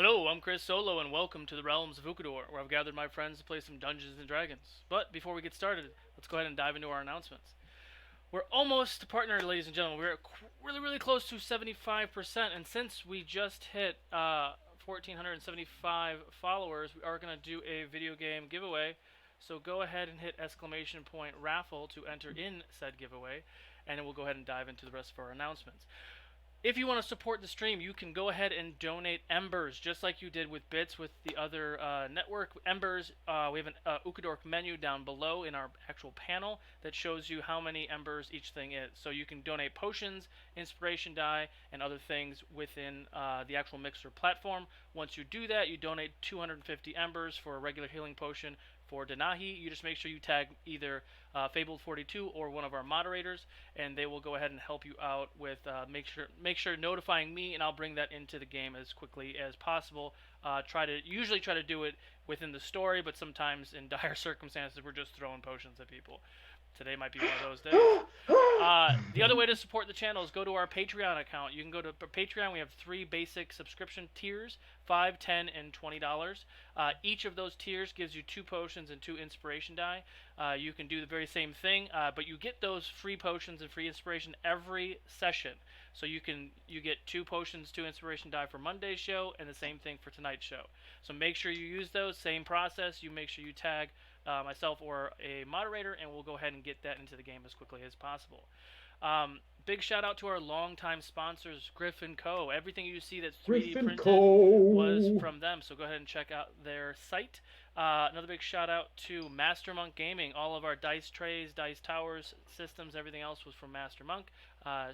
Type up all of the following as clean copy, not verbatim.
Hello, I'm Chris Solo, and welcome to the Realms of Ukodor, where I've gathered my friends to play some Dungeons and Dragons. But before we get started, let's go ahead and dive into our announcements. We're almost to partner, ladies and gentlemen. We're really close to 75%, and since we just hit 1,475 followers, we are going to do a video game giveaway. So go ahead and hit exclamation point raffle to enter in said giveaway, and then we'll go ahead and dive into the rest of our announcements. If you want to support the stream, you can go ahead and donate embers, just like you did with bits with the other network embers. We have an Ukodor menu down below in our actual panel that shows you how many embers each thing is. So you can donate potions, inspiration die, and other things within the actual mixer platform. Once you do that, you donate 250 embers for a regular healing potion. For Denahi, you just make sure you tag either Fabled42 or one of our moderators, and they will go ahead and help you out with make sure notifying me, and I'll bring that into the game as quickly as possible. Usually try to do it within the story, but sometimes in dire circumstances we're just throwing potions at people. Today might be one of those days. The other way to support the channel is go to our Patreon account. You can go to Patreon. We have 3 basic subscription tiers: $5, $10, and $20. Each of those tiers gives you 2 potions and 2 inspiration die. You can do the very same thing, but you get those free potions and free inspiration every session. So you get 2 potions, 2 inspiration die for Monday's show, and the same thing for tonight's show. So make sure you use those. Same process. You make sure you tag myself or a moderator, and we'll go ahead and get that into the game as quickly as possible. Big shout out to our longtime sponsors, Griffin Co. Everything you see that's 3D printed was from them, so go ahead and check out their site. Another big shout out to Master Monk Gaming. All of our dice trays, dice towers, systems, everything else was from Master Monk.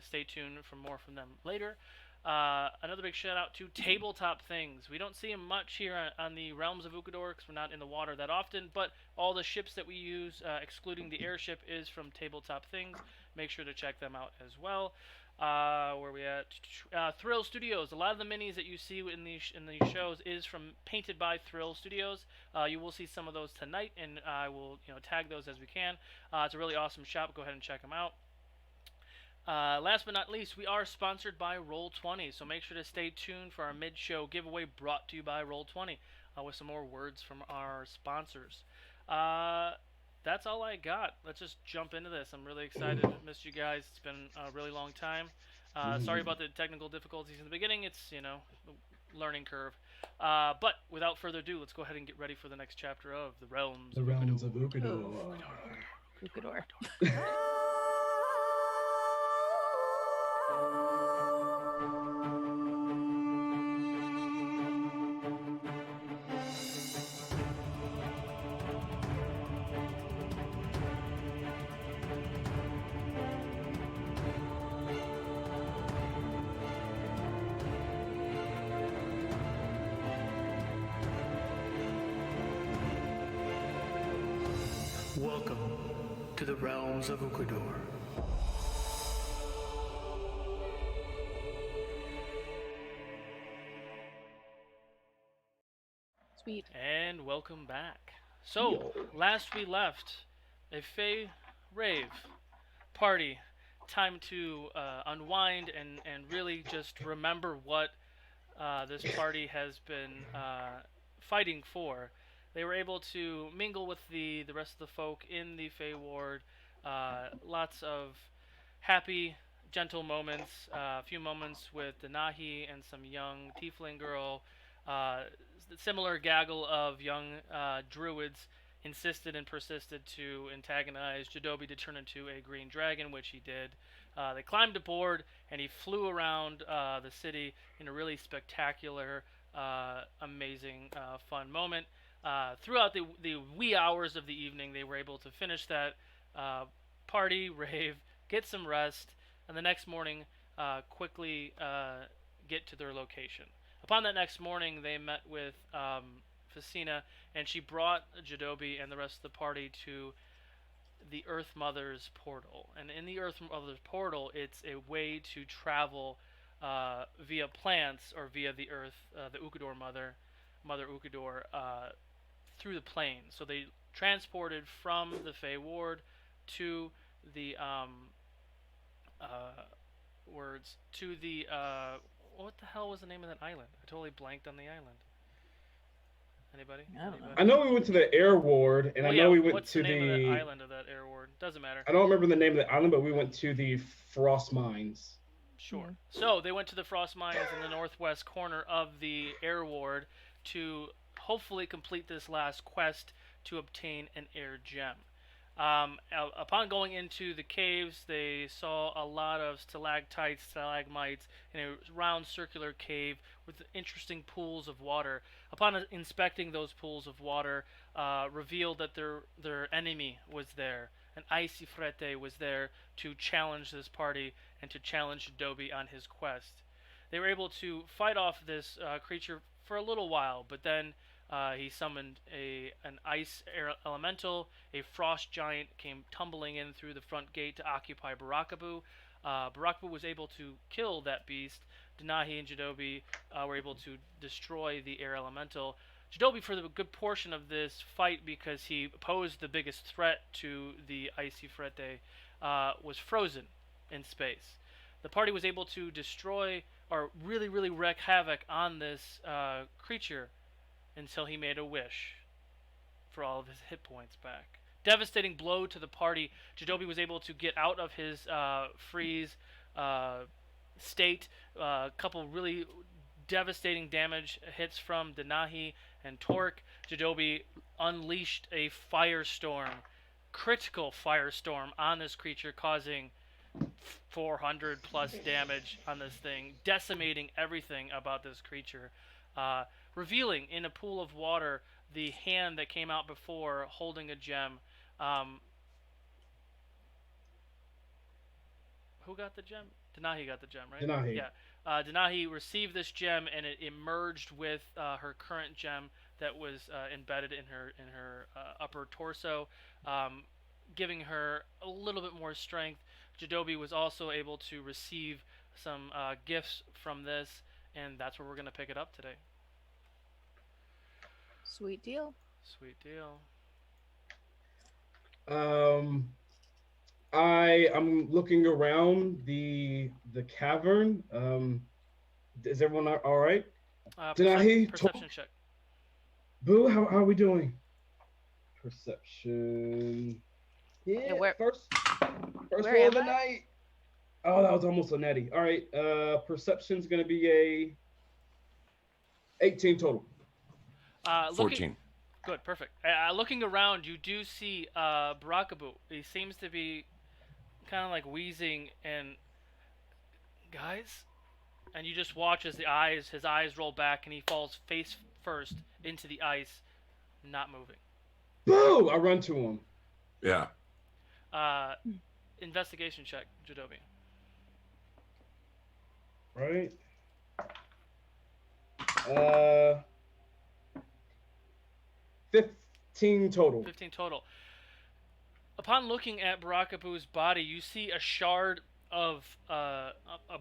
Stay tuned for more from them later. Another big shout out to Tabletop Things. We don't see them much here on the Realms of Ukodor because we're not in the water that often, but all the ships that we use, excluding the airship, is from Tabletop Things. Make sure to check them out as well. Where are we at? Thrill Studios. A lot of the minis that you see in these shows is from painted by Thrill Studios. You will see some of those tonight, and I will tag those as we can. It's a really awesome shop. Go ahead and check them out. Last but not least, we are sponsored by Roll20, so make sure to stay tuned for our mid-show giveaway brought to you by Roll20 with some more words from our sponsors. That's all I got. Let's just jump into this. I'm really excited. Missed you guys. It's been a really long time. Sorry about the technical difficulties in the beginning. It's, the learning curve. But without further ado, let's go ahead and get ready for the next chapter of The Realms of Ukodor. Welcome to the Realms of Ukodor. Sweet. And welcome back. So, last we left a Fey rave party. Time to unwind and really just remember what this party has been fighting for. They were able to mingle with the rest of the folk in the Fey Ward. Lots of happy, gentle moments. A few moments with Denahi and some young tiefling girl. Similar gaggle of young druids insisted and persisted to antagonize Jeidobii to turn into a green dragon, which he did. They climbed aboard, and he flew around the city in a really spectacular, amazing, fun moment. Throughout the wee hours of the evening, they were able to finish that party, rave, get some rest, and the next morning quickly get to their location. Upon that next morning, they met with Facina, and she brought Jeidobii and the rest of the party to the Earth Mother's portal. And in the Earth Mother's portal, it's a way to travel via plants or via the Earth, the Ukodor Mother Ukodor, through the plains. So they transported from the Fey Ward to the What the hell was the name of that island? I totally blanked on the island. Anybody? I don't know. Anybody? I know we went to the air ward, and Well, I know we yeah. went What's to the name of the the. island of that air ward? Doesn't matter. I don't remember the name of the island, but we went to the frost mines. Sure. Yeah. So they went to the frost mines in the northwest corner of the air ward to hopefully complete this last quest to obtain an air gem. Upon going into the caves, they saw a lot of stalactites, stalagmites in a round circular cave with interesting pools of water. Upon inspecting those pools of water, revealed that their enemy was there. An icy frete was there to challenge this party and to challenge Jeidobii on his quest. They were able to fight off this creature for a little while, but then he summoned an ice elemental. A frost giant came tumbling in through the front gate to occupy Burakubuu. Burakubuu was able to kill that beast. Denahi and Jeidobii were able to destroy the air elemental. Jeidobii, for the good portion of this fight, because he posed the biggest threat to the icy frete, was frozen in space. The party was able to destroy or really wreak havoc on this creature until he made a wish for all of his hit points back. Devastating blow to the party. Jeidobii was able to get out of his freeze state. A couple really devastating damage hits from Denahi and Torque. Jeidobii unleashed a firestorm, critical firestorm on this creature, causing 400 plus damage on this thing, decimating everything about this creature, revealing in a pool of water the hand that came out before holding a gem. Who got the gem? Denahi got the gem, right? Denahi. Yeah. Denahi received this gem, and it merged with her current gem that was embedded in her upper torso, giving her a little bit more strength. Jeidobii was also able to receive some gifts from this, and that's where we're going to pick it up today. Sweet deal. Sweet deal. I'm looking around the cavern. Is everyone all right? Perception check. Boo, how are we doing? Perception. Yeah, first roll of the night. Oh, that was almost a netty. All right, perception's gonna be a 18 total. 14. Good, perfect. Looking around, you do see Burakubuu. He seems to be kind of like wheezing and guys, and you just watch as his eyes roll back, and he falls face first into the ice, not moving. Boo! I run to him. Yeah. Investigation check, Jeidobii. Right. 15 total. 15 total. Upon looking at Burakubuu's body, you see a shard of a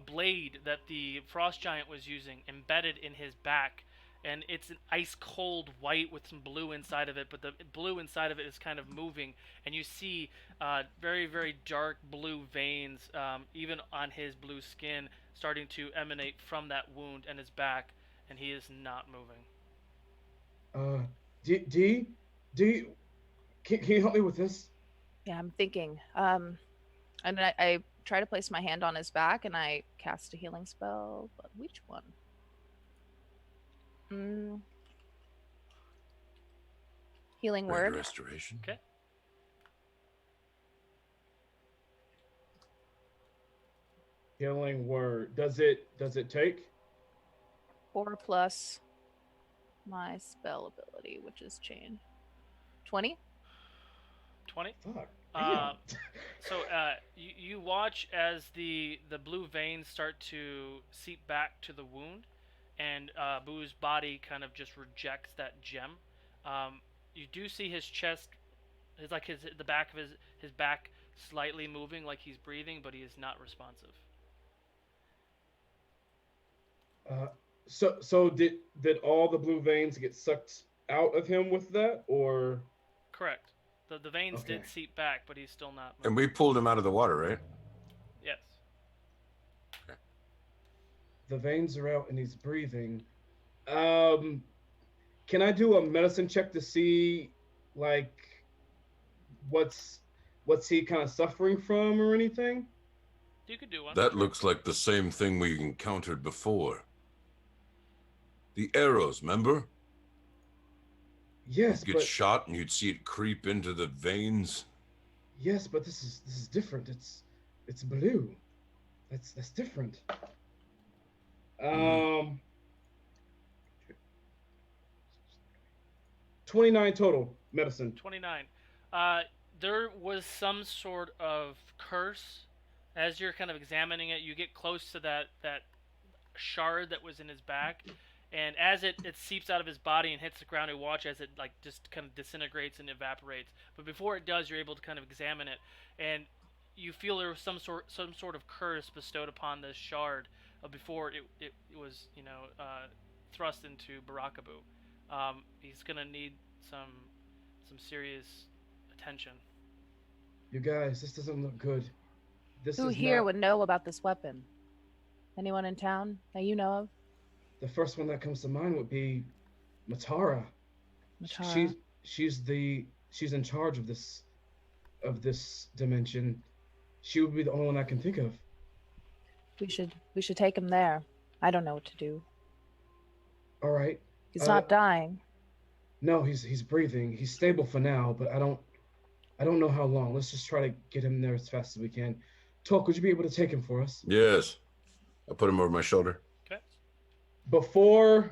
blade that the frost giant was using embedded in his back, and it's an ice cold white with some blue inside of it, but the blue inside of it is kind of moving, and you see very dark blue veins even on his blue skin starting to emanate from that wound in his back, and he is not moving. D, can you help me with this? Yeah, I'm thinking. And I try to place my hand on his back, and I cast a healing spell. But which one? Healing word. Restoration. Okay. Healing word. Does it take? 4 plus my spell ability, which is chain. 20. 20. Fuck. So you watch as the blue veins start to seep back to the wound, and Boo's body kind of just rejects that gem. You do see his chest, the back of his back slightly moving, like he's breathing, but he is not responsive. So did all the blue veins get sucked out of him with that, or? Correct. The veins did seep back, but he's still not moving. And we pulled him out of the water, right? Yes. Okay. the veins are out and he's breathing. Can I do a medicine check to see, like, what's he kind of suffering from or anything? You could do one. That looks like the same thing we encountered before. The arrows, remember? Yes, You'd get shot and you'd see it creep into the veins. Yes, but this is different. It's blue. That's different. 29 total medicine. 29. There was some sort of curse. As you're kind of examining it, you get close to that shard that was in his back, and as it seeps out of his body and hits the ground, you watch as it like just kind of disintegrates and evaporates. But before it does, you're able to kind of examine it, and you feel there was some sort of curse bestowed upon this shard before it was thrust into Burakubuu. He's gonna need some serious attention. You guys, this doesn't look good. Who here would know about this weapon? Anyone in town that you know of? The first one that comes to mind would be Matara. She's in charge of this dimension. She would be the only one I can think of. We should take him there. I don't know what to do. All right. He's not dying. No, he's breathing. He's stable for now, but I don't know how long. Let's just try to get him there as fast as we can. Talk, would you be able to take him for us? Yes. I'll put him over my shoulder. Okay. Before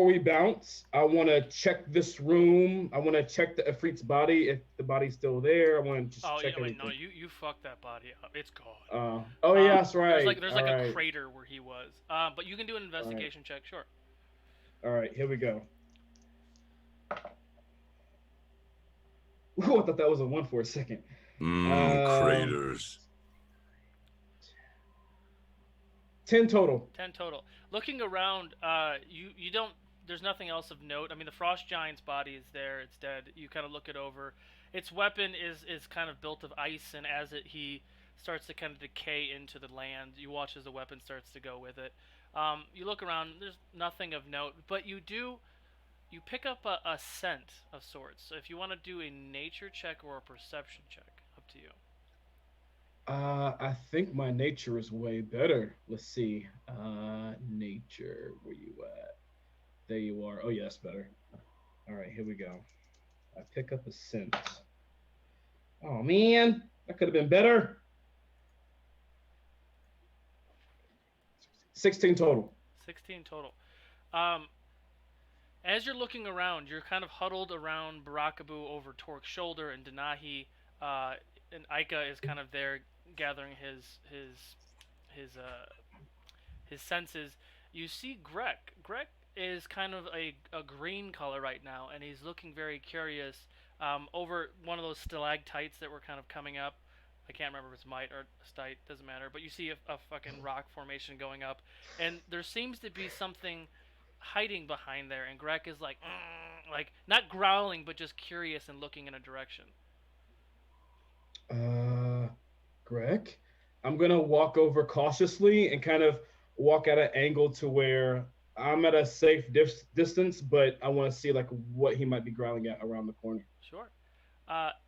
we bounce, I want to check this room. I want to check the Ifrit's body. If the body's still there, I want to just check everything. No, you fucked that body up. It's Yeah, gone. that's right. There's a crater where he was. But you can do an investigation check, sure. All right, here we go. Ooh, I thought that was a 1 for a second. Craters. 10 total. 10 total. Looking around, you don't. There's nothing else of note. I mean, the frost giant's body is there. It's dead. You kind of look it over. Its weapon is kind of built of ice, and as he starts to kind of decay into the land, you watch as the weapon starts to go with it. You look around. There's nothing of note, but you pick up a scent of sorts. So if you want to do a nature check or a perception check, up to you. I think my nature is way better. Let's see. Nature, where you at? There you are. Oh yeah, that's better. All right, here we go. I pick up a scent. Oh man, that could have been better. 16 total. 16 total. As you're looking around, you're kind of huddled around Burakubuu over Torque's shoulder, and Denahi and Aika is kind of there gathering his senses. You see Greg. Greg is kind of a green color right now, and he's looking very curious over one of those stalactites that were kind of coming up. I can't remember if it's mite or stite, doesn't matter. But you see a fucking rock formation going up, and there seems to be something hiding behind there, and Greg is like not growling, but just curious and looking in a direction. Greg, I'm gonna walk over cautiously and kind of walk at an angle to where I'm at a safe distance, but I want to see like what he might be growling at around the corner. Sure.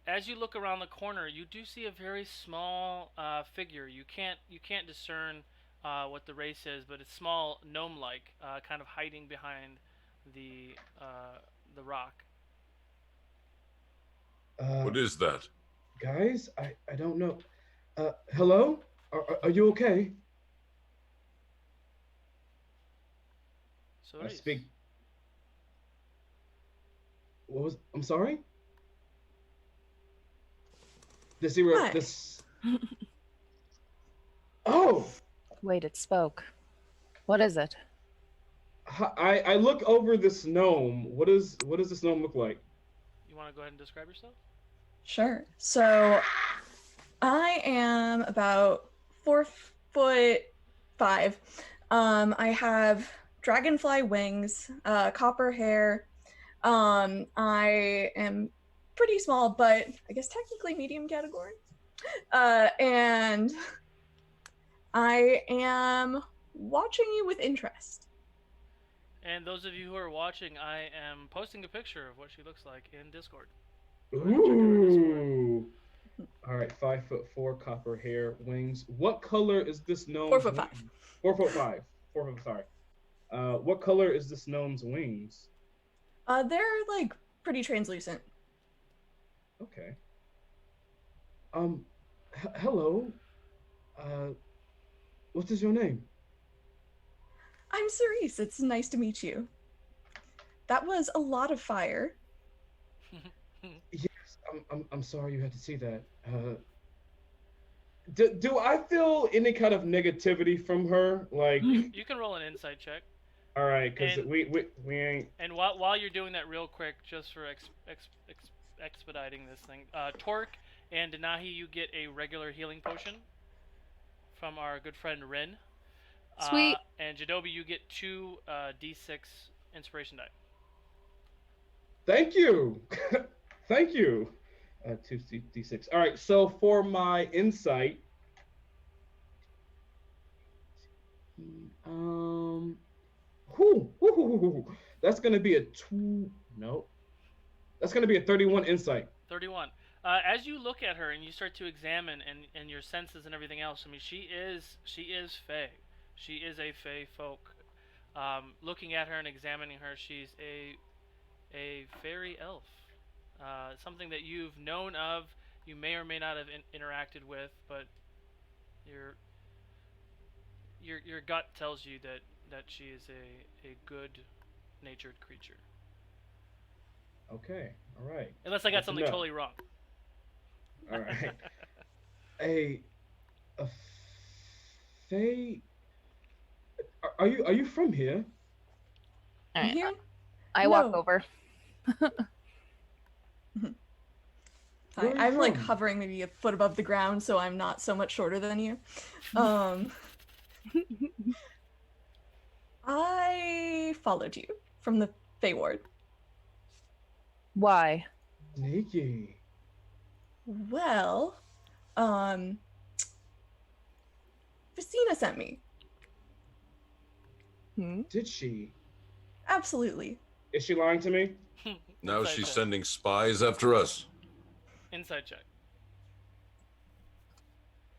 As you look around the corner, you do see a very small figure. You can't discern what the race is, but it's small, gnome-like, kind of hiding behind the rock. What is that? Guys, I don't know. Hello? Are you okay? Cerise. I speak. I'm sorry? This. Oh! Wait, it spoke. What is it? I look over this gnome. What does this gnome look like? You want to go ahead and describe yourself? Sure. So, I am about 4'5". I have dragonfly wings, copper hair. I am pretty small, but I guess technically medium category. And I am watching you with interest. And those of you who are watching, I am posting a picture of what she looks like in Discord. Go ahead and check out our Discord. Ooh. All right, 5'4", copper hair, wings. What color is this gnome's 4'5". wings? 4'5". 4'5", sorry. What color is this gnome's wings? They're like pretty translucent. Okay. Hello. What is your name? I'm Cerise. It's nice to meet you. That was a lot of fire. Yes, I'm sorry you had to see that. Do I feel any kind of negativity from her? Like, You can roll an insight check. all right, because And- we ain't. And while you're doing that real quick, just for expediting this thing, Torque and Denahi, you get a regular healing potion from our good friend Rin. Sweet. And Jeidobii, you get 2 D6 inspiration die. Thank you. Thank you. 2d6. All right, so for my insight, that's gonna be a 2. No, that's gonna be a 31 insight. 31. As you look at her and you start to examine and your senses and everything else, I mean, she is Fae. She is a Fae folk. Looking at her and examining her, she's a fairy elf. Something that you've known of, you may or may not have interacted with, but your gut tells you that she is a good-natured creature. Okay, all right. Unless I got Good to something know. totally wrong. All right. a Fae. Are you from here? All right. Here? I walk No. over. Where are Fine. you I'm like from? hovering maybe a foot above the ground, so I'm not so much shorter than you. I followed you from the Fey Ward. Why? Sneaky. Well, Vicina sent me. Did she? Absolutely. Is she lying to me? Now Insight she's check. sending spies after us. Insight check.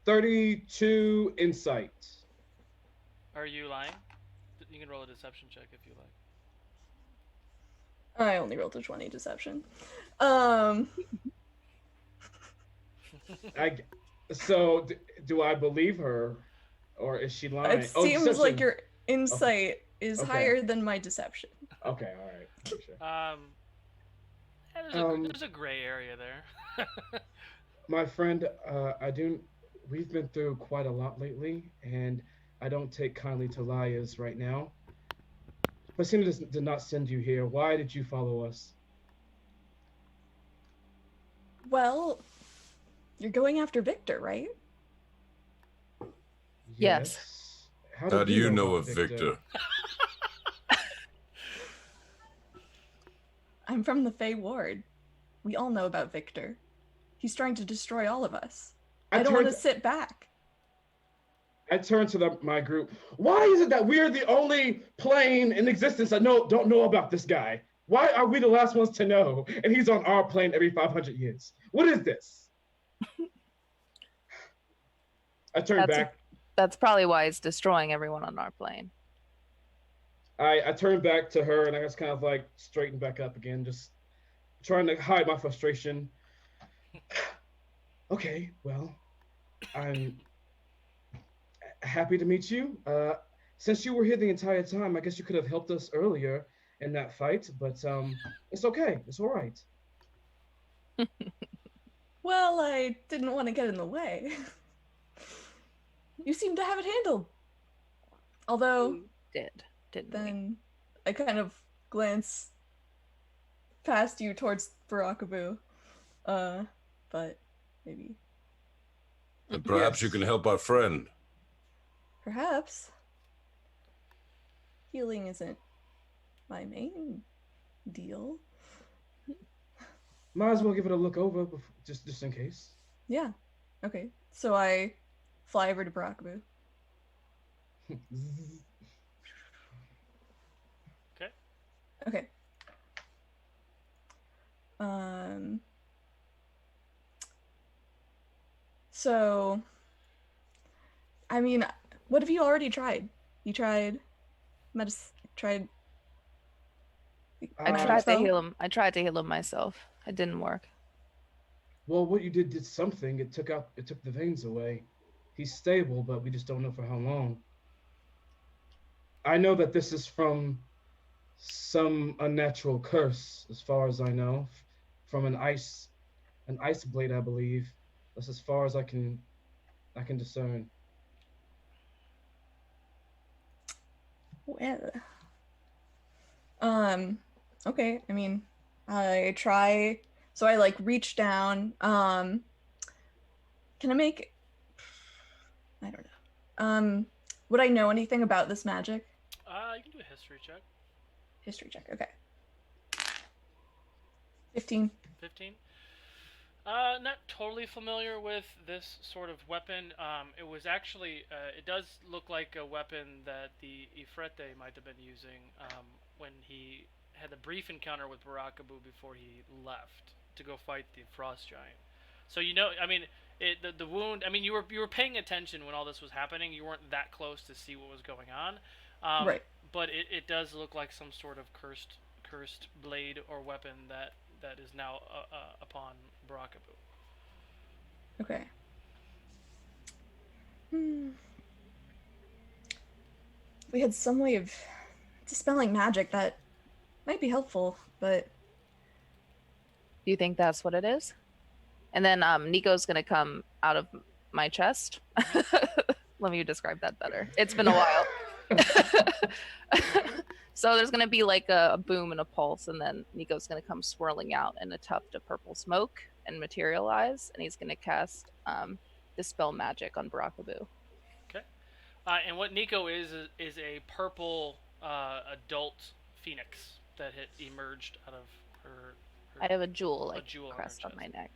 32 insight. Are you lying? You can roll a deception check if you like. I only rolled a 20 deception. So do I believe her, or is she lying? It seems like deception. your insight is Okay. higher than my deception. Okay, all right. Sure. Yeah, there's a gray area there. My friend, we've been through quite a lot lately, and I don't take kindly to liars right now. Vicina did not send you here. Why did you follow us? Well, you're going after Viktor, right? Yes. How do you know about of Victor? I'm from the Fey Ward. We all know about Viktor. He's trying to destroy all of us. I don't want to sit back. I turned to my group. Why is it that we are the only plane in existence that don't know about this guy? Why are we the last ones to know? And he's on our plane every 500 years. What is this? I turned back. That's probably why it's destroying everyone on our plane. I turned back to her and I just kind of like straightened back up again, just trying to hide my frustration. Okay, well, I'm happy to meet you. Since you were here the entire time, I guess you could have helped us earlier in that fight, but it's okay. It's all right. Well, I didn't want to get in the way. You seem to have it handled. Although, Didn't we? then I kind of glance past you towards Burakubuu. But maybe. And perhaps you can help our friend. Perhaps. Healing isn't my main deal. Might as well give it a look over, just in case. Yeah. Okay. So I fly over to Burakubuu. Okay. Okay. So, I mean, what have you already tried? You tried tried I magic tried to spell? heal him. I tried to heal him myself. It didn't work. Well, what you did something. It took the veins away. He's stable, but we just don't know for how long. I know that this is from some unnatural curse, as far as I know, from an ice blade, I believe. That's as far as I can discern. Well, okay. I mean, I try. So I like reach down. Can I make? I don't know. Would I know anything about this magic? You can do a history check. History check. Okay. 15. 15. Not totally familiar with this sort of weapon. It was actually, it does look like a weapon that the Ifrete might have been using when he had a brief encounter with Burakubuu before he left to go fight the frost giant. So I mean, the wound. I mean, you were paying attention when all this was happening. You weren't that close to see what was going on. Right. But it does look like some sort of cursed blade or weapon that is now upon Burakubuu. Okay. We had some way of dispelling magic that might be helpful, but Do you think that's what it is? And then Nico's gonna come out of my chest. Let me describe that better. It's been a while. So there's gonna be like a boom and a pulse, and then Nico's gonna come swirling out in a tuft of purple smoke and materialize, and he's gonna cast dispel magic on Burakubuu. Okay. And what Nico is a purple adult phoenix that had emerged out of her I have a jewel a like jewel on her crest on chest. my neck.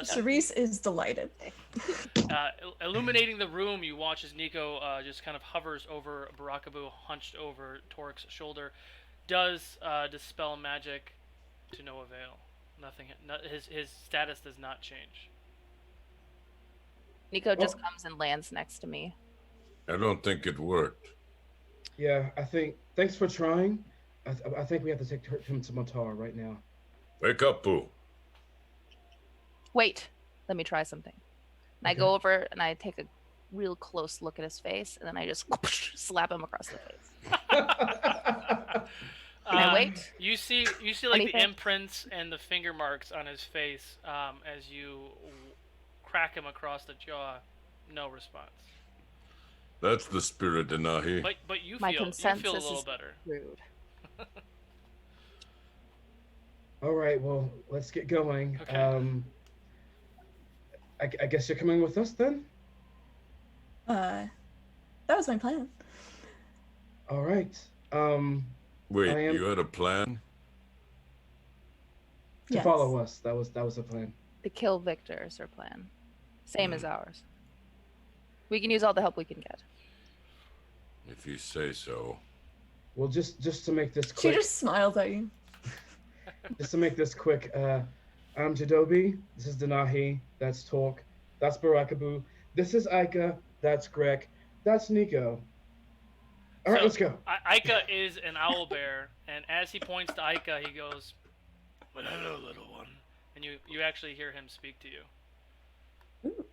Cerise is delighted. Illuminating the room, you watch as Nico just kind of hovers over Burakubuu, hunched over Torik's shoulder, does dispel magic to no avail. Nothing. His status does not change. Nico just comes and lands next to me. I don't think it worked. Yeah, I think. Thanks for trying. I think we have to take him to Matar right now. Wake up, Boo. Wait, let me try something. And I go over and I take a real close look at his face, and then I just slap him across the face. Can I wait? You see like Anything? the imprints and the finger marks on his face as you crack him across the jaw. No response. That's the spirit, Denahi. But you My feel consensus a little is better. rude. All right, well, let's get going. Okay. I guess you're coming with us then? That was my plan. All right. Wait, you had a plan? To Yes. follow us. That was the plan. To kill Viktor is her plan. Same as ours. We can use all the help we can get. If you say so. Well, just to make this She quick. just smiled at you. Just to make this quick, I'm Jeidobii. This is Denahi. That's Tork. That's Burakubuu. This is Aika. That's Greg. That's Nico. All right, So, let's go. Aika is an owl bear, and as he points to Aika, he goes, "Well, hello, little one." And you actually hear him speak to you. Ooh.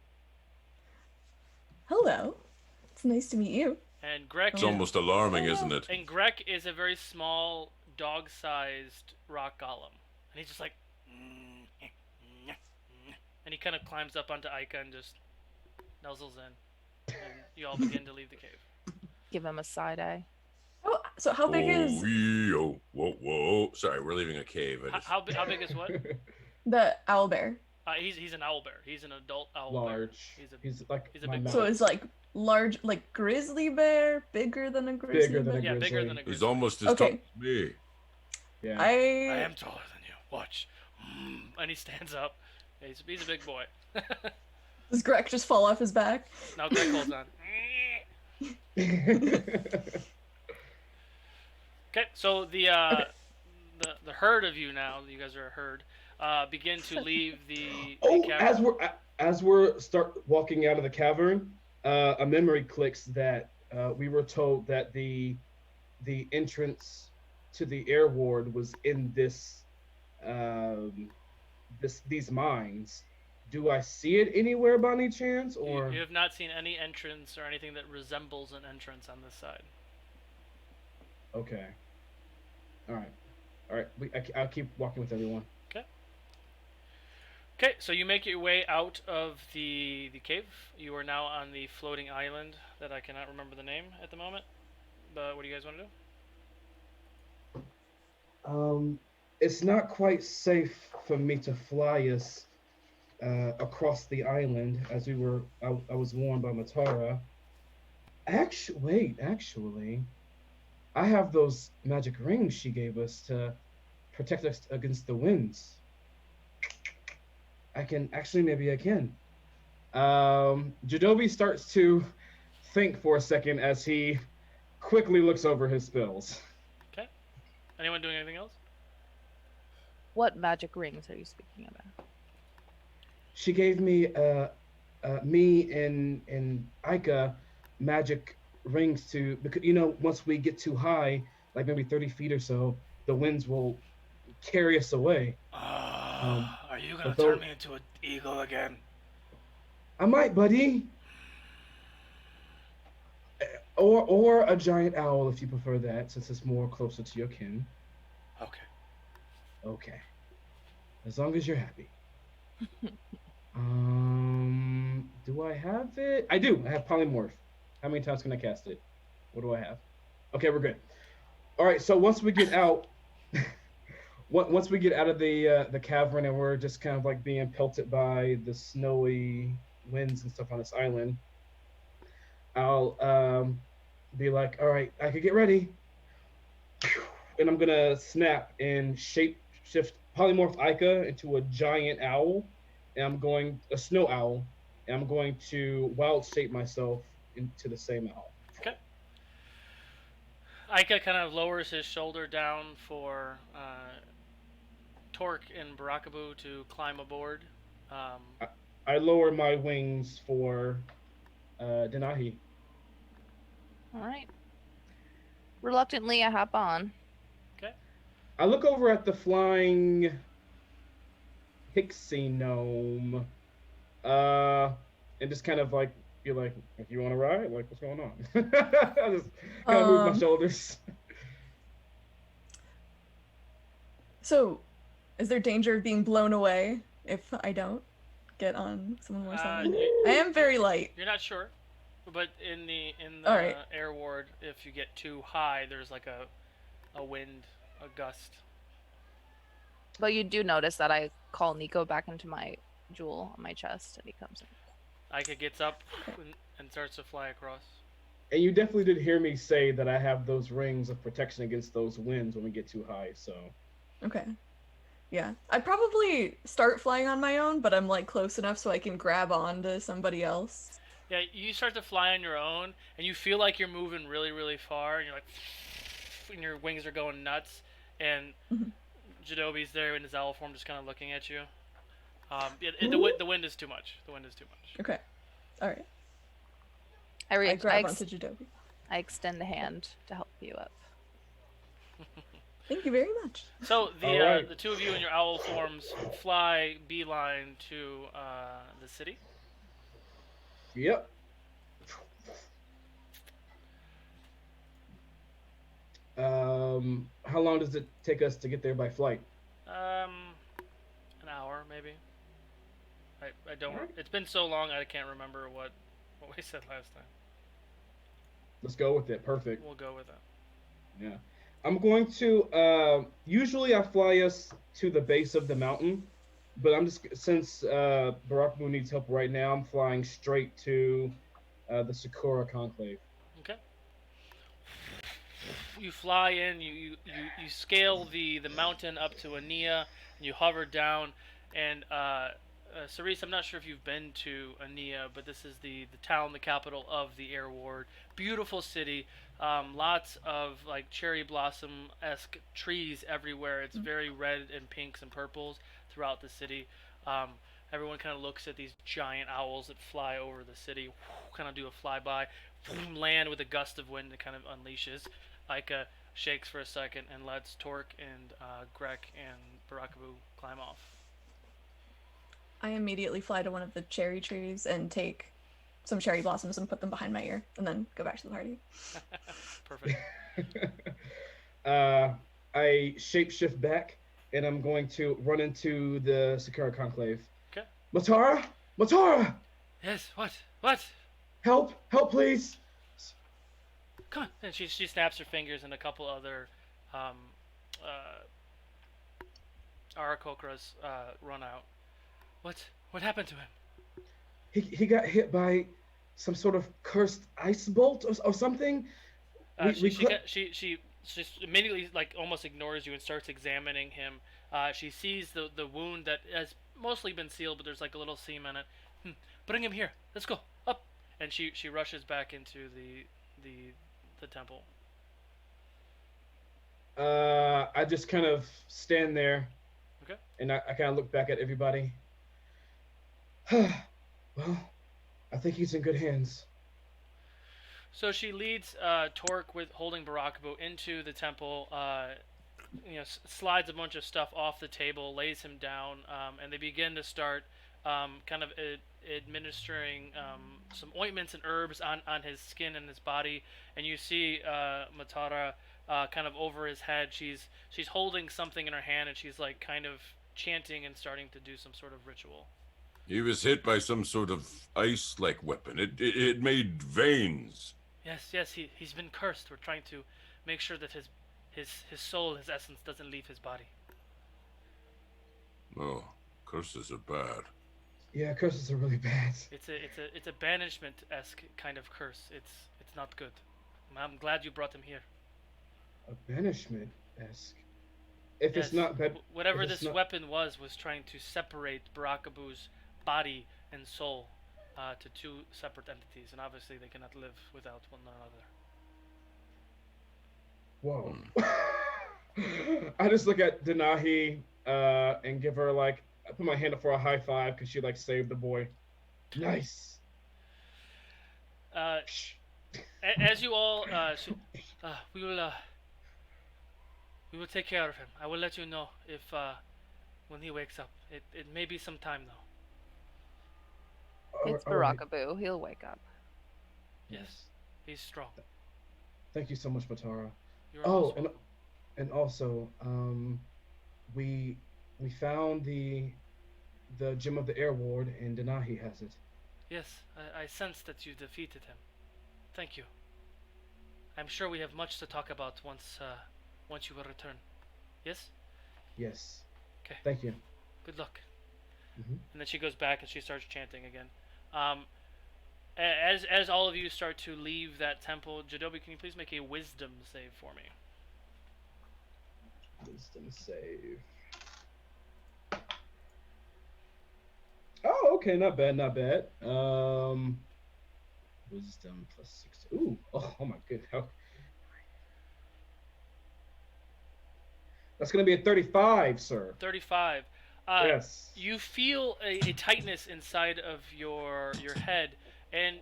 Hello. It's nice to meet you. And Greg It's almost alarming, isn't it? And Greg is a very small, dog-sized rock golem. And he's just like... And he kind of climbs up onto Aika and just nuzzles in. And you all begin to leave the cave. Give him a side eye. Oh, so how big is Whoa. Sorry, we're leaving a cave. How big is what? the owl bear? He's an owl bear. He's an adult owl Large. bear. He's like he's a my big mouth. So it's like large, like grizzly bear, bigger than a grizzly Bigger than bear. a Yeah, bigger grizzly. than a He's grizzly. almost as Okay. tall as me. Yeah. I I am taller than you. Watch. And he stands up. He's a big boy. Does Greg just fall off his back? Now Greg holds on. Okay, so the herd of you now, you guys are a herd, begin to leave the Oh, cavern. as we're start walking out of the cavern, a memory clicks that we were told that the entrance to the air ward was in um, these mines. Do I see it anywhere by any chance, or You have not seen any entrance or anything that resembles an entrance on this side. okay? All right, all right. I'll keep walking with everyone. Okay. Okay, so you make your way out of the cave. You are now on the floating island that I cannot remember the name at the moment. But what do you guys want to do? It's not quite safe for me to fly us across the island as I was warned by Matara. Actually, I have those magic rings she gave us to protect us against the winds. Maybe I can. Jeidobii starts to think for a second as he quickly looks over his spells. Okay. Anyone doing anything else? What magic rings are you speaking about? She gave me me and Ika magic rings to, because once we get too high, like maybe 30 feet or so, the winds will carry us away. Are you gonna but though- turn me into an eagle again? I might, buddy. Or a giant owl if you prefer that, since it's more closer to your kin. Okay. Okay. As long as you're happy. Do I have it? I do. I have polymorph. How many times can I cast it? What do I have? Okay, we're good. All right. So once we get out, once we get out of the cavern and we're just kind of like being pelted by the snowy winds and stuff on this island, I'll be like, all right, I could get ready, and I'm gonna snap and shape shift polymorph Ica into a giant owl, and a snow owl, and I'm going to wild shape myself into the same owl. Okay. Ica kind of lowers his shoulder down for Torque and Burakubuu to climb aboard. I lower my wings for Denahi. All right. Reluctantly, I hop on. Okay. I look over at the flying pixie gnome, and just kind of like, you're like, you want to ride? Like, what's going on? I just kind of move my shoulders. So, is there danger of being blown away if I don't get on someone more solid? I am very light. You're not sure, but in the All right. air ward, if you get too high, there's like a wind, a gust. But you do notice that I call Nico back into my jewel on my chest, and he comes in. Ica gets up and starts to fly across. And you definitely did hear me say that I have those rings of protection against those winds when we get too high, so. Okay. Yeah. I'd probably start flying on my own, but I'm like close enough so I can grab onto somebody else. Yeah, you start to fly on your own, and you feel like you're moving really, really far, and you're like, and your wings are going nuts, and Jeidobie's there in his owl form, just kind of looking at you. The wind is too much. The wind is too much. Okay. All right. I grab onto Jeidobii. I extend a hand to help you up. Thank you very much. So Alright. the two of you in your owl forms fly beeline to the city. Yep. How long does it take us to get there by flight? An hour maybe. I don't. Alright. It's been so long I can't remember what we said last time. Let's go with it. Perfect. We'll go with that. Yeah. I'm going to, usually I fly us to the base of the mountain, but since Burakubuu needs help right now, I'm flying straight to the Sakura Conclave. Okay. You fly in. You scale the mountain up to Ania, and you hover down, and Cerise, I'm not sure if you've been to Ania, but this is the town, the capital of the Air Ward. Beautiful city, lots of like cherry blossom-esque trees everywhere. It's very red and pinks and purples throughout the city. Um, Everyone kind of looks at these giant owls that fly over the city, kind of do a flyby, land with a gust of wind that kind of unleashes. Ika shakes for a second and lets Torque and Grek and Burakubuu climb off. I immediately fly to one of the cherry trees and take some cherry blossoms and put them behind my ear, and then go back to the party. Perfect. I shapeshift back, and I'm going to run into the Sakura Conclave. Okay. Matara! Matara! Yes, what? Help! Help, please! Come on. And she snaps her fingers, and a couple other Arakokras run out. What happened to him? He got hit by some sort of cursed ice bolt or something. She just immediately like almost ignores you and starts examining him. She sees the wound that has mostly been sealed, but there's like a little seam in it. Bring him here. Let's go up. And she rushes back into the temple. I just kind of stand there. Okay. And I kind of look back at everybody. Well, I think he's in good hands. So she leads Torque with holding Burakubuu into the temple. Slides a bunch of stuff off the table, lays him down, and they begin to start kind of administering some ointments and herbs on his skin and his body. And you see Matara kind of over his head. She's holding something in her hand, and she's like kind of chanting and starting to do some sort of ritual. He was hit by some sort of ice-like weapon. It made veins. Yes, he's been cursed. We're trying to make sure that his soul, his essence, doesn't leave his body. Oh, curses are bad. Yeah, curses are really bad. It's a banishment-esque kind of curse. It's not good. I'm glad you brought him here. A banishment-esque. If Yes, it's not bad, whatever this weapon was trying to separate Burakubuu's body and soul to two separate entities, and obviously they cannot live without one another. Whoa. I just look at Denahi and give her like, I put my hand up for a high five because she like saved the boy. Nice. As you all, we will take care of him. I will let you know if when he wakes up. It may be some time though. It's Burakubuu. He'll wake up. Yes, he's strong. Thank you so much, Matara. You're most welcome. And also, we found the gem of the Air Ward, and Denahi has it. Yes, I sensed that you defeated him. Thank you. I'm sure we have much to talk about once you will return. Yes? Yes. Okay. Thank you. Good luck. Mm-hmm. And then she goes back and she starts chanting again. As all of you start to leave that temple, Jeidobii, can you please make a wisdom save for me? Wisdom save. Oh, okay, not bad. Wisdom plus 6. Ooh, oh my good. That's gonna be a 35, sir. 35. Yes. You feel a tightness inside of your head, and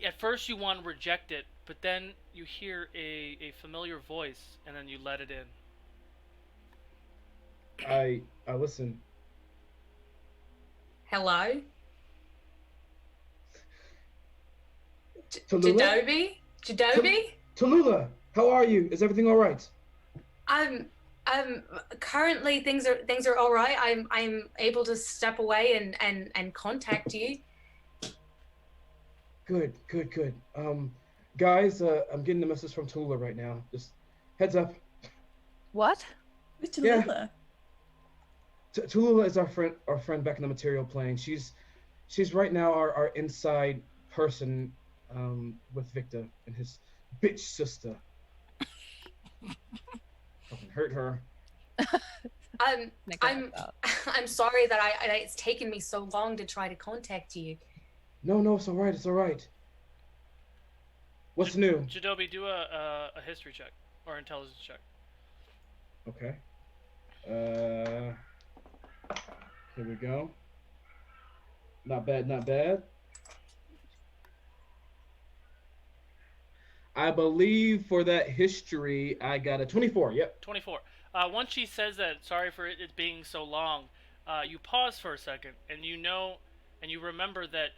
at first you want to reject it, but then you hear a familiar voice, and then you let it in. I listen. Hello? Tallulah? Jeidobii? Tallulah, how are you? Is everything all right? Currently things are all right. I'm able to step away and contact you. Good. Guys, I'm getting a message from Tallulah right now. Just heads up. What? Who's Tallulah? Yeah. Tallulah is our friend back in the material plane. She's right now our inside person with Viktor and his bitch sister. Fucking hurt her. I'm I'm sorry that it's taken me so long to try to contact you. No, it's all right. It's all right. What's new? Jeidobii, do a history check or intelligence check. Okay. Here we go. Not bad, not bad. I believe for that history, I got a 24. Yep. 24. Once she says that, sorry for it being so long, you pause for a second, and you remember that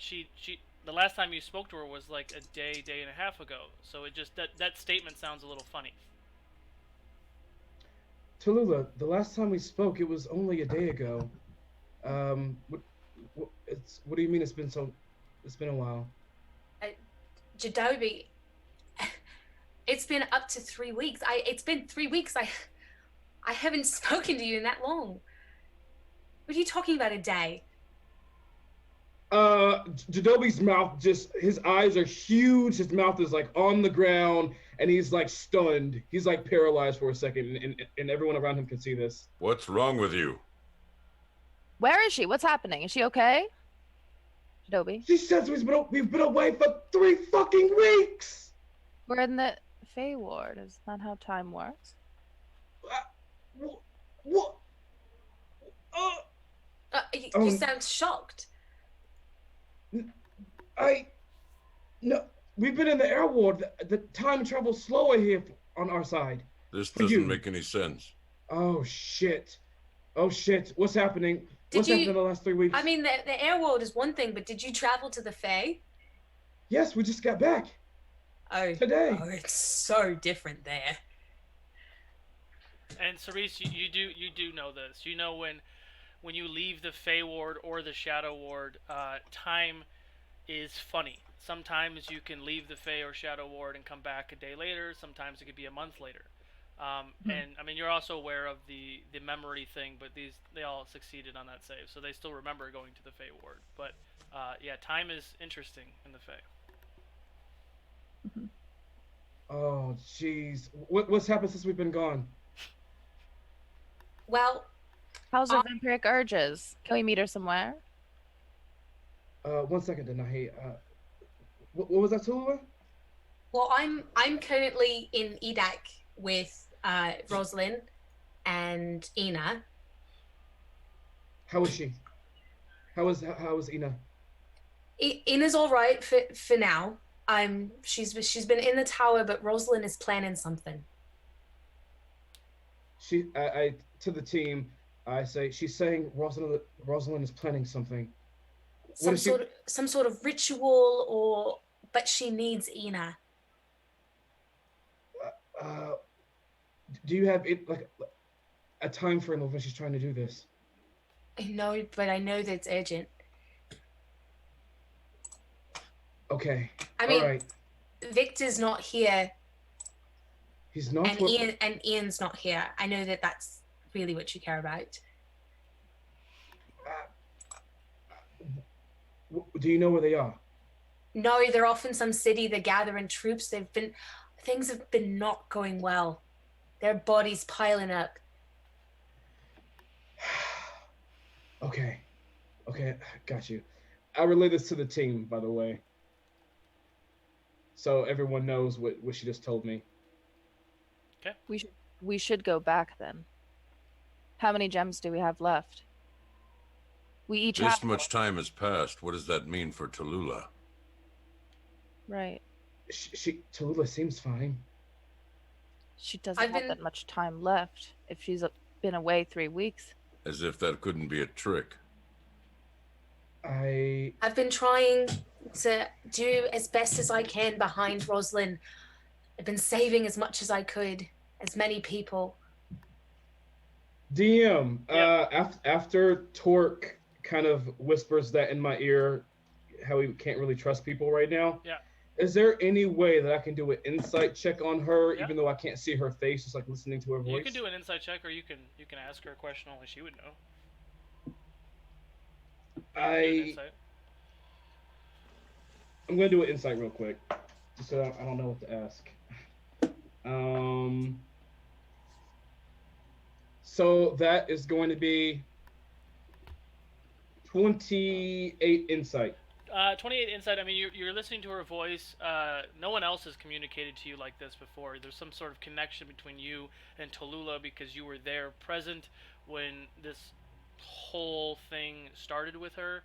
the last time you spoke to her was like a day and a half ago. So it just that statement sounds a little funny. Tallulah, the last time we spoke, it was only a day ago. What do you mean it's been a while? Jeidobii, it's been up to 3 weeks. It's been 3 weeks. I haven't spoken to you in that long. What are you talking about, a day? Jeidoobii's mouth his eyes are huge. His mouth is like on the ground, and he's like stunned. He's like paralyzed for a second, and everyone around him can see this. What's wrong with you? Where is she? What's happening? Is she okay? Jeidobii? She says we've been away for 3 fucking weeks. We're in the Fey Ward. Is that how time works? What? You sound shocked. No, we've been in the air ward. The time travel's slower here on our side. This doesn't make any sense. Oh shit! What's happening? What's happened in the last 3 weeks? I mean, the air world is one thing, but did you travel to the Fae? Yes, we just got back. Oh, today. Oh, it's so different there. And Cerise, you do know this. You know when you leave the Fey Ward or the Shadow Ward, time is funny. Sometimes you can leave the Fey or Shadow Ward and come back a day later. Sometimes it could be a month later. And I mean, you're also aware of the memory thing, but they all succeeded on that save, so they still remember going to the Fey Ward. But yeah, time is interesting in the Fey. Oh jeez, what's happened since we've been gone? Well, how's her vampiric urges? Can we meet her somewhere? 1 second, Denahi. What was that, Tallulah? Well, I'm currently in Edak with Rosalyn and Ina. How is she? How is Ina? Ina's all right for now. She's been in the tower, but Rosalyn is planning something. I to the team, I say she's saying Rosalyn is planning something. Some sort of ritual, but she needs Ina. Do you have a time frame of when she's trying to do this? No, but I know that it's urgent. Okay. I mean, all right. Viktor's not here. He's not. And Ian's not here. I know that that's really what you care about. Do you know where they are? No, they're off in some city. They're gathering troops. Things have been not going well. Their bodies piling up. Okay, got you. I relay this to the team, by the way, so everyone knows what she just told me. Okay. We should go back then. How many gems do we have left? We each have This much time has passed. What does that mean for Tallulah? Right. Tallulah seems fine. She doesn't have that much time left if she's been away 3 weeks. As if that couldn't be a trick. I've been trying to do as best as I can behind Rosalyn. I've been saving as much as I could, as many people. DM, after Torque kind of whispers that in my ear, how he can't really trust people right now. Yeah. Is there any way that I can do an insight check on her, even though I can't see her face, just like listening to her voice? You can do an insight check, or you can ask her a question only she would know. I'm gonna do an insight real quick, just so I don't know what to ask. So that is going to be 28 insight. 28 insight. I mean, you're listening to her voice. No one else has communicated to you like this before. There's some sort of connection between you and Tallulah because you were there present when this whole thing started with her.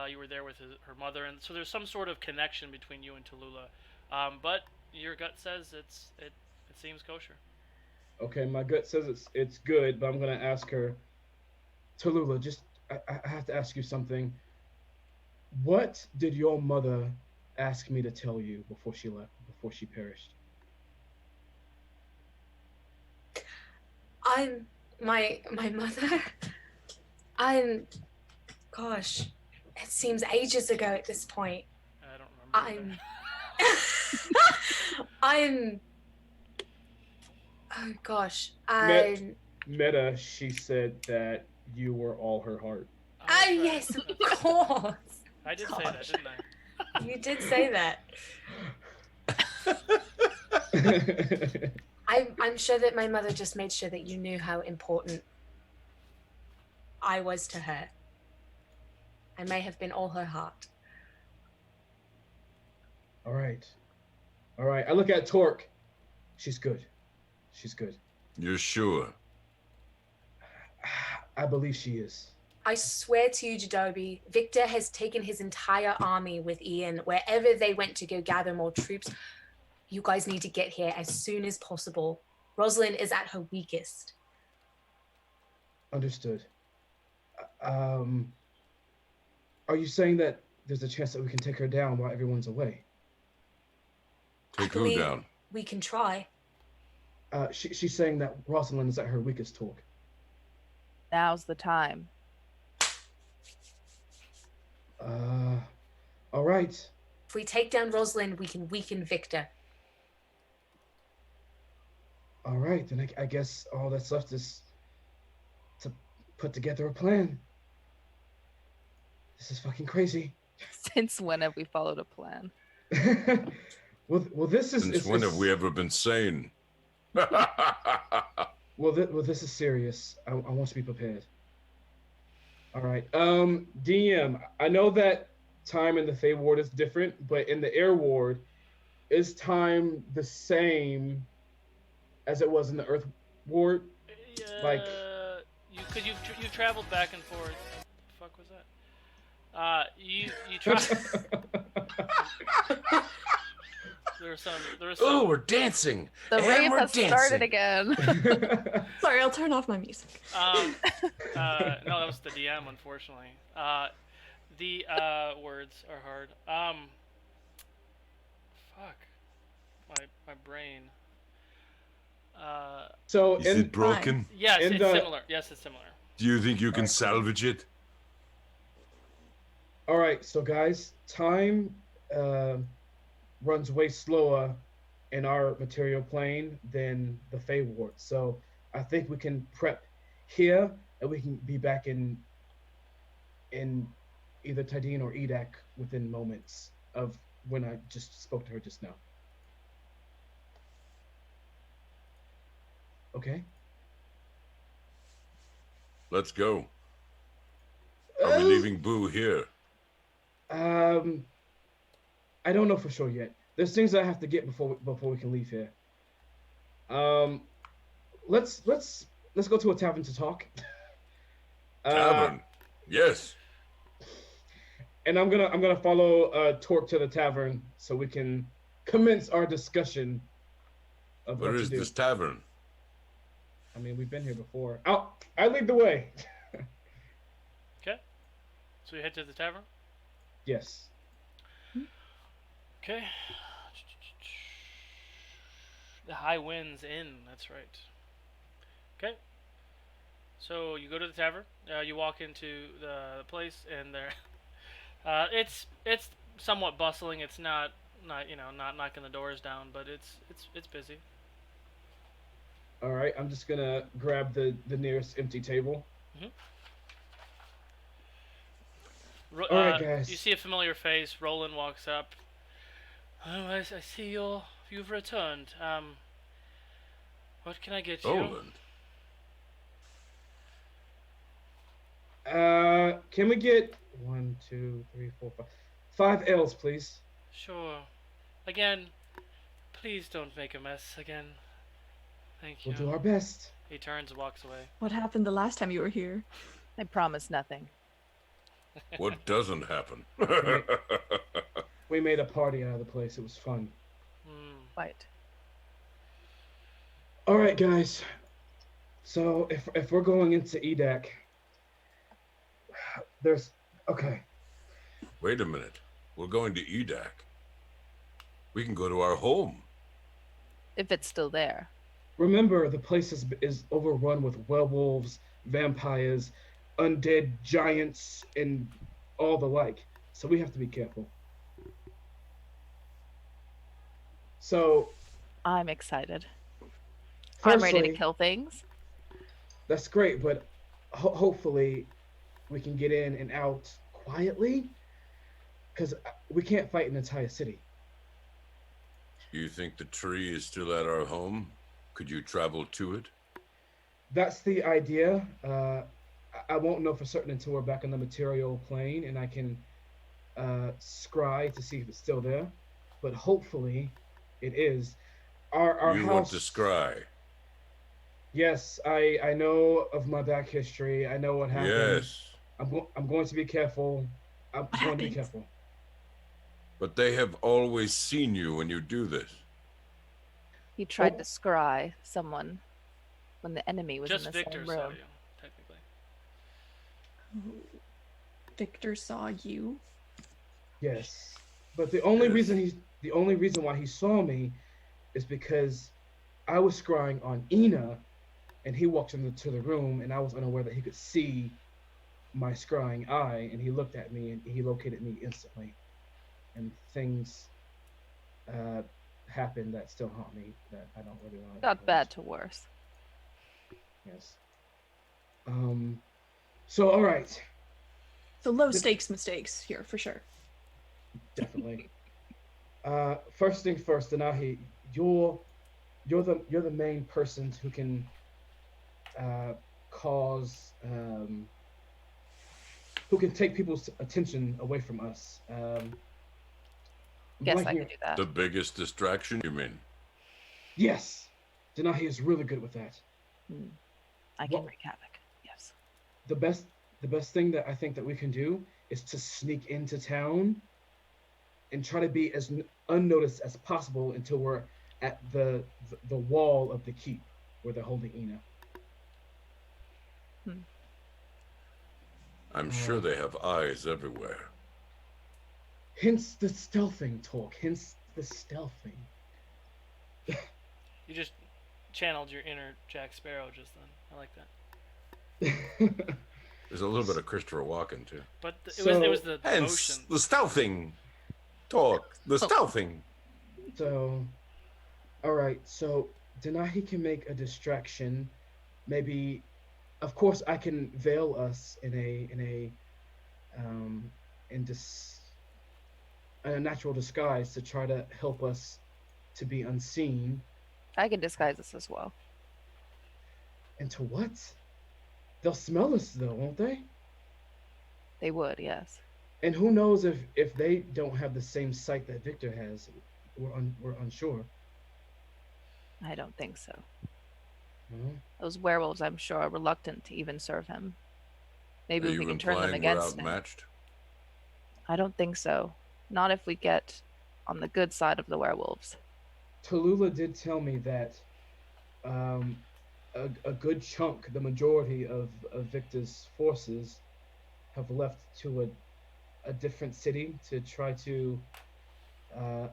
You were there with her mother, and so there's some sort of connection between you and Tallulah. But your gut says it seems kosher. Okay, my gut says it's good, but I'm gonna ask her, Tallulah, just I have to ask you something. What did your mother ask me to tell you before she left, before she perished? My mother. Gosh, it seems ages ago at this point. I don't remember. Oh gosh. Meta, she said that you were all her heart. Oh yes, of course. I did say that, didn't I? You did say that. I'm sure that my mother just made sure that you knew how important I was to her. I may have been all her heart. All right. I look at Torque. She's good. You're sure? I believe she is. I swear to you, Jeidobii, Viktor has taken his entire army with Ian. Wherever they went to go gather more troops, you guys need to get here as soon as possible. Rosalyn is at her weakest. Understood. Are you saying that there's a chance that we can take her down while everyone's away? Take who down? We can try. She's saying that Rosalyn is at her weakest, Torque. Now's the time. All right. If we take down Rosalyn, we can weaken Viktor. All right, then I guess all that's left is to put together a plan. This is fucking crazy. Since when have we followed a plan? well, this is. Since when have we ever been sane? Well, this is serious. I want to be prepared. All right. DM, I know that time in the Fey Ward is different, but in the Air Ward, is time the same as it was in the Earth Ward? Like, you've traveled back and forth. The fuck was that? You There was some. Oh, we're dancing. The rave has started again. Sorry, I'll turn off my music. No, that was the DM, unfortunately. The words are hard. Fuck. My brain. So is it broken? Yes, it's similar. Yes, it's similar. Do you think you can salvage it? All right, so guys, time runs way slower in our material plane than the Fey Ward. So I think we can prep here, and we can be back in either Tydeen or Edak within moments of when I just spoke to her just now. Okay. Let's go. Are we leaving Boo here? I don't know for sure yet. There's things I have to get before we can leave here. Let's go to a tavern to talk. Tavern. Yes. And I'm gonna follow Torque to the tavern so we can commence our discussion of Where what is to do. this tavern? I mean, we've been here before. I lead the way. Okay. So we head to the tavern? Yes. Okay. The High Winds Inn, that's right. Okay. So you go to the tavern, you walk into the place, and there it's somewhat bustling. It's not knocking the doors down, but it's busy. All right, I'm just gonna grab the nearest empty table. Mm-hmm. All right, guys. You see a familiar face. Roland walks up. Oh, I see you've returned. What can I get you? Roland. Can we get 2, 3, 4, 5. 5 ales, please. Sure. Again, please don't make a mess again. Thank you. We'll do our best. He turns and walks away. What happened the last time you were here? I promise nothing. What doesn't happen? We made a party out of the place. It was fun. Quite. All right, guys. So if we're going into EDAC, there's okay. Wait a minute. We're going to EDAC. We can go to our home. If it's still there. Remember, the place is overrun with werewolves, vampires, undead giants, and all the like. So we have to be careful. So I'm excited. I'm ready to firstly, kill things. that's great, but hopefully we can get in and out quietly, because we can't fight an entire city. You think the tree is still at our home? Could you travel to it? That's the idea. I won't know for certain until we're back on the material plane and I can scry to see if it's still there. But hopefully it is. Our you house... want to scry? Yes, I know of my back history. I know what happened. Yes. I'm going to be careful. I'm going to be careful. But they have always seen you when you do this. He tried to scry someone when the enemy was Just in the Victor same saw room. you, technically. Victor saw you. Yes, but the only Yes. reason why he saw me is because I was scrying on Ina, and he walked into the room, and I was unaware that he could see my scrying eye, and he looked at me, and he located me instantly, and things happened that still haunt me that I don't really want to. Got bad to worse. Yes. So all right. So low stakes mistakes here for sure. Definitely. First thing first, Denahi, you're the main person who can cause who can take people's attention away from us. Guess right I here. could do that. The biggest distraction, you mean? Yes, Denahi is really good with that. I can What- wreak havoc. Yes. The best thing that I think that we can do is to sneak into town and try to be as unnoticed as possible until we're at the wall of the keep where they're holding Ina. I'm sure they have eyes everywhere. Hence the stealthing talk. Hence the stealthing. You just channeled your inner Jack Sparrow just then. I like that. There's a little bit of Christopher Walken too. But it was the Hence motion. the stealthing talk. The stealthing. So, all right. So Denahi can make a distraction. Maybe, of course, I can veil us in a natural disguise to try to help us to be unseen. I can disguise this as well. Into what? They'll smell us though, won't they? They would, yes. And who knows if they don't have the same sight that Victor has? We're unsure. I don't think so. No? Those werewolves, I'm sure, are reluctant to even serve him. Maybe Are we you can turn them implying we're against him. outmatched? I don't think so. Not if we get on the good side of the werewolves. Tallulah did tell me that a good chunk, the majority of Victor's forces have left to a different city to try to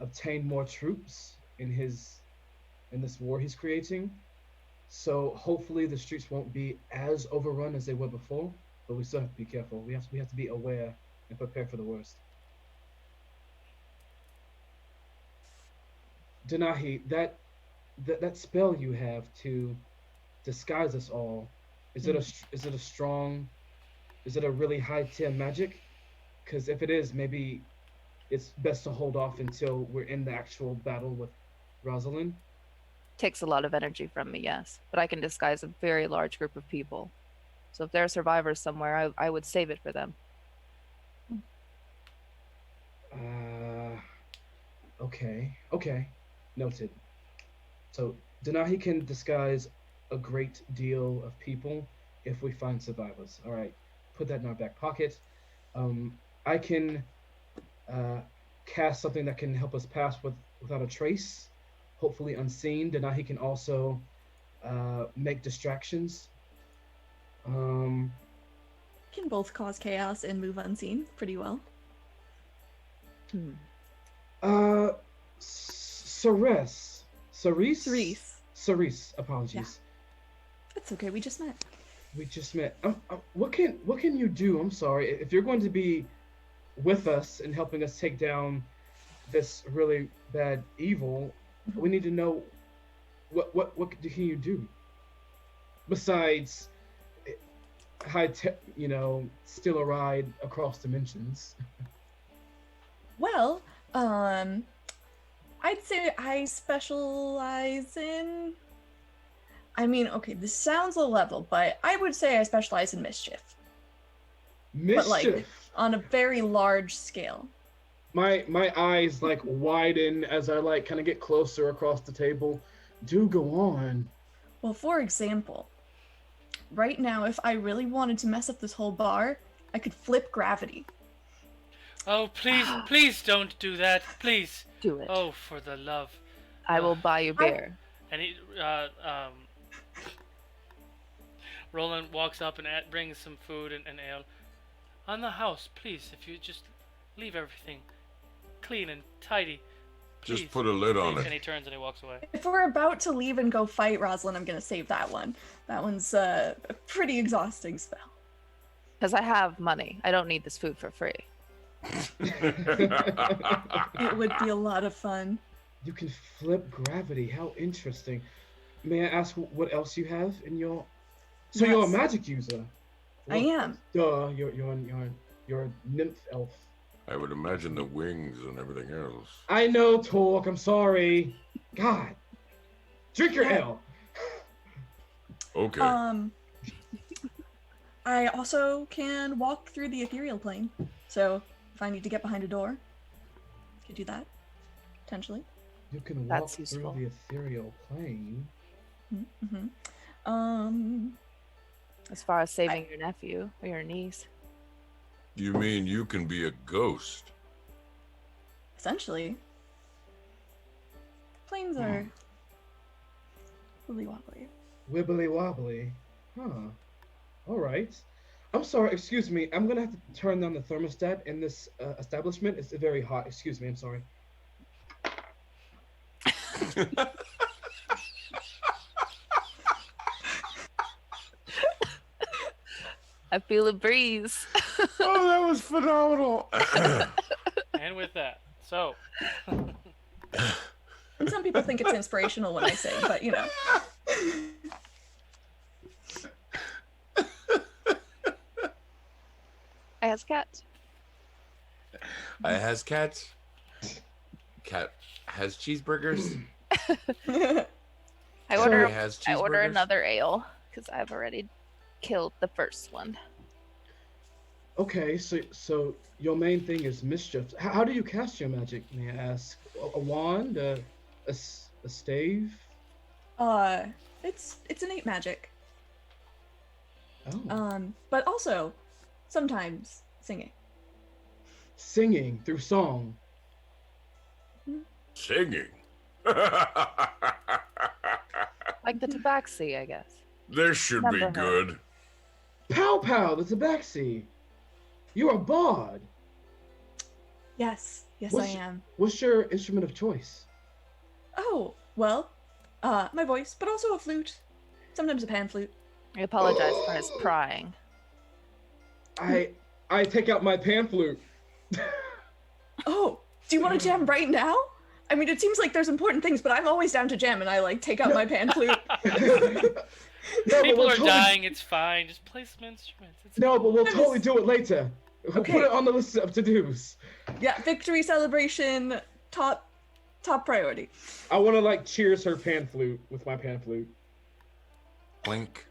obtain more troops in this war he's creating. So hopefully the streets won't be as overrun as they were before, but we still have to be careful. We have to be aware and prepare for the worst. Denahi, that spell you have to disguise us all, is it a really high tier magic? Because if it is, maybe it's best to hold off until we're in the actual battle with Rosalyn. Takes a lot of energy from me, yes. But I can disguise a very large group of people. So if there are survivors somewhere, I would save it for them. Okay. Noted. So Denahi can disguise a great deal of people if we find survivors. All right, put that in our back pocket. I can cast something that can help us pass without a trace, hopefully unseen. Denahi can also make distractions. Can both cause chaos and move unseen pretty well. Cerise. Cerise. Apologies. That's okay. We just met. We just met. What can you do? I'm sorry. If you're going to be with us and helping us take down this really bad evil, we need to know what can you do besides steal a ride across dimensions. Well, I'd say I specialize in. I mean, okay, this sounds low level, but I would say I specialize in mischief. But like on a very large scale. My eyes like widen as I like kind of get closer across the table. Do go on. Well, for example, right now, if I really wanted to mess up this whole bar, I could flip gravity. Oh, please don't do that. Please. Do it. Oh, for the love. I will buy you beer. And he, Roland walks up and brings some food and ale. On the house, please, if you just leave everything clean and tidy. Please, just put a lid on it. And he turns and he walks away. If we're about to leave and go fight Rosalyn, I'm gonna save that one. That one's a pretty exhausting spell. Because I have money. I don't need this food for free. It would be a lot of fun. You can flip gravity. How interesting. May I ask what else you have in your? So Yes. you're a magic user. I am. Duh. You're a nymph elf. I would imagine the wings and everything else. I know, Torque. I'm sorry. God. Drink your ale. Okay. I also can walk through the ethereal plane. So if I need to get behind a door, I could do that. Potentially. You can walk That's through useful. the ethereal plane. As far as saving your nephew or your niece. You mean you can be a ghost? Essentially. Planes are wibbly wobbly. Wibbly wobbly. Huh. All right. I'm sorry. Excuse me. I'm gonna have to turn down the thermostat in this establishment. It's very hot. Excuse me. I'm sorry. I feel a breeze. Oh, that was phenomenal. And with that, so. And some people think it's inspirational when I sing, but you know. I has cats. I has cats. Cat has cheeseburgers. I Sorry, order has I order cheeseburgers. another ale because I've already killed the first one. Okay. So your main thing is mischief. How do you cast your magic? May I ask? A wand? A stave? It's innate magic. Oh. But also sometimes singing. Singing through song. Singing. Like the tabaxi, I guess. This should be Never heard. good. Pow pow, the tabaxi. You're a bard. Yes, I What's- am. What's your instrument of choice? Oh, well, my voice, but also a flute. Sometimes a pan flute. I apologize for his prying. I take out my pan flute. Oh, do you want to jam right now? I mean, it seems like there's important things, but I'm always down to jam, and I like take out my pan flute. No, People we'll are dying, it's fine. Just play some instruments. No, but we'll totally do it later. We'll Okay. put it on the list of to-dos. Yeah, victory celebration, top priority. I want to like cheers her pan flute with my pan flute. Clink.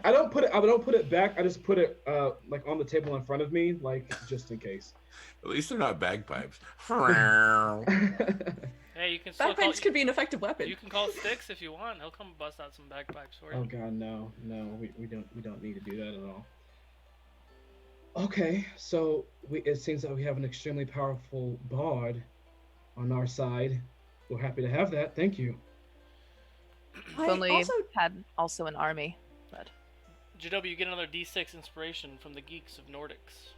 I don't put it back. I just put it like on the table in front of me, like just in case. At least they're not bagpipes. Hey, you can still call. Bagpipes could be an effective weapon. You can call Sticks if you want. He'll come bust out some bagpipes for you. Oh God, no, we don't need to do that at all. Okay, so it seems that we have an extremely powerful bard on our side. We're happy to have that. Thank you. If only had also an army, but Jeidobii, you get another D6 inspiration from the geeks of Nordics.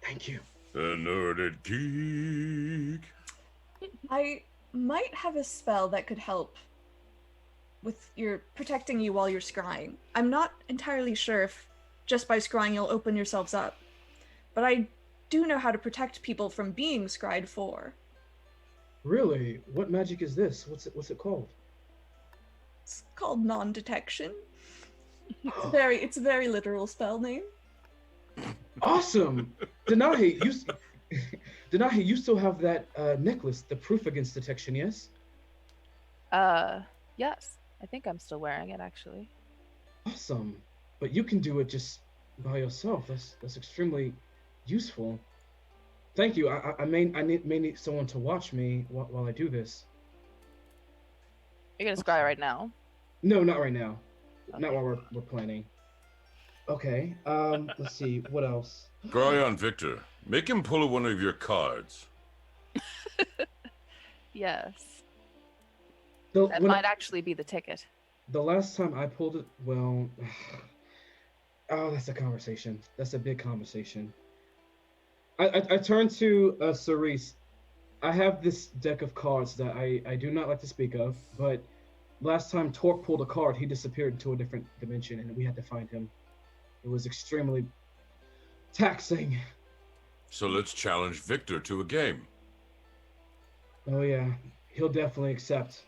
Thank you. The Nordic geek. I might have a spell that could help with your protecting you while you're scrying. I'm not entirely sure if just by scrying you'll open yourselves up, but I do know how to protect people from being scryed for. Really? What magic is this? What's it called? It's called non-detection. It's a very literal spell name. Awesome. Denahi, you still have that necklace, the proof against detection, yes? Yes. I think I'm still wearing it actually. Awesome. But you can do it just by yourself. That's extremely useful. Thank you. I may need someone to watch me while I do this. You're gonna scry right now. No, not right now. Okay. Not while we're planning. Okay. Let's see. What else? Scry on Victor. Make him pull one of your cards. Yes. The, That when might actually be the ticket. The last time I pulled it, well, oh, that's a conversation. That's a big conversation. I turned to Cerise. I have this deck of cards that I do not like to speak of, but last time Torque pulled a card, he disappeared into a different dimension, and we had to find him. It was extremely taxing. So let's challenge Victor to a game. Oh yeah, he'll definitely accept.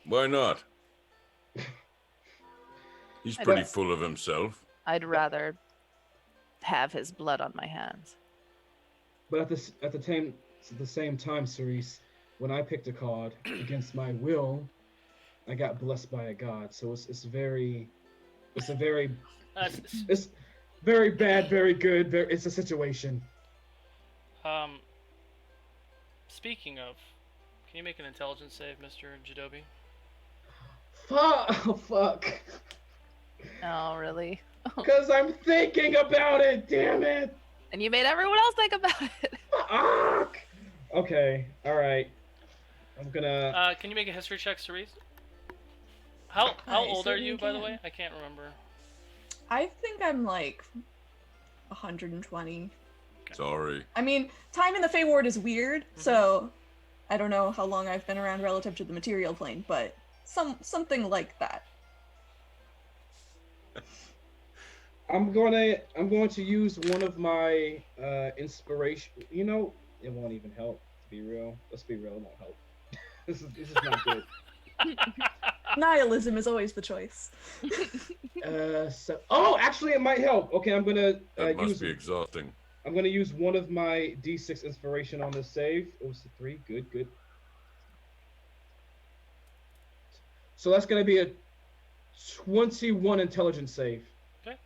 Why not? He's pretty full of himself. I'd rather have his blood on my hands. But at the same time, Cerise, when I picked a card against my will, I got blessed by a god. So it's very bad, very good. It's a situation. Speaking of, can you make an intelligence save, Mr. Jeidobii? Fuck. Oh, really? Because I'm thinking about it, damn it. And you made everyone else think about it. Fuck. Okay, alright. I'm gonna... Can you make a history check, Cerise? How old are you, by the way? I can't remember. I think I'm like 120. Sorry. I mean, time in the Fey Ward is weird, so I don't know how long I've been around relative to the material plane, but something like that. I'm going to use one of my inspiration. You know, it won't even help. To be real, let's be real, it won't help. This is not good. Nihilism is always the choice. Actually, it might help. Okay, I'm gonna That must be exhausting. I'm gonna use one of my D6 inspiration on this save. It was a 3. Good. So that's gonna be a 21 intelligence save. Okay.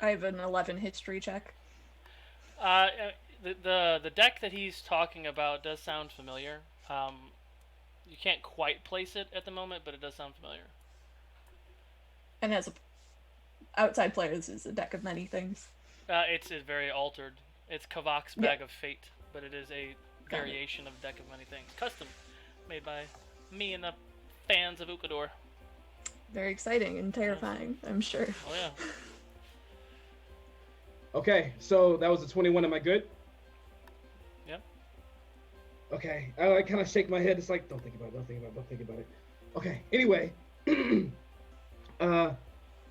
I have an 11 history check. The deck that he's talking about does sound familiar. You can't quite place it at the moment, but it does sound familiar. And as a outside player, this is a deck of many things. It's very altered. It's Kavak's Bag of Fate, but it is a variation of Deck of Many Things. Custom, made by me and the fans of Ukodor. Very exciting and terrifying, I'm sure. Oh yeah. Okay, so that was a 21. Am I good? Yep. Okay, I kind of shake my head. It's like, don't think about it. Okay, anyway.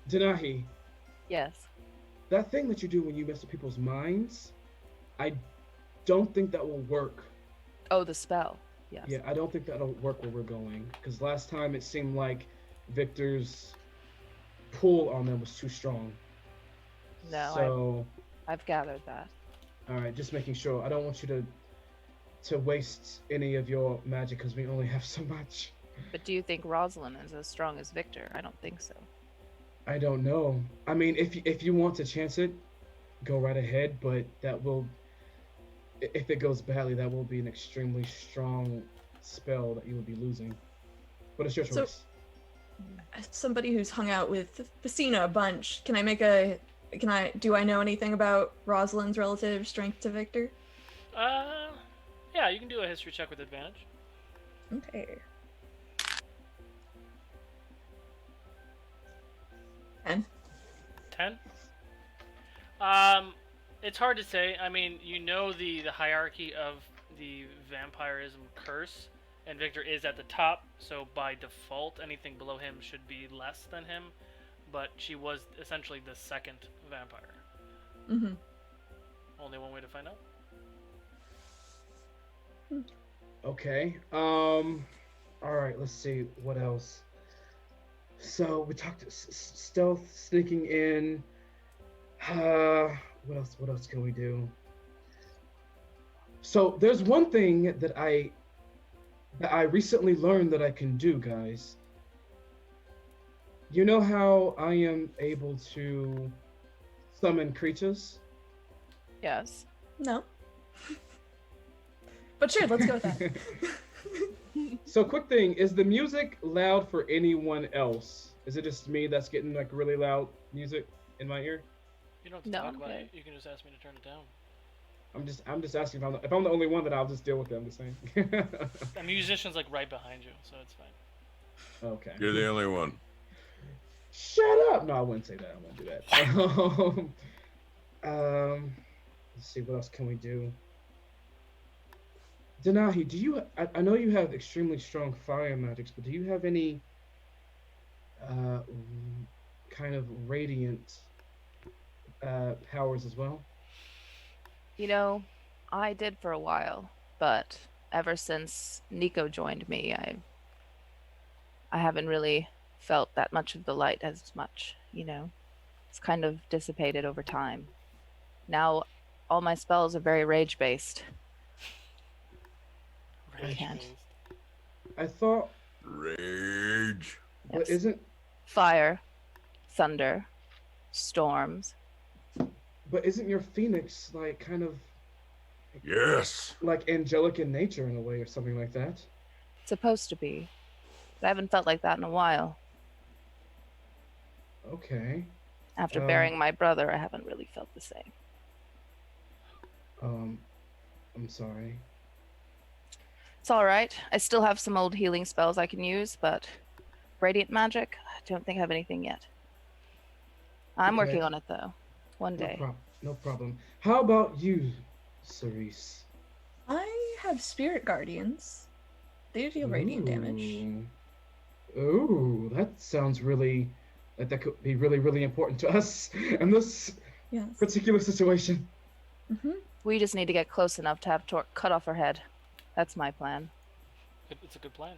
Denahi, Yes. that thing that you do when you mess with people's minds, I don't think that will work. Oh, the spell. Yes. Yeah, I don't think that'll work where we're going. Because last time it seemed like Victor's pull on them was too strong. No, So, I've gathered that. alright, just making sure. I don't want you to waste any of your magic because we only have so much. But do you think Rosalyn is as strong as Viktor? I don't think so. I don't know. I mean, if you want to chance it, go right ahead. But that will, if it goes badly, that will be an extremely strong spell that you will be losing. But it's your So- choice. As somebody who's hung out with Facina a bunch, do I know anything about Rosalyn's relative strength to Viktor? Yeah, you can do a history check with advantage. Okay. 10. 10. It's hard to say. I mean, you know the hierarchy of the vampirism curse, and Viktor is at the top, so by default, anything below him should be less than him. But she was essentially the second vampire. Mm-hmm. Only one way to find out. Okay. All right. Let's see what else. So we talked stealth, sneaking in. What else? What else can we do? So there's one thing that I recently learned that I can do, guys. You know how I am able to summon creatures? Yes. No. But sure, let's go with that. So quick thing, is the music loud for anyone else? Is it just me that's getting like really loud music in my ear? You don't have to No, talk about okay. it. You can just ask me to turn it down. I'm just asking if I'm the only one, then I'll just deal with it. I'm just saying. The musician's like right behind you, so it's fine. Okay. You're the only one. Shut up! No, I wouldn't say that. I won't do that. Let's see, what else can we do? Denahi, do you? I know you have extremely strong fire magics, but do you have any kind of radiant powers as well? You know, I did for a while, but ever since Nico joined me, I haven't really felt that much of the light as much, you know. It's kind of dissipated over time. Now all my spells are very rage based. I can't. Rage-based. I thought, Rage. but Yes. isn't Fire, thunder, storms. your phoenix like kind of Yes. like angelic in nature in a way or something like that? Supposed to be. But I haven't felt like that in a while. Okay. After Um, burying my brother, I haven't really felt the same. I'm sorry. It's alright. I still have some old healing spells I can use, but radiant magic, I don't think I have anything yet. I'm Okay. working on it though. One day. No problem. How about you, Cerise? I have spirit guardians. They deal radiant damage. Ooh, that sounds really that could be really, really important to us in this Yes. particular situation. Mm-hmm. We just need to get close enough to have Torque cut off her head. That's my plan. It's a good plan.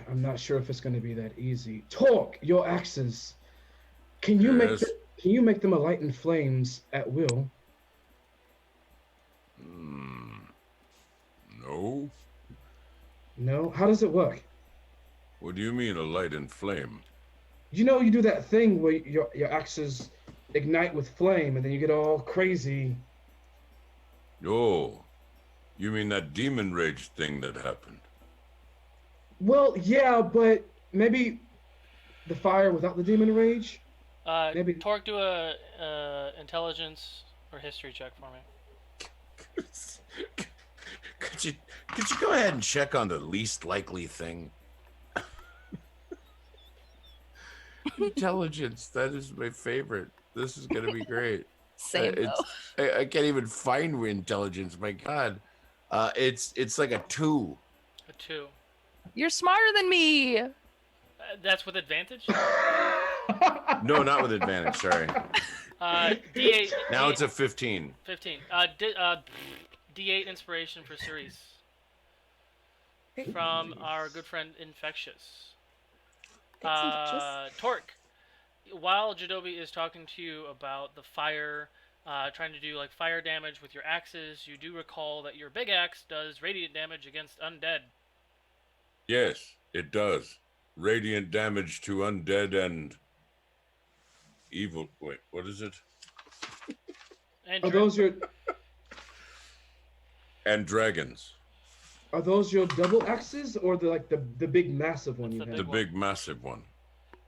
I'm not sure if it's going to be that easy. Talk your axes. Can you Yes. can you make them alight in flames at will? No. No. How does it work? What do you mean, a light and flame? You know, you do that thing where your axes ignite with flame, and then you get all crazy. Oh, you mean that demon rage thing that happened? Well, yeah, but maybe the fire without the demon rage. Maybe. Torque, do a intelligence or history check for me. Could you go ahead and check on the least likely thing? Intelligence, that is my favorite. This is gonna be great. Same though. I can't even find intelligence. My God, it's like a 2. A 2. You're smarter than me. That's with advantage. No, not with advantage. Sorry. D8. Now it's a 15. 15. D8 inspiration for Cerise from our good friend Infectious. Torque, while Jeidobii is talking to you about the fire, trying to do like fire damage with your axes, you do recall that your big axe does radiant damage against undead. Yes, it does. Radiant damage to undead and evil. Wait, what is it? And Are those your And dragons. Are those your double axes or the big massive one That's you the have? The Big one. big massive one.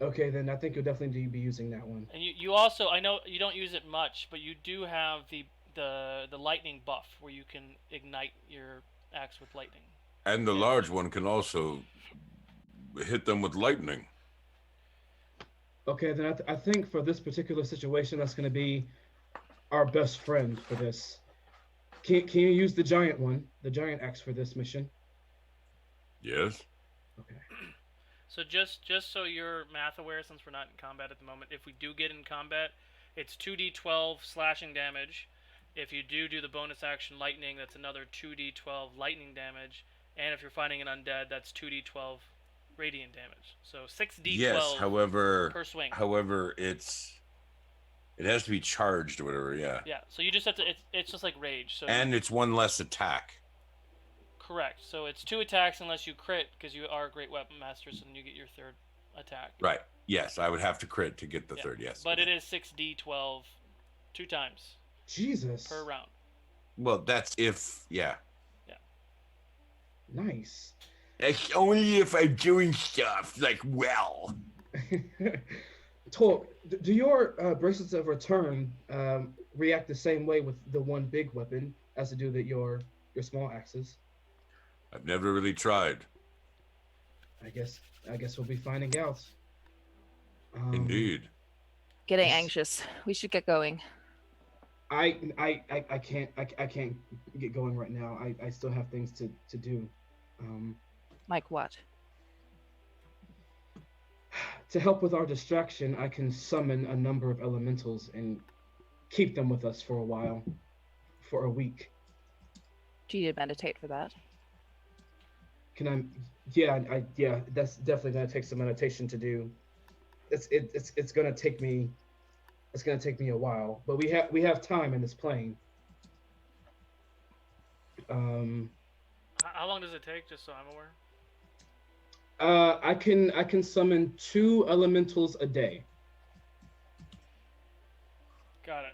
Okay, then I think you'll definitely be using that one. And you also, I know you don't use it much, but you do have the lightning buff where you can ignite your axe with lightning. And the large one can also hit them with lightning. Okay, then I think for this particular situation, that's going to be our best friend for this. Can you use the giant one, the giant axe for this mission? Yes. Okay. So just so you're math aware, since we're not in combat at the moment, if we do get in combat, it's 2d12 slashing damage. If you do the bonus action lightning, that's another 2d12 lightning damage. And if you're fighting an undead, that's 2d12 radiant damage. So 6d12 Yes, however, per swing. However, it has to be charged or whatever. Yeah. Yeah. So you just have to. It's just like rage. So And it's one less attack. correct. So it's 2 attacks unless you crit, because you are a great weapon master, so then you get your 3rd attack. Right. Yes, I would have to crit to get the Yeah. 3rd. Yes. But it is 6d12 2 times Jesus. per round. Well, that's if Nice. It's only if I'm doing stuff like well. Talk. Do your bracelets of return react the same way with the one big weapon as to do your small axes? I've never really tried. I guess we'll be finding out. Indeed. Getting anxious. We should get going. I can't get going right now. I still have things to do. Like what? To help with our distraction, I can summon a number of elementals and keep them with us for a while, for a week. Do you need to meditate for that? Can I? Yeah. That's definitely gonna take some meditation to do. It's gonna take me. It's gonna take me a while, but we have time in this plane. How long does it take, just so I'm aware? I can summon 2 elementals a day. Got it.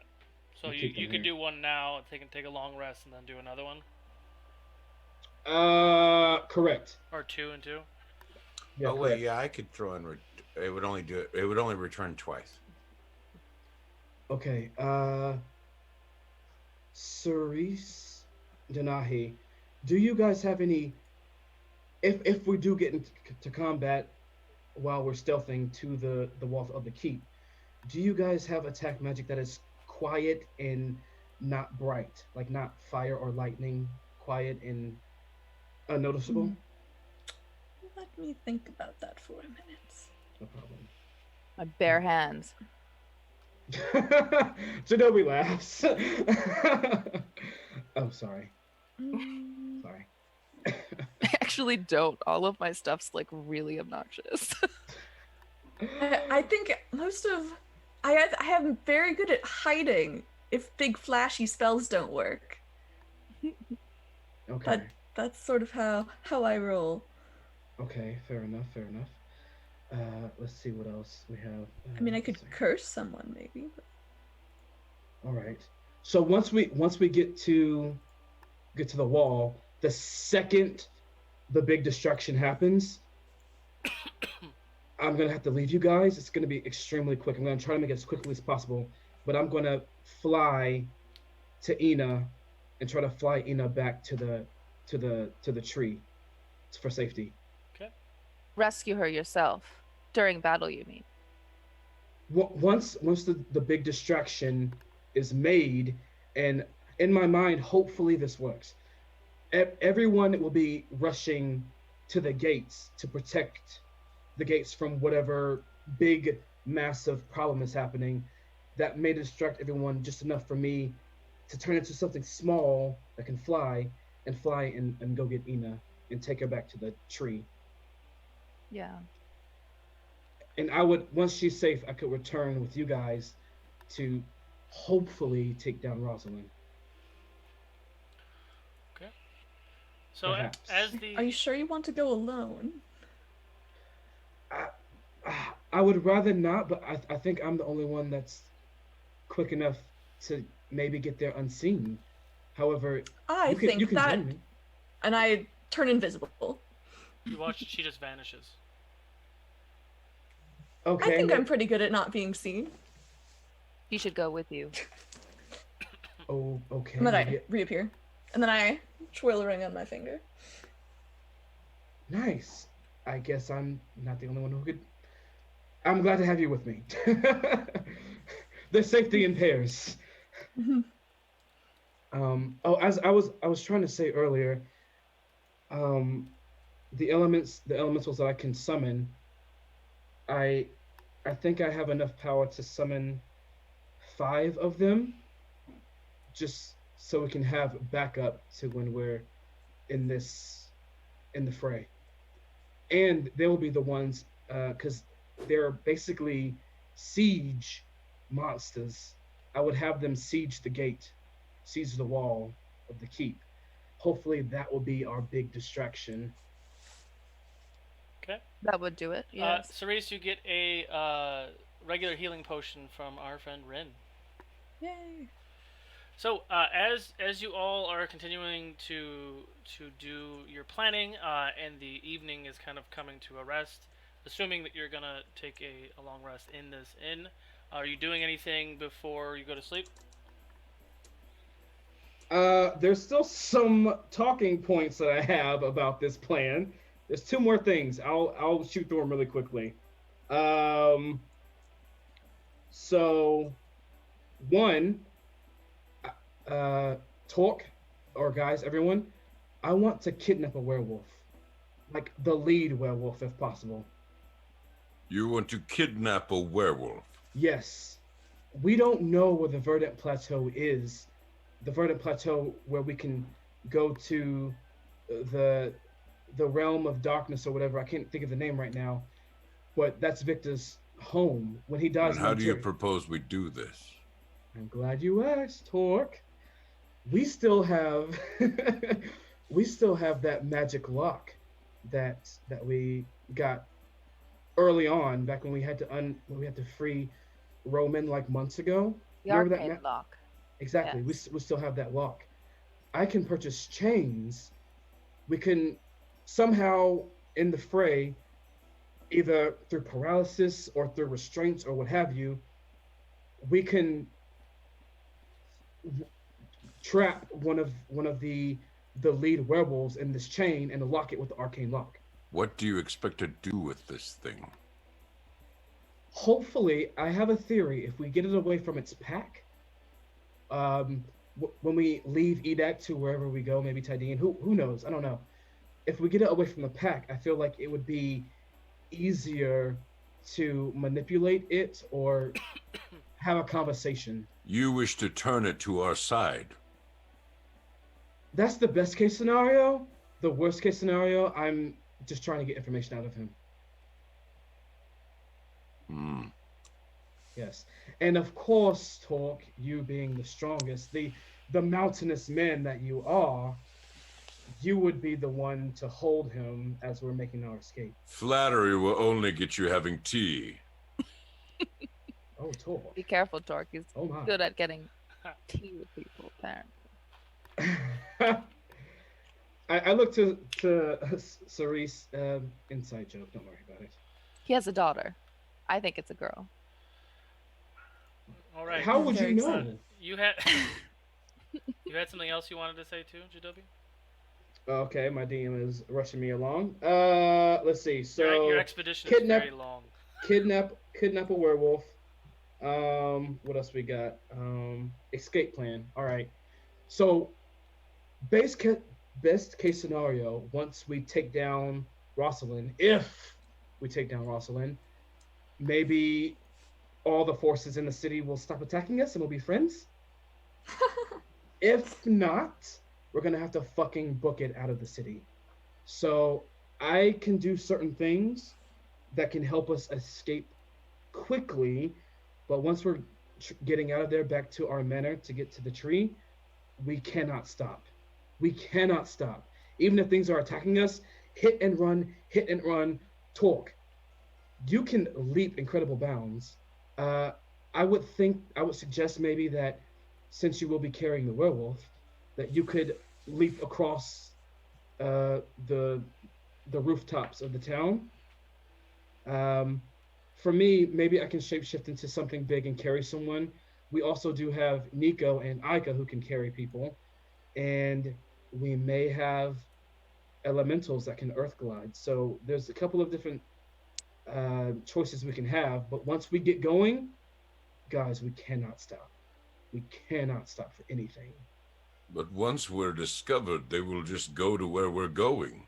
So I'll you keep them could here. do one now, take a long rest, and then do another one? Correct. Or 2 and 2? Yeah, Oh wait, correct. yeah, I could throw in. It would only do it. It would only return twice. Okay. Cerise, Denahi, do you guys have any? If we do get into combat while we're stealthing to the walls of the keep, do you guys have attack magic that is quiet and not bright, like not fire or lightning, quiet and unnoticeable? Let me think about that for a minute. No problem. My bare hands. Jeidobii laughs. Oh, sorry. Mm, Sorry. I actually don't. All of my stuff's like really obnoxious. I think most of I am very good at hiding if big flashy spells don't work. Okay. That's sort of how I roll. Okay. Fair enough. Fair enough. Let's see what else we have. I mean, I let's could see. curse someone maybe. But... All right. So once we get to the wall, the second the big destruction happens, I'm gonna have to leave you guys. It's gonna be extremely quick. I'm gonna try to make it as quickly as possible, but I'm gonna fly to Ina and try to fly Ina back to the tree for safety. Rescue her yourself. During battle, you mean? Once the big distraction is made, and in my mind, hopefully this works. Everyone will be rushing to the gates to protect the gates from whatever big, massive problem is happening that may distract everyone just enough for me to turn into something small that can fly and go get Ina and take her back to the tree. Yeah. And I would, once she's safe, I could return with you guys to hopefully take down Rosalyn. So Perhaps. as the Are you sure you want to go alone? I, I would rather not, but I think I'm the only one that's quick enough to maybe get there unseen. However, I you think can that, join me. and I turn invisible. you watch, she just vanishes. Okay. I think I'm pretty good at not being seen. He should go with you. Oh, okay. And then I maybe- reappear. And then I twirl a ring on my finger. Nice. I guess I'm not the only one who could. I'm glad to have you with me. There's safety in pairs. Oh, as I was trying to say earlier, the elementals that I can summon, I think I have enough power to summon 5 of them, just so we can have backup to when we're in the fray. And they will be the ones, because they're basically siege monsters. I would have them siege the gate, siege the wall of the keep. Hopefully that will be our big distraction. Okay. That would do it. Yes. Cerise, you get a regular healing potion from our friend Rin. Yay. So as you all are continuing to do your planning, and the evening is kind of coming to a rest, assuming that you're gonna take a long rest in this inn, are you doing anything before you go to sleep? There's still some talking points that I have about this plan. There's 2 more things. I'll shoot through them really quickly. So, one, talk, or guys, everyone, I want to kidnap a werewolf, like the lead werewolf, if possible. You want to kidnap a werewolf? Yes, we don't know where the Verdant Plateau is. The Verdant Plateau, where we can go to the realm of darkness or whatever. I can't think of the name right now, but that's Victor's home. When he dies, And how do you propose we do this? I'm glad you asked, Torque. We still have that magic lock that we got early on, back when we had to free Roman like months ago. The Remember that arcade lock. Exactly. Yes. We still have that lock. I can purchase chains. We can somehow in the fray, either through paralysis or through restraints or what have you, we can trap one of the lead werewolves in this chain and lock it with the arcane lock. What do you expect to do with this thing? Hopefully, I have a theory. If we get it away from its pack, when we leave Edak to wherever we go, maybe Tydean, who knows? I don't know. If we get it away from the pack, I feel like it would be easier to manipulate it or have a conversation. You wish to turn it to our side. That's the best case scenario. The worst case scenario, I'm just trying to get information out of him. Yes. And of course, Torque, you being the strongest, the mountainous man that you are, you would be the one to hold him as we're making our escape. Flattery will only get you having tea. Oh, Torque. Be careful, Torque. He's Oh my. good at getting tea with people, apparently. I look to Cerise, inside joke, don't worry about it. He has a daughter. I think it's a girl. All right. How would you Very know? excited. You had you had something else you wanted to say too, Jeidobii? Okay, my DM is rushing me along. Let's see. So Your expedition kidnap- is very long. kidnap a werewolf. What else we got? Escape plan. All right. So best case scenario, once we take down Rosalyn, if we take down Rosalyn, maybe all the forces in the city will stop attacking us and we'll be friends. If not, we're gonna have to fucking book it out of the city. So I can do certain things that can help us escape quickly, but once we're getting out of there back to our manor to get to the tree, we cannot stop. We cannot stop. Even if things are attacking us, hit and run, talk. You can leap incredible bounds. I would suggest maybe that since you will be carrying the werewolf, that you could leap across the rooftops of the town. For me, maybe I can shapeshift into something big and carry someone. We also do have Nico and Aika who can carry people, and we may have elementals that can earth glide. So there's a couple of different choices we can have. But once we get going, guys, we cannot stop. We cannot stop for anything. But once we're discovered, they will just go to where we're going.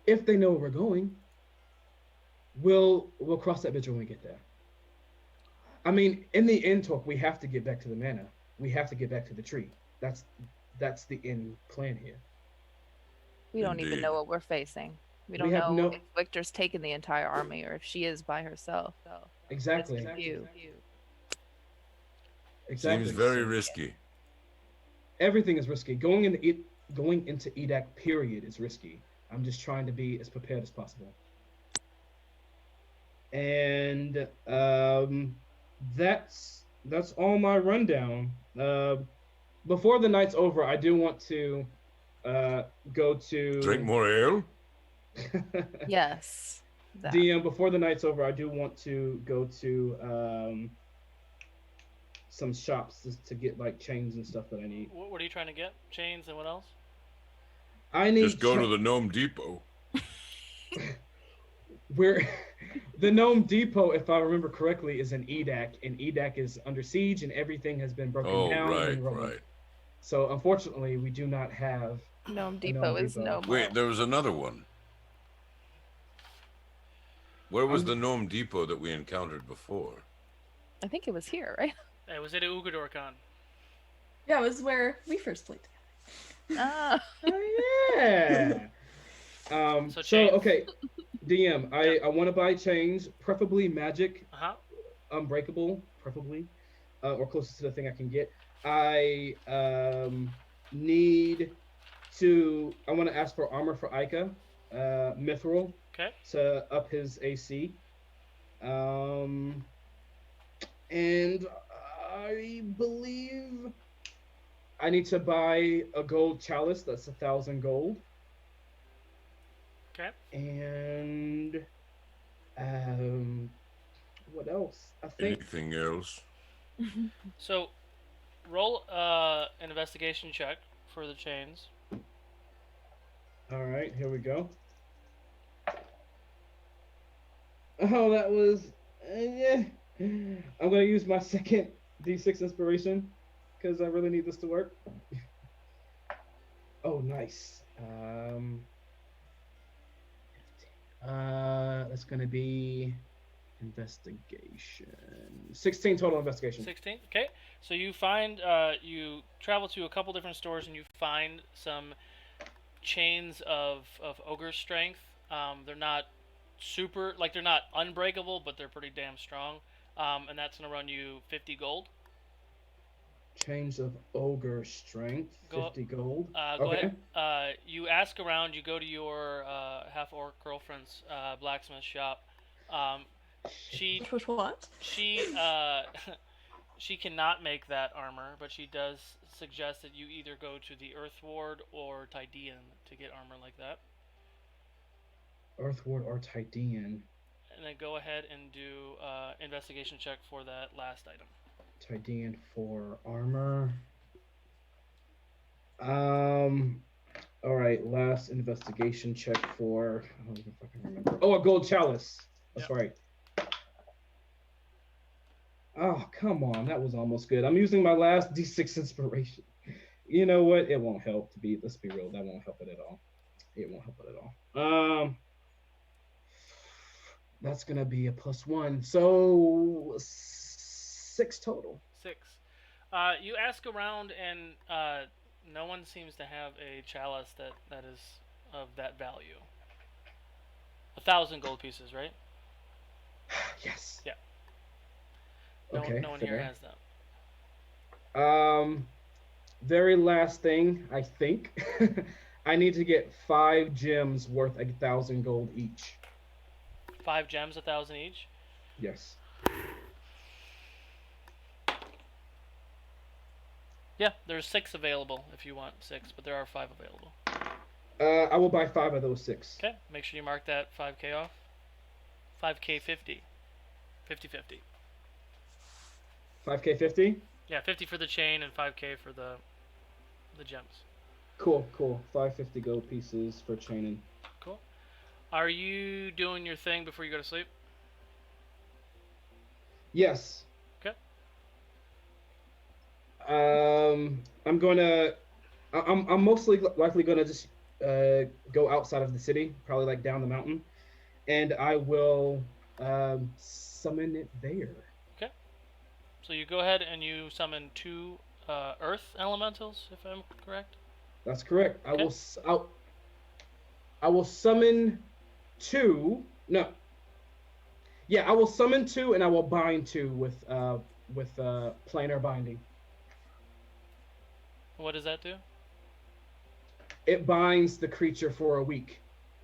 If they know where we're going, we'll cross that bridge when we get there. I mean, in the end talk, we have to get back to the manor. We have to get back to the tree. That's the end plan here. We don't even Indeed. know what we're facing. We don't have know no- if Victor's taken the entire army or if she is by herself. So Exactly. it's you. Exactly. Seems very So risky. everything is risky. Going into EDAC period is risky. I'm just trying to be as prepared as possible. And that's all my rundown. Before the night's over, I do want to go to Drink more ale? Yes. That. DM. Before the night's over, I do want to go to some shops to get like chains and stuff that I need. What are you trying to get? Chains and what else? I need Just go to the Gnome Depot. Where the Gnome Depot, if I remember correctly, is in EDAC, and EDAC is under siege, and everything has been broken Oh, down. right, and ruined. right. So unfortunately, we do not have. Gnome a Depot is Depot. no more. Wait, there was another one. Where was the Gnome Depot that we encountered before? I think it was here, right? It was at Ukodor Con. Yeah, it was where we first played together. Ah. Oh yeah. So So chains. okay, DM. I want to buy chains, preferably magic, Uh-huh. unbreakable, preferably, or closest to the thing I can get. I need to. I want to ask for armor for Ica, mithril, Okay. to up his AC. And I believe I need to buy a gold chalice. That's 1,000 gold. Okay. And what else? I think Anything else? So, roll an investigation check for the chains. all right, here we go. Oh, that was yeah. I'm gonna use my second D6 inspiration because I really need this to work. Oh, nice. That's gonna be investigation. 16 total investigation. 16. Okay. So you find you travel to a couple different stores and you find some chains of ogre strength. They're not super, like, they're not unbreakable, but they're pretty damn strong. And that's gonna run you 50 gold. Chains of ogre strength, Go- 50 gold. Go Okay. ahead. You ask around. You go to your half-orc girlfriend's blacksmith shop. She What? she she cannot make that armor, but she does suggest that you either go to the Earthward or Tydean to get armor like that. Earthward or Tydean. And then go ahead and do investigation check for that last item. Tydean for armor. All right, last investigation check for. I don't even fucking remember. Oh, a gold chalice. That's Yep. right. Oh, come on, that was almost good. I'm using my last D6 inspiration. You know what? It won't help. Let's be real. That won't help it at all. It won't help it at all. That's gonna be a +1. So 6 total. 6. You ask around, and no one seems to have a chalice that is of that value. 1,000 gold pieces, right? Yes. Yeah. No, Okay. no one here fair. has that. Very last thing, I think. I need to get 5 gems worth 1,000 gold each. 5 gems, 1,000 each. Yes. Yeah, there's 6 available if you want 6, but there are 5 available. I will buy 5 of those 6. Okay, make sure you mark that 5k off. 5k 50. 50-50. 5k 50? Yeah, 50 for the chain and 5k for the gems. Cool. 550 gold pieces for chaining. Cool. Are you doing your thing before you go to sleep? Yes. Okay. I'm gonna. I'm mostly likely gonna just go outside of the city, probably like down the mountain, and I will summon it there. Okay. So you go ahead and you summon 2 earth elementals, if I'm correct. That's correct. Okay. I will summon 2. No. Yeah, I will summon 2 and I will bind 2 with planar binding. What does that do? It binds the creature for a week.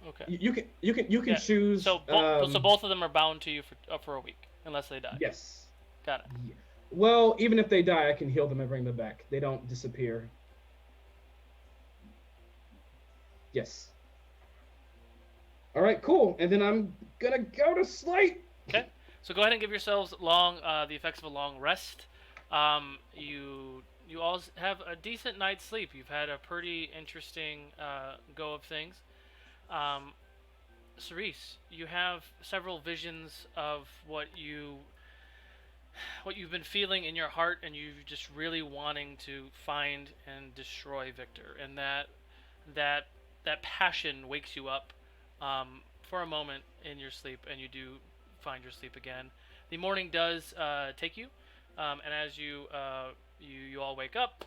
Okay. You can choose. So so both of them are bound to you for a week unless they die. Yes. Got it. Yeah. Well, even if they die, I can heal them and bring them back. They don't disappear. Yes. All right, cool. And then I'm gonna go to sleep. Okay. So go ahead and give yourselves the effects of a long rest. You all have a decent night's sleep. You've had a pretty interesting go of things. Cerise, you have several visions of what you've been feeling in your heart, and you just really wanting to find and destroy Viktor, and that passion wakes you up for a moment in your sleep, and you do find your sleep again. The morning does take you, and as you all wake up,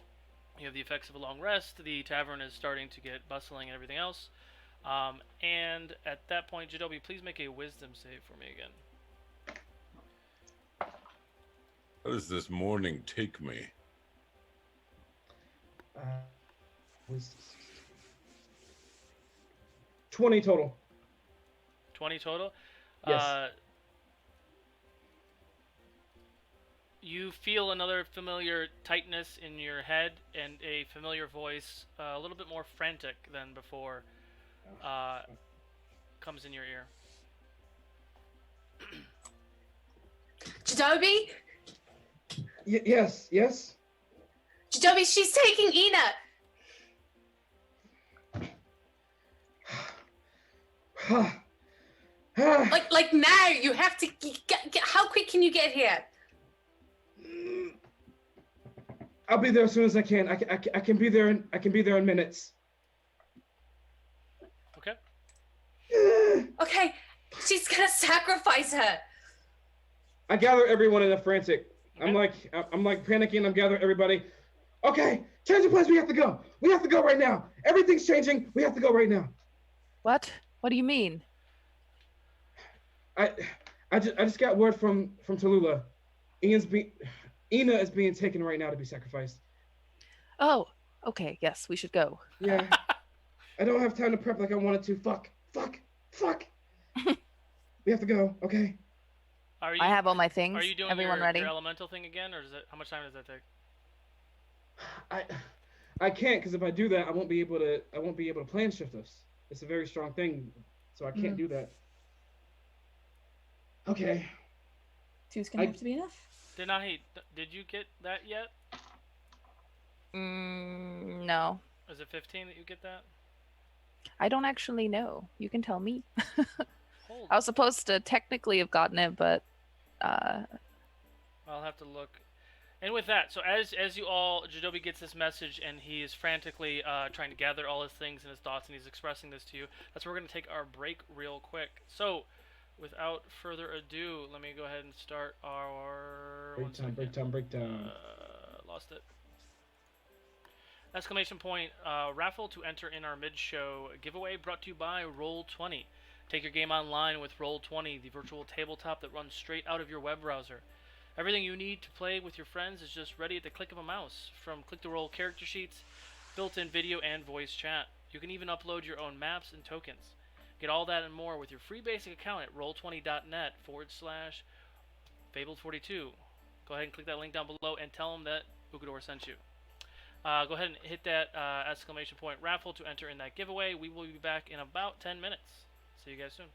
you have the effects of a long rest. The tavern is starting to get bustling and everything else. And at that point, Jeidobii, please make a wisdom save for me again. How does this morning take me? Was 20 total. 20 total? Yes. You feel another familiar tightness in your head and a familiar voice, a little bit more frantic than before, comes in your ear. Jeidobii? Yes. Jeidobii, she's taking Ina. like now, you have to get, how quick can you get here? I'll be there as soon as I can. I can be there in minutes. Okay. Okay, she's gonna sacrifice her. I gather everyone in a frantic. Okay. I'm like panicking. I'm gathering everybody. Okay, change of plans. We have to go. We have to go right now. Everything's changing. We have to go right now. What? What do you mean? I just got word from Tallulah. Ina is being taken right now to be sacrificed. Oh, okay. Yes, we should go. Yeah. I don't have time to prep like I wanted to. Fuck. We have to go. Okay. I have all my things. Are you doing Everyone ready? your elemental thing again, or how much time does that take? I can't, because if I do that, I won't be able to plan shift us. It's a very strong thing, so I can't do that. Okay. 2's gonna have to be enough. Did you get that yet? No. Is it 15 that you get that? I don't actually know. You can tell me. Hold I was supposed to technically have gotten it, but I'll have to look. And with that, so as you all, Jeidobii gets this message, and he is frantically trying to gather all his things and his thoughts, and he's expressing this to you. That's where we're going to take our break real quick. So, without further ado, let me go ahead and start our... Breakdown. Lost it. Exclamation point, raffle to enter in our mid-show giveaway brought to you by Roll20. Take your game online with Roll20, the virtual tabletop that runs straight out of your web browser. Everything you need to play with your friends is just ready at the click of a mouse, from click-to-roll character sheets, built-in video and voice chat. You can even upload your own maps and tokens. Get all that and more with your free basic account at roll20.net/Fabled42. Go ahead and click that link down below and tell them that Ukodor sent you. Go ahead and hit that exclamation point raffle to enter in that giveaway. We will be back in about 10 minutes. See you guys soon.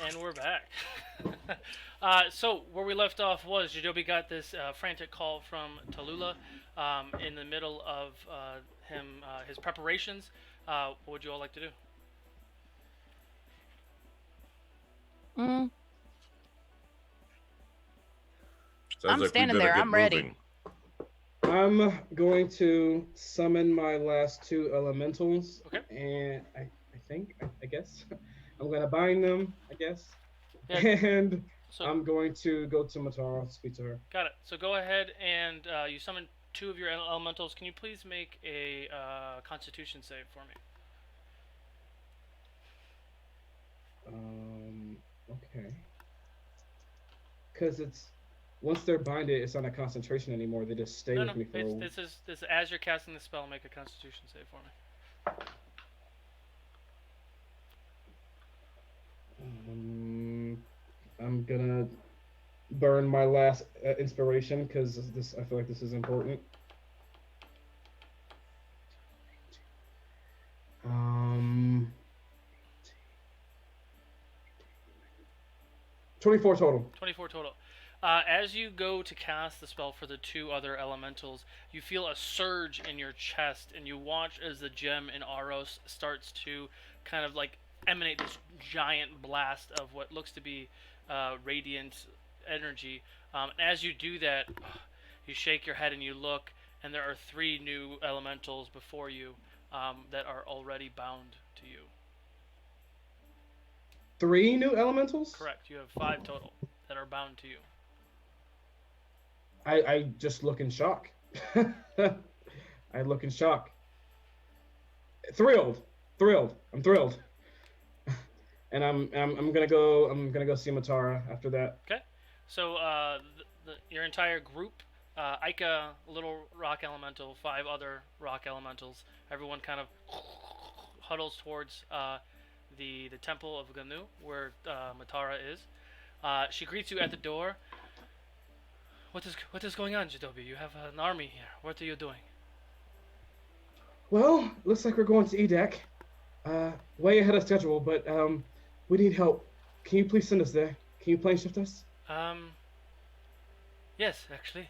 And we're back. So where we left off was Jeidobii got this frantic call from Tallulah in the middle of his preparations. What would you all like to do? Mm, Sounds I'm like we standing better there. get I'm ready. moving. I'm going to summon my last two elementals. Okay. And I guess, I'm going to bind them, I guess. Yeah. And So I'm going to go to Matara, speak to her. got it. So go ahead and you summon two of your elementals. Can you please make a Constitution save for me? Okay. Because once they're binded, it's not a concentration anymore. They just stay with me for This is as you're casting the spell. Make a Constitution save for me. I'm gonna burn my last inspiration because I feel like this is important. 24 total. 24 total. As you go to cast the spell for the two other elementals, you feel a surge in your chest, and you watch as the gem in Aros starts to kind of like emanate this giant blast of what looks to be radiant energy. As you do that, you shake your head and you look, and there are 3 new elementals before you that are already bound to you. 3 new elementals? Correct. You have 5 total that are bound to you. I just look in shock. I look in shock. Thrilled. I'm thrilled. And I'm gonna go see Matara after that. Okay. So your entire group, Aika, little rock elemental, 5 other rock elementals, everyone kind of huddles towards the temple of Ganu, where Matara is. She greets you at the door. What is going on, Jeidobii? You have an army here. What are you doing? Well, looks like we're going to Edek. Way ahead of schedule, but we need help. Can you please send us there? Can you plane shift us? Yes, actually,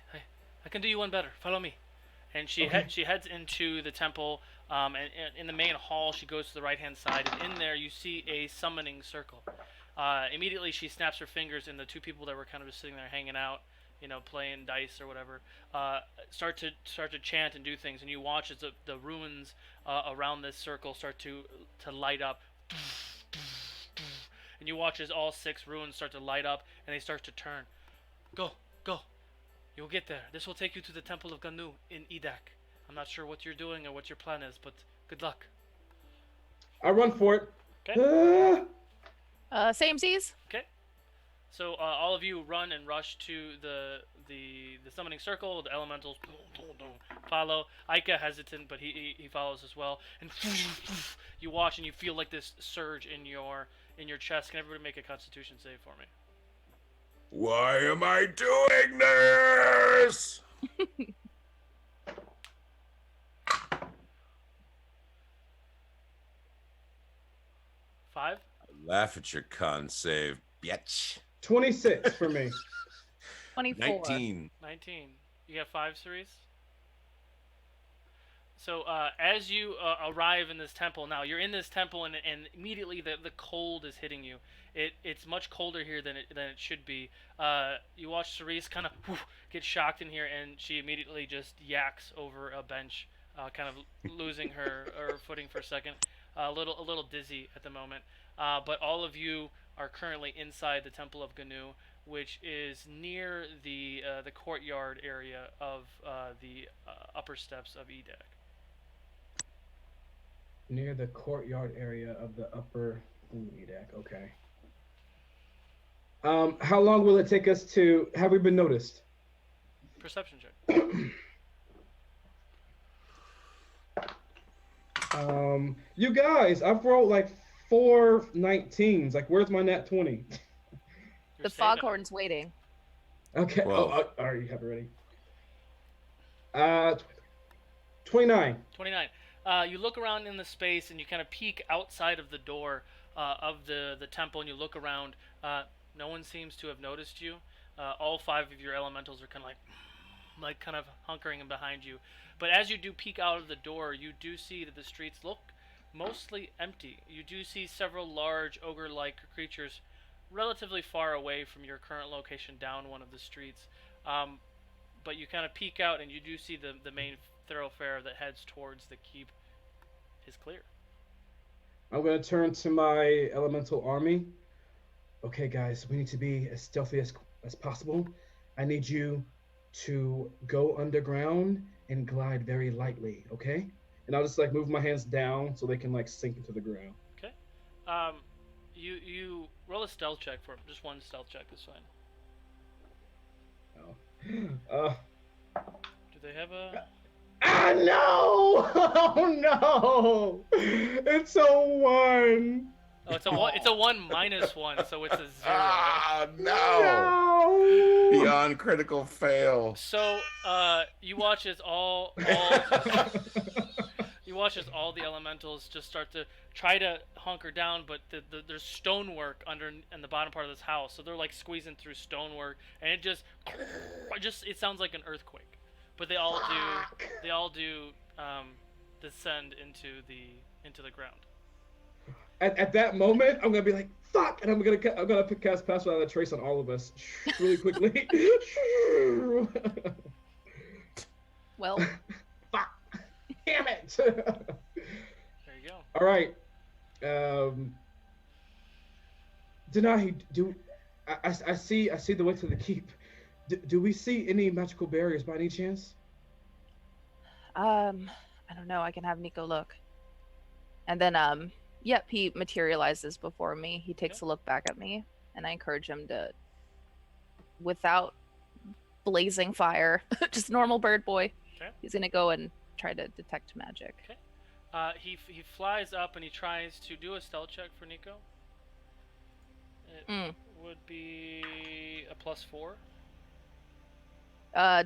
I can do you one better. Follow me. And she she heads into the temple. And in the main hall, she goes to the right-hand side, and in there you see a summoning circle. Immediately, she snaps her fingers, and the 2 people that were kind of just sitting there hanging out, playing dice or whatever, start to chant and do things, and you watch as the ruins around this circle start to light up, and you watch as all 6 ruins start to light up, and they start to turn. Go, you'll get there. This will take you to the Temple of Ganu in Edek. I'm not sure what you're doing or what your plan is, but good luck. I run for it. Okay. Same Z's. Okay. So all of you run and rush to the summoning circle. The elementals follow. Aika hesitant, but he follows as well. And you watch and you feel like this surge in your chest. Can everybody make a Constitution save for me? Why am I doing this? 5? Laugh at your con save, bitch. 26 for me. 24. 19. 19. You got 5, Cerise? So as you arrive in this temple, now you're in this temple, and immediately the cold is hitting you. It's much colder here than it should be. You watch Cerise kind of get shocked in here, and she immediately just yaks over a bench, kind of losing her footing for a second. A little dizzy at the moment. But all of you are currently inside the Temple of Ganu, which is near the courtyard area of the upper steps of Edek. Near the courtyard area of the upper Edek. Okay. How long will it take us to? Have we been noticed? Perception check. You guys, I've rolled like 4 19s. Like, where's my nat 20? The foghorn's waiting. Okay. Well. Oh, are you have it ready? 29. 29. You look around in the space and you kind of peek outside of the door of the temple, and you look around. No one seems to have noticed you. All 5 of your elementals are kind of like kind of hunkering in behind you. But as you do peek out of the door, you do see that the streets look mostly empty. You do see several large ogre-like creatures relatively far away from your current location down one of the streets. But you kind of peek out and you do see the main thoroughfare that heads towards the keep is clear. I'm going to turn to my elemental army. Okay, guys, we need to be as stealthy as possible. I need you to go underground and glide very lightly, okay? And I'll just like move my hands down so they can like sink into the ground. Okay. You roll a stealth check for him. Just one stealth check is fine. Oh. Do they have a? Ah no! Oh no! It's a 1. Oh, it's a 1. It's a 1 minus 1, so it's a 0. Ah, no! Beyond critical fail. So, you watch as all you watch as all the elementals just start to try to hunker down, but there's stonework under in the bottom part of this house, so they're like squeezing through stonework, and it just it sounds like an earthquake. But they all do descend into the ground. At that moment, I'm gonna be like, "Fuck!" and I'm gonna cast Pass Without a Trace on all of us really quickly. Well, fuck! Damn it! There you go. All right. Denahi, I see the way to the keep. Do we see any magical barriers by any chance? I don't know. I can have Nico look. And then, yep, he materializes before me. He takes a look back at me, and I encourage him to, without blazing fire, just normal bird boy. Okay. He's gonna go and try to detect magic. Okay. He flies up and he tries to do a stealth check for Nico. It would be a +4.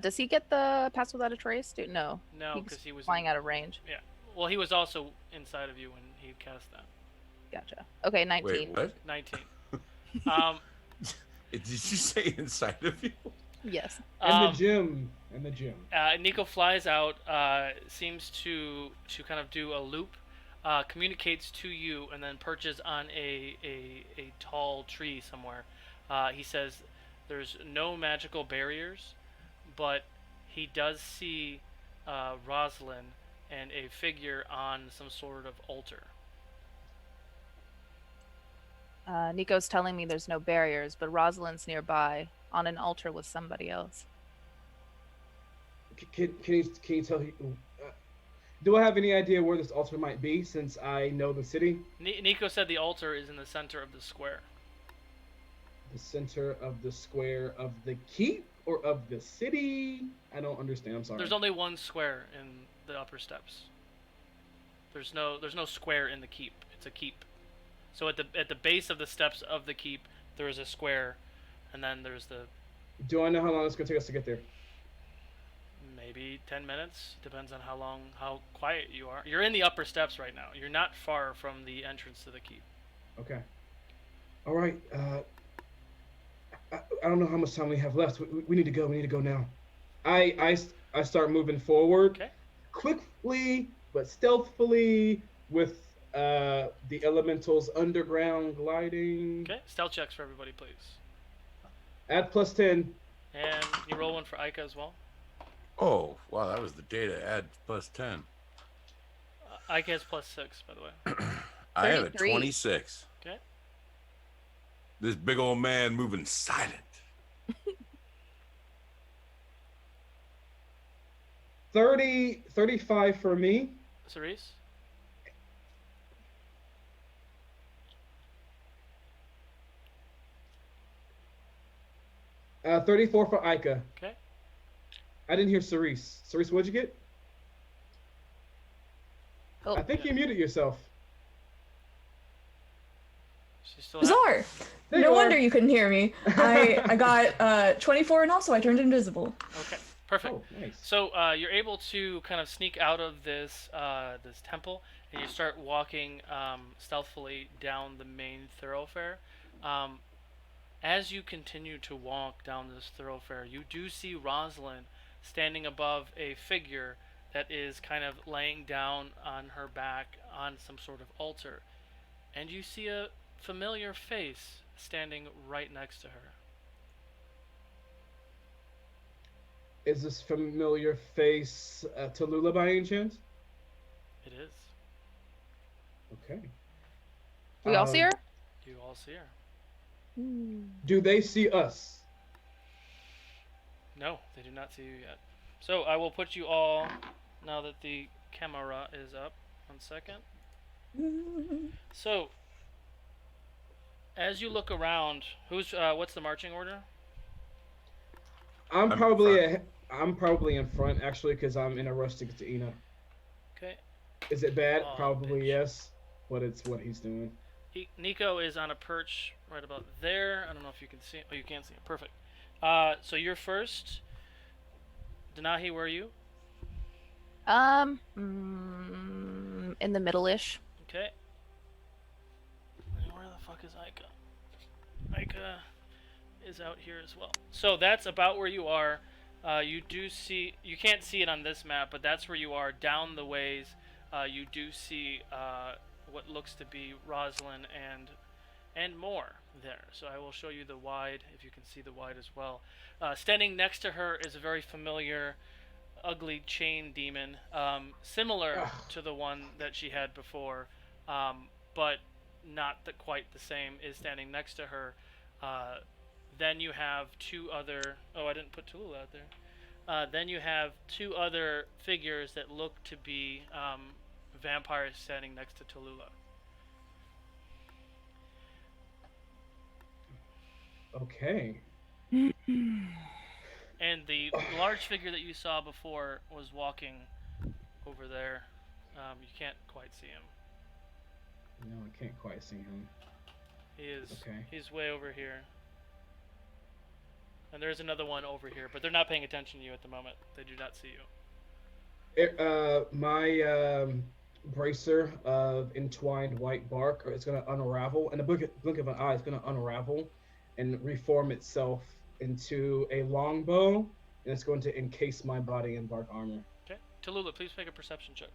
Does he get the Pass Without a Trace? No. No, because he was flying out of range. Yeah. Well, he was also inside of you when he cast that. Gotcha. Okay, 19. Wait, what? 19. Did you say inside of you? Yes. In the gym. Nico flies out, seems to kind of do a loop, communicates to you, and then perches on a tall tree somewhere. He says there's no magical barriers, but he does see Rosalyn and a figure on some sort of altar. Nico's telling me there's no barriers, but Rosalyn's nearby on an altar with somebody else. Can you tell? Do I have any idea where this altar might be, since I know the city? Nico said the altar is in the center of the square. The center of the square of the keep or of the city? I don't understand. I'm sorry. There's only one square in the upper steps. There's no square in the keep. It's a keep. So at the base of the steps of the keep, there is a square, and then there's the. Do I know how long it's gonna take us to get there? Maybe 10 minutes. Depends on how quiet you are. You're in the upper steps right now. You're not far from the entrance to the keep. Okay. All right. I don't know how much time we have left. We need to go. We need to go now. I start moving forward. Okay. Quickly but stealthily with the elementals underground gliding. Okay. Stealth checks for everybody, please. Add +10. And you roll one for Ica as well. Oh, wow, that was the data. Add +10. Ica has +6, by the way. I have a 33. 26. Okay. This big old man moving silent. 35 for me. Cerise? Uh, 34 for Ica. Okay. I didn't hear Cerise. Cerise, what'd you get? Oh, I think you muted yourself. She's still Bizarre. There No you wonder are. you couldn't hear me. I got 24, and also I turned invisible. Okay. Perfect. Oh, nice. So you're able to kind of sneak out of this this temple, and you start walking stealthily down the main thoroughfare. Um, as you continue to walk down this thoroughfare, you do see Rosalyn standing above a figure that is kind of laying down on her back on some sort of altar, and you see a familiar face standing right next to her. Is this familiar face Tallulah by any chance? It is. Okay. We all see her? You all see her. Do they see us? No, they do not see you yet. So I will put you all, now that the camera is up. 1 second. So, as you look around, what's the marching order? I'm I'm probably in front actually because I'm in a rush to get to Ina. Okay. Is it bad? Oh, Probably bitch. yes, but it's what he's doing. Nico is on a perch right about there. I don't know if you can see it. Oh, you can see it. Perfect. So you're first. Denahi, where are you? In the middle-ish. Okay. And where the fuck is Ika? Ika is out here as well. So that's about where you are. You can't see it on this map, but that's where you are down the ways. You do see what looks to be Rosalyn and more there. So I will show you the wide, if you can see the wide as well. Standing next to her is a very familiar ugly chain demon, similar to the one that she had before, but not quite the same, is standing next to her. Then you have two other... Oh, I didn't put Tallulah out there. Then you have two other figures that look to be vampires standing next to Tallulah. Okay. And the large figure that you saw before was walking over there. You can't quite see him. No, I can't quite see him. He is. Okay. He's way over here. And there's another one over here, but they're not paying attention to you at the moment. They do not see you. My bracer of entwined white bark is going to unravel, and a blink of an eye is going to unravel and reform itself into a longbow, and it's going to encase my body in bark armor. Okay. Tallulah, please make a perception check.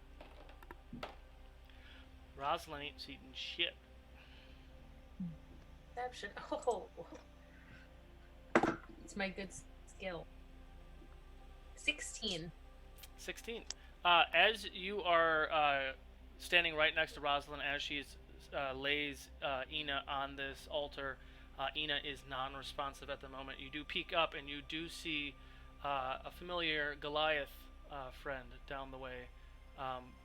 Rosalyn ain't eating shit. Perception. Oh. It's my good skill. 16. 16. As you are standing right next to Rosalyn as she lays Ina on this altar, Ina is non-responsive at the moment. You do peek up and you do see a familiar Goliath friend down the way.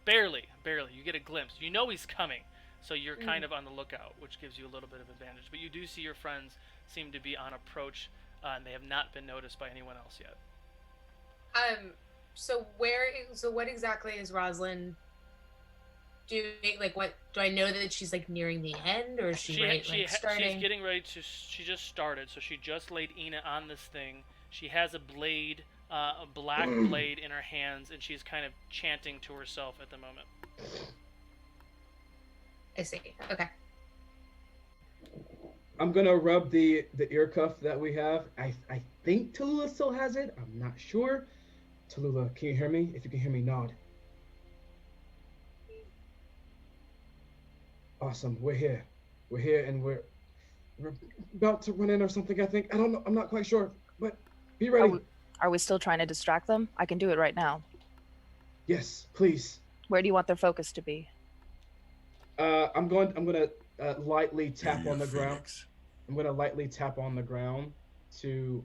Barely. You get a glimpse. You know he's coming, so you're kind of on the lookout, which gives you a little bit of advantage. But you do see your friends seem to be on approach, and they have not been noticed by anyone else yet. So what exactly is Rosalyn doing? Like, what do I know that she's like nearing the end, or is she starting? She's getting ready to. She just started, so she just laid Ina on this thing. She has a blade, a black blade in her hands, and she's kind of chanting to herself at the moment. I see. Okay. I'm gonna rub the ear cuff that we have. I think Tallulah still has it. I'm not sure. Tallulah, can you hear me? If you can hear me, nod. Awesome. We're here, and we're about to run in or something. I think. I don't know. I'm not quite sure, but be ready. Are we still trying to distract them? I can do it right now. Yes, please. Where do you want their focus to be? I'm gonna lightly tap on the ground. Phoenix. I'm gonna lightly tap on the ground to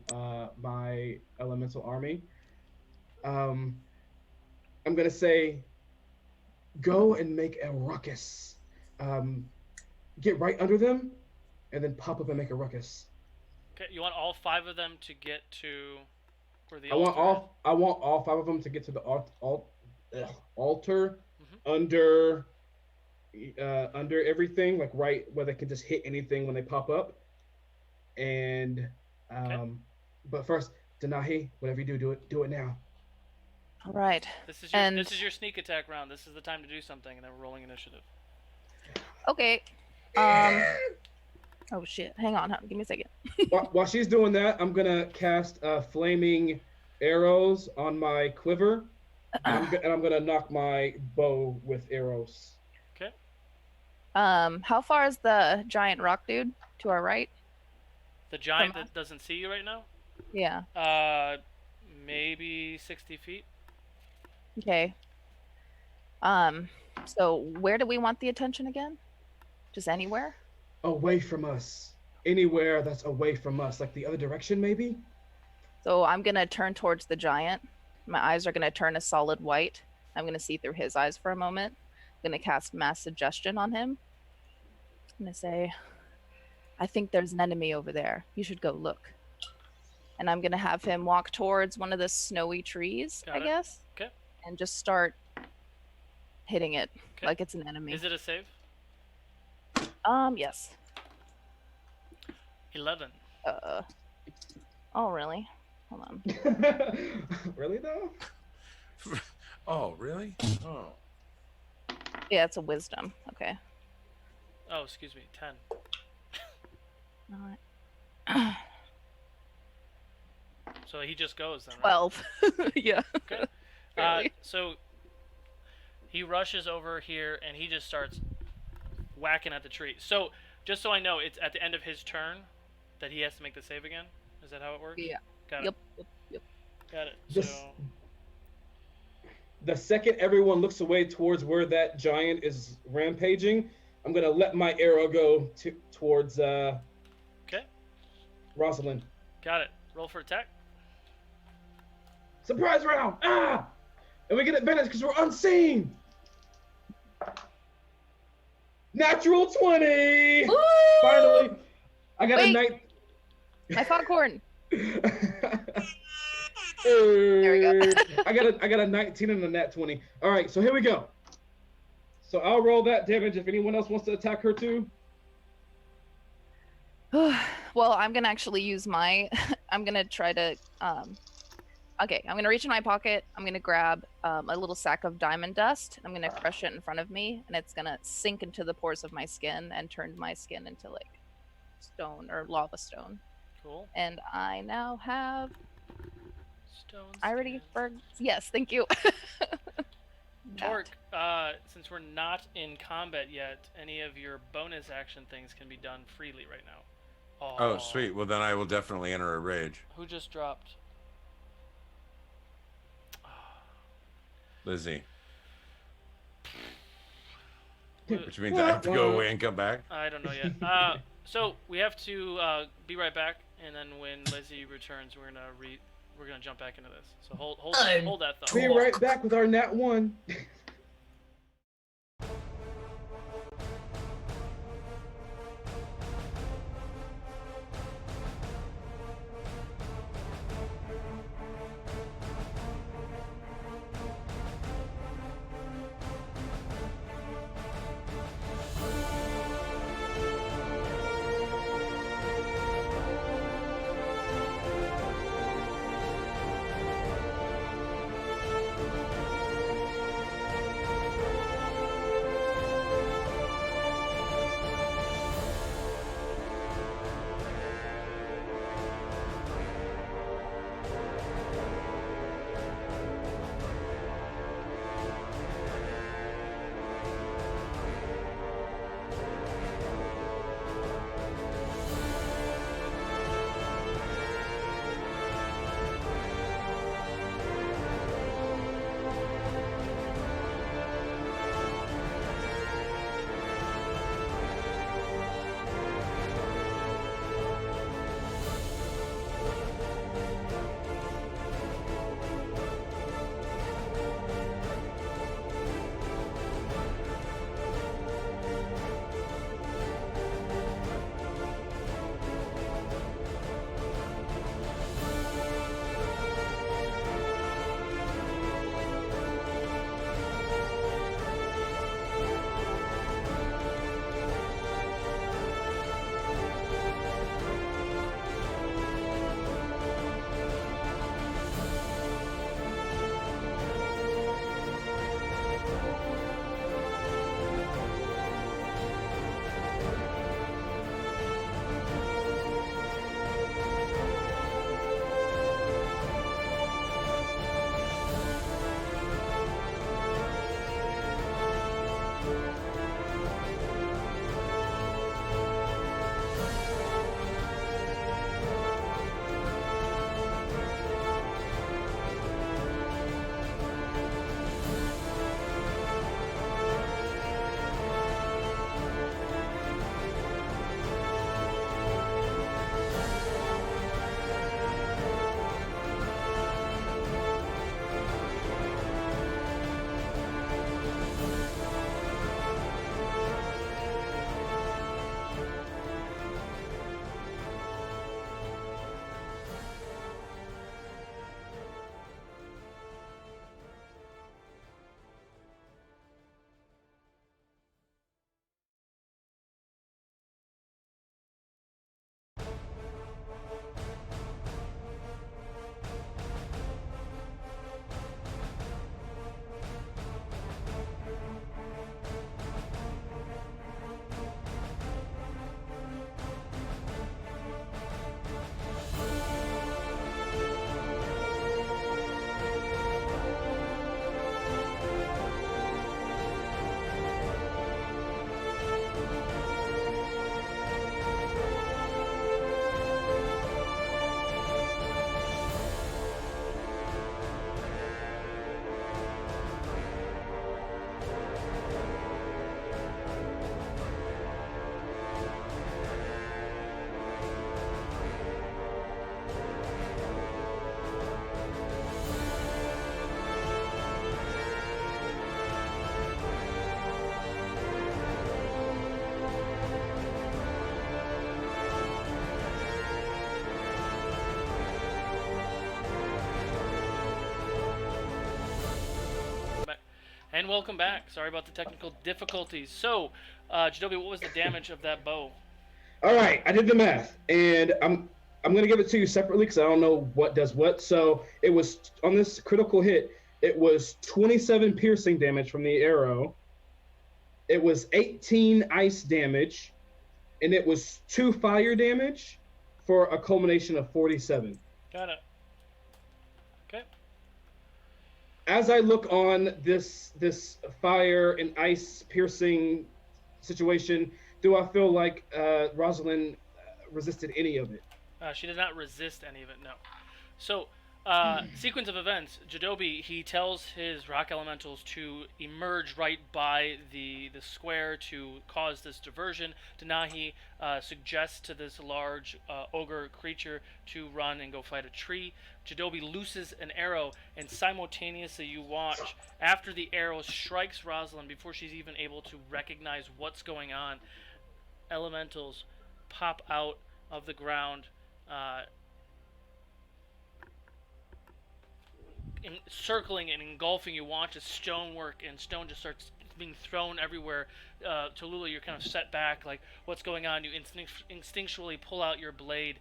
my elemental army. I'm gonna say, go and make a ruckus. Get right under them, and then pop up and make a ruckus. Okay, you want all 5 of them to get to where the I want altar is? I want all 5 of them to get to the altar Mhm. under everything, like right where they can just hit anything when they pop up. And Okay. but first, Denahi, whatever you do, do it now. All right. This is your sneak attack round. This is the time to do something, and then we're rolling initiative. Okay. Oh shit! Hang on. Give me a second. While she's doing that, I'm gonna cast flaming arrows on my quiver, and I'm gonna knock my bow with arrows. Okay. How far is the giant rock dude to our right? The giant that doesn't see you right now? Yeah. Maybe 60 feet. Okay. So where do we want the attention again? Just anywhere? Away from us. Anywhere that's away from us, like the other direction, maybe? So I'm going to turn towards the giant. My eyes are going to turn a solid white. I'm going to see through his eyes for a moment. I'm going to cast Mass Suggestion on him. I'm going to say, I think there's an enemy over there. You should go look. And I'm going to have him walk towards one of the snowy trees, I guess. Okay. And just start hitting it Okay. like it's an enemy. Is it a save? Yes. 11. Oh, really? Hold on. Really, though? Oh, really? Oh. Yeah, it's a wisdom. Okay. Oh, excuse me. 10. Alright. So he just goes then, right? 12. Yeah. Okay. Really? So he rushes over here and he just starts whacking at the tree. So just so I know, it's at the end of his turn that he has to make the save again? Is that how it works? Yeah. Got Yep. it. Yep. Got it. This- So The second everyone looks away towards where that giant is rampaging, I'm gonna let my arrow go towards okay. Rosalyn. Got it. Roll for attack. Surprise round! Ah! And we get advantage because we're unseen! Natural 20! Woo! Finally! I got Wait. a night. My foghorn. There we go. I got a 19 and a nat 20. All right, so here we go. So I'll roll that damage if anyone else wants to attack her too. Well, I'm gonna actually use my. I'm gonna try to. Okay, I'm gonna reach in my pocket. I'm gonna grab a little sack of diamond dust. I'm gonna crush it in front of me, and it's gonna sink into the pores of my skin and turn my skin into like stone or lava stone. Cool. And I now have. Stone I already. skin. Yes, thank you. Torque, since we're not in combat yet, any of your bonus action things can be done freely right now. Oh, sweet. Well, then I will definitely enter a rage. Who just dropped? Lizzie. Which means I have to go away and come back. I don't know yet. So we have to be right back, and then when Lizzie returns, we're gonna jump back into this. So hold that thought. Be right back with our nat 1. And welcome back. Sorry about the technical difficulties. So, Jeidobii, what was the damage of that bow? All right, I did the math, and I'm gonna give it to you separately because I don't know what does what. So it was on this critical hit. It was 27 piercing damage from the arrow. It was 18 ice damage, and it was 2 fire damage for a culmination of 47. Got it. Okay. As I look on this fire and ice piercing situation, do I feel like Rosalyn resisted any of it? She did not resist any of it, no. So, sequence of events. Jeidobii, he tells his rock elementals to emerge right by the square to cause this diversion. Denahi suggests to this large ogre creature to run and go fight a tree. Jeidobii looses an arrow, and simultaneously you watch, after the arrow strikes Rosalyn, before she's even able to recognize what's going on, elementals pop out of the ground, circling and engulfing you. Watch as stonework and stone just starts being thrown everywhere. Tallulah, you're kind of set back, like, what's going on? You instinctually pull out your blade.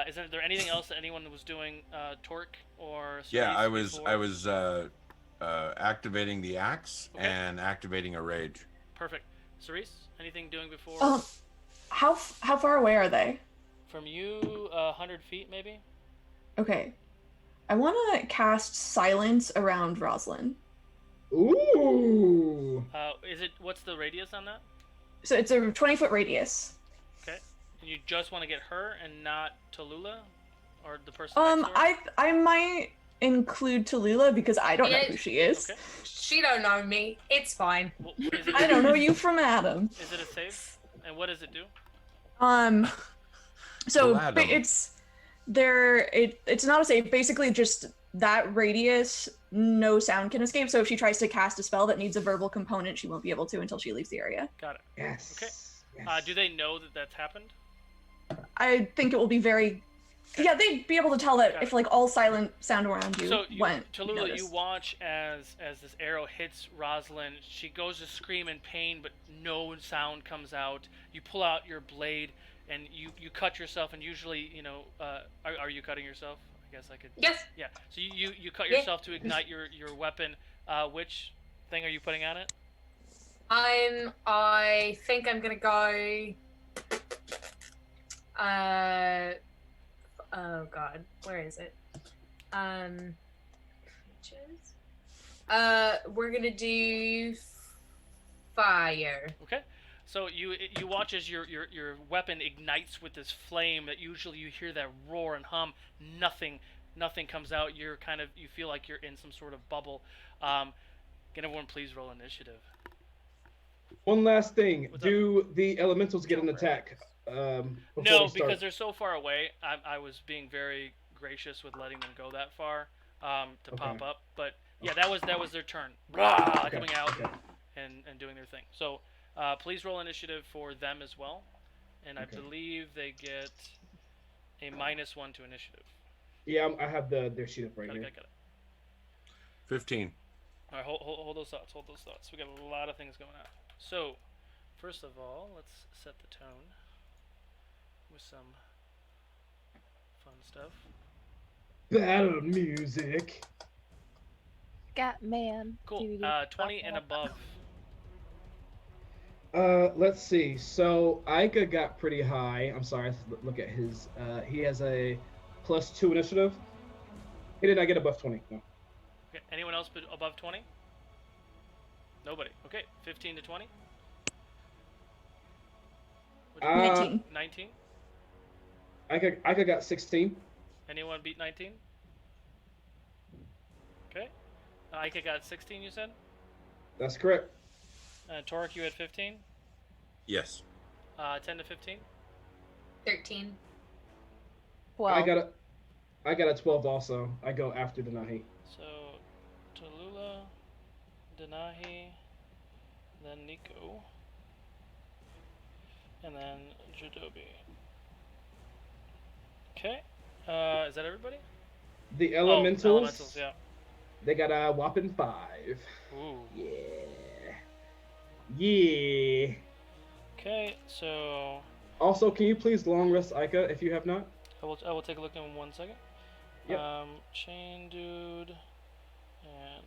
Is there anything else that anyone was doing, Torque or Cerise? Yeah, I before? was activating the axe and activating a rage. Perfect. Cerise, anything doing before? How far away are they? From you, 100 feet maybe? Okay. I want to cast silence around Rosalyn. Ooh. What's the radius on that? So it's a 20-foot radius. Okay. And you just want to get her and not Tallulah? Or the person next to her? I might include Tallulah because I don't know who she is. Okay. She don't know me. It's fine. Well, I don't know you from Adam. Is it a save? And what does it do? So Adam. it's not a save. Basically, just that radius, no sound can escape. So if she tries to cast a spell that needs a verbal component, she won't be able to until she leaves the area. Got it. Yes. Okay. Yes. Do they know that that's happened? I think it will be very. Yeah, they'd be able to tell that if like all silent sound around you went. Tallulah, noticed. you watch as this arrow hits Rosalyn. She goes to scream in pain, but no sound comes out. You pull out your blade and you cut yourself. And usually, are you cutting yourself? I guess I could. Yes. Yeah. So you cut yourself to ignite your weapon. Which thing are you putting on it? I think I'm gonna go. Oh God, where is it? We're gonna do fire. Okay. So you watch as your weapon ignites with this flame that usually you hear that roar and hum. Nothing comes out. You feel like you're in some sort of bubble. Can everyone please roll initiative? One last thing. What's Do the elementals get an attack? No, we start? because they're so far away. I was being very gracious with letting them go that far to pop up. But yeah, that was their turn. Rah, coming out and doing their thing. So please roll initiative for them as well. And I believe they get a -1 to initiative. Yeah, I have their sheet up right here. Got it. 15. All right, hold those thoughts. Hold those thoughts. We got a lot of things going on. So, first of all, let's set the tone with some fun stuff. Battle music. Scatman. Cool. 20 and above. Let's see. So Ica got pretty high. I'm sorry. Let's look at his. He has a +2 initiative. He did not get above 20. No. Okay. Anyone else above 20? Nobody. Okay. 15 to 20. 19. 19. Ica got 16. Anyone beat 19? Okay. Ica got 16. You said. That's correct. Torque, you had 15. Yes. 10 to 15. 13. Well, I got a 12 also. I go after Denahi. So, Tallulah, Denahi, then Nico, and then Jeidobii. Okay. Is that everybody? The elementals. Oh, elementals, yeah. They got a whopping 5. Ooh. Yeah. Yeah. Okay, so Also, can you please long rest Ica if you have not? I will take a look in 1 second. Yep. Chain dude and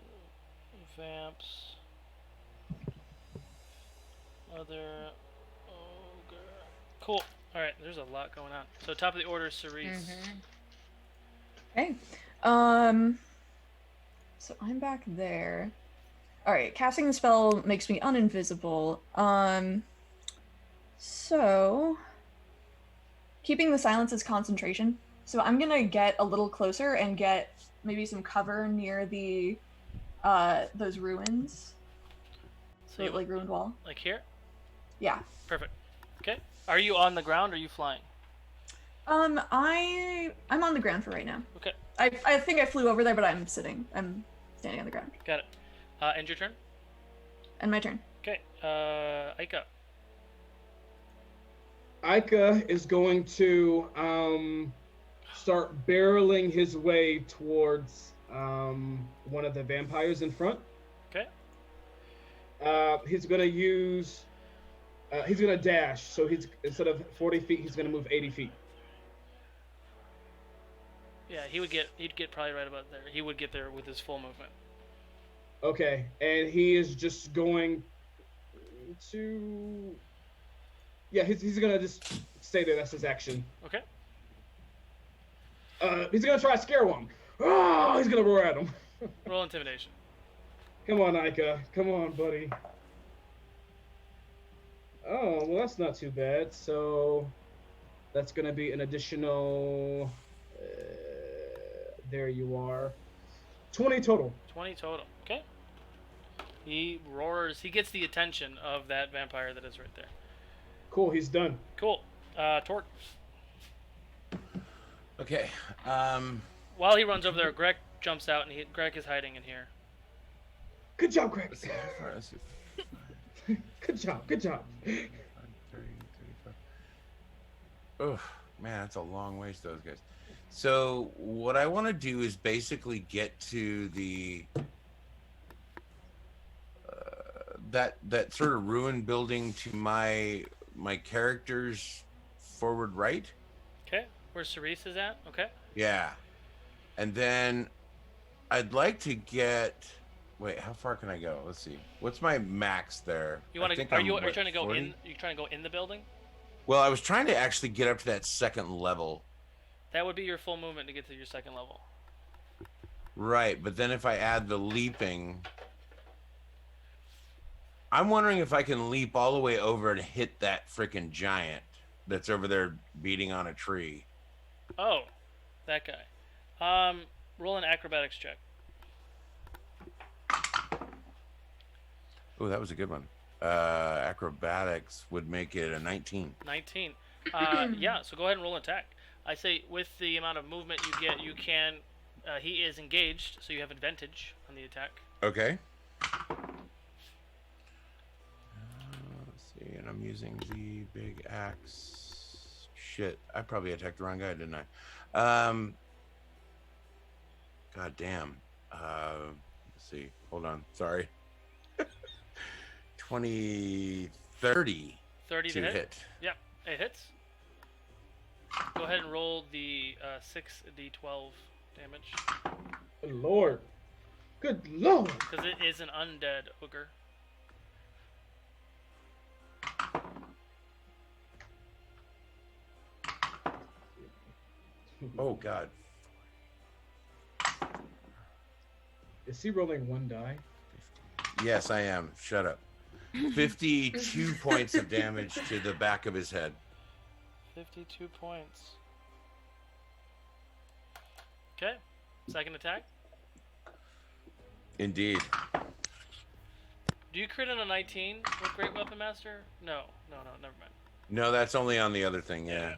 vamps. Other ogre. Cool. All right, there's a lot going on. So top of the order, Cerise. Okay. So I'm back there. All right, casting the spell makes me uninvisible. So keeping the silence is concentration. So I'm gonna get a little closer and get maybe some cover near the those ruins. So The, like ruined wall. Like here? Yeah. Perfect. Okay. Are you on the ground or are you flying? I'm on the ground for right now. Okay. I think I flew over there, but I'm standing on the ground. Got it. End your turn. And my turn. Okay. Ica. Ica is going to start barreling his way towards one of the vampires in front. Okay. He's gonna use. He's gonna dash. So he's instead of 40 feet, he's gonna move 80 feet. Yeah, he'd get probably right about there. He would get there with his full movement. Okay, and he is just going to. Yeah, he's gonna just stay there. That's his action. Okay. He's gonna try to scare one. Oh, he's gonna roar at him. Roll intimidation. Come on, Ica. Come on, buddy. Oh, well, that's not too bad. So that's gonna be an additional. There you are. 20 total. 20 total. Okay. He roars. He gets the attention of that vampire that is right there. Cool. He's done. Cool. Tort. Okay. While he runs over there, Greg jumps out, and Greg is hiding in here. Good job, Greg. Let's see, how far is it? Good job. Good job. 30, 35. Oh, man, that's a long ways to those guys. So what I want to do is basically get to the that sort of ruined building to my character's forward right. Okay. Where Cerise is at? Okay. Yeah. And then I'd like to get. Wait, how far can I go? Let's see. What's my max there? You want to? Are you trying to go 40? You trying to go in the building? Well, I was trying to actually get up to that second level. That would be your full movement to get to your second level. Right, but then if I add the leaping, I'm wondering if I can leap all the way over and hit that freaking giant that's over there beating on a tree. Oh, that guy. Roll an acrobatics check. Oh, that was a good one. Acrobatics would make it a 19. 19. Yeah, so go ahead and roll an attack. I say with the amount of movement you get, you can. He is engaged, so you have advantage on the attack. Okay. Let's see, and I'm using the big axe. Shit, I probably attacked the wrong guy, didn't I? God damn. Let's see. Hold on. Sorry. 30 30 to to hit? hit. Yep, it hits. Go ahead and roll the 6d12 damage. Good lord. Good lord. Because it is an undead ogre. Oh, God. Is he rolling one die? Yes, I am. Shut up. 52 points of damage to the back of his head. 52 points. Okay. Second attack. Indeed. Do you crit on a 19 with Great Weapon Master? No, never mind. No, that's only on the other thing, yeah.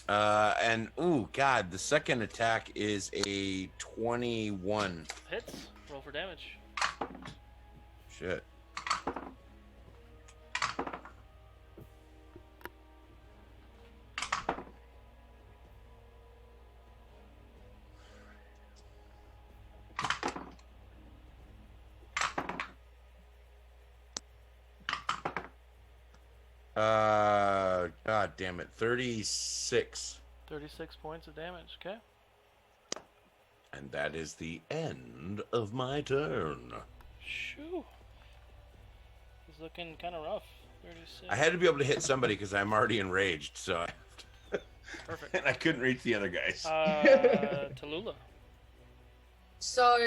And, ooh, God, the second attack is a 21. Hits. Roll for damage. Shit. God damn it, 36. 36 points of damage. Okay. And that is the end of my turn. Shoo. He's looking kind of rough. 36. I had to be able to hit somebody because I'm already enraged, so Perfect. and I couldn't reach the other guys. Tallulah. So,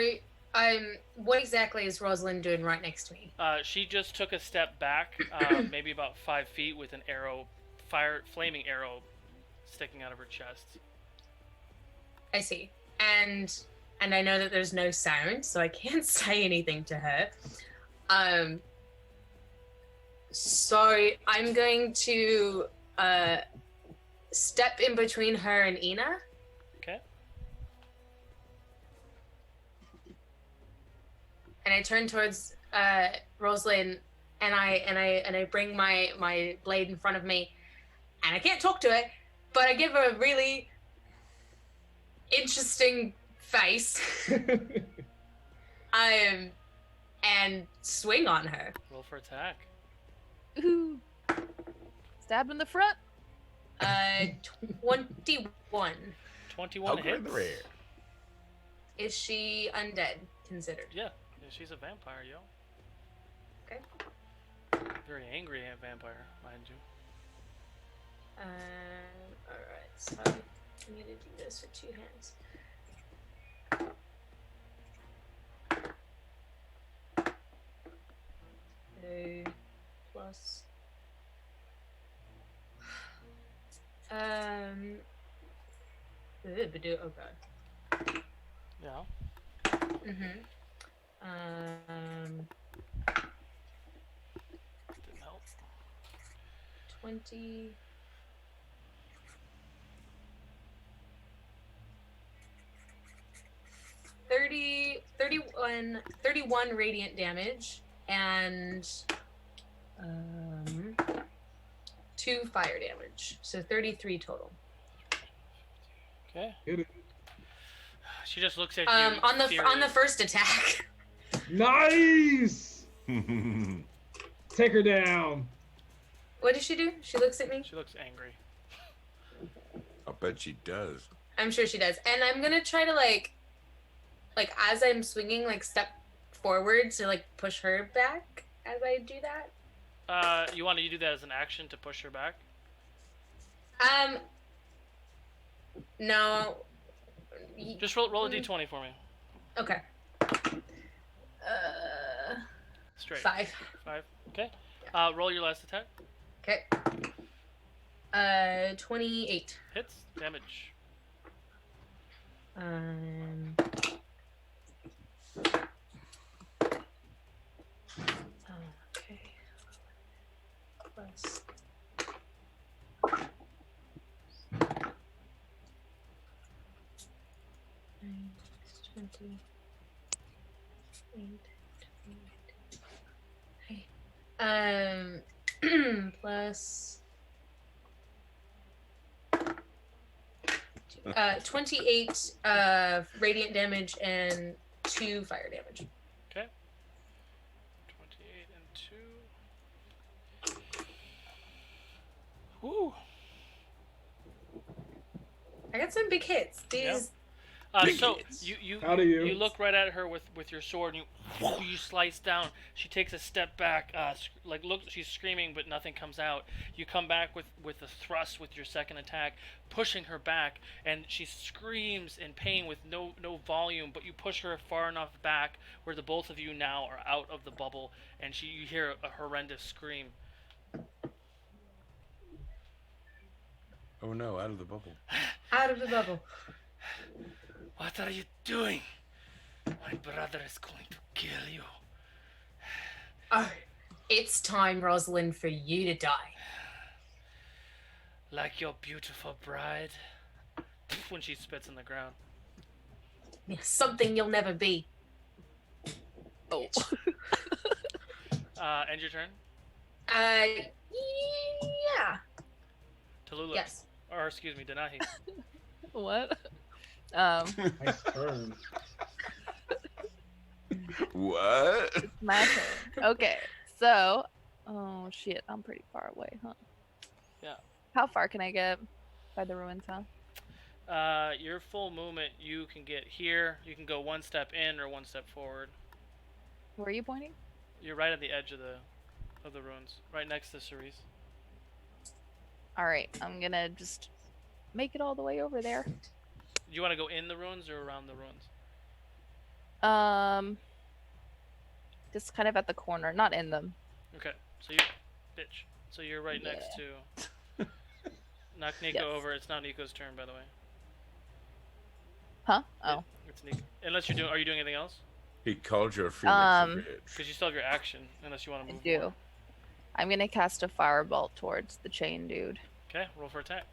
what exactly is Rosalyn doing right next to me? She just took a step back, maybe about 5 feet, with an arrow, flaming arrow, sticking out of her chest. I see. And I know that there's no sound, so I can't say anything to her. So I'm going to step in between her and Ina. Okay. And I turn towards Rosalyn, and I bring my blade in front of me, and I can't talk to it, but I give her a really interesting face. And swing on her. Roll for attack. Ooh. Stab in the front. 21. 21 Poker in the rear. hits. Is she undead considered? Yeah, she's a vampire, yo. Okay. Very angry vampire, mind you. Alright, so I need to do this with 2 hands. So, plus. Okay. Yeah. Mm-hmm. Didn't help. 20. 31 radiant damage and 2 fire damage. So 33 total. Okay. Hit it. She just looks at you. On the furious. first attack. Nice. Take her down. What does she do? She looks at me. She looks angry. I'll bet she does. I'm sure she does. And I'm gonna try to like as I'm swinging, like step forward to like push her back as I do that. You want to do that as an action to push her back? No. Just roll a d20 for me. Okay. Straight. 5. 5. Okay. Roll your last attack. Okay. 28. Hits. Damage. Okay. Plus. Nine, 20. 8, 28. Plus 28 radiant damage and 2 fire damage. Okay. 28 and 2. Woo. I got some big hits. These. So hits. you look right at her with your sword and you slice down. She takes a step back, she's screaming but nothing comes out. You come back with a thrust with your second attack, pushing her back, and she screams in pain with no volume, but you push her far enough back where the both of you now are out of the bubble, and you hear a horrendous scream. Oh no, out of the bubble. Out of the bubble. What are you doing? My brother is going to kill you. Oh, it's time, Rosalyn, for you to die. Like your beautiful bride. When she spits in the ground. Something you'll never be. Oh. End your turn. Yeah. Tallulah. Yes. Or excuse me, Denahi. What? Nice turn. What? My turn. Okay, so, oh Oh shit, I'm pretty far away, huh? Yeah. How far can I get by the ruins, huh? Your full movement, you can get here. You can go one step in or one step forward. Where are you pointing? You're right at the edge of the ruins, right next to Cerise. Alright, I'm gonna just make it all the way over there. Do you want to go in the ruins or around the ruins? Just kind of at the corner, not in them. Okay, so you, bitch. So you're right next to. Knock Nico Yes. over. It's not Nico's turn, by the way. Huh? Oh. It's Nico. Unless you're doing. Are you doing anything else? He called your Phoenix a bitch. Because you still have your action, unless you want to I move. do. More. I'm gonna cast a firebolt towards the chain dude. Okay, roll for attack.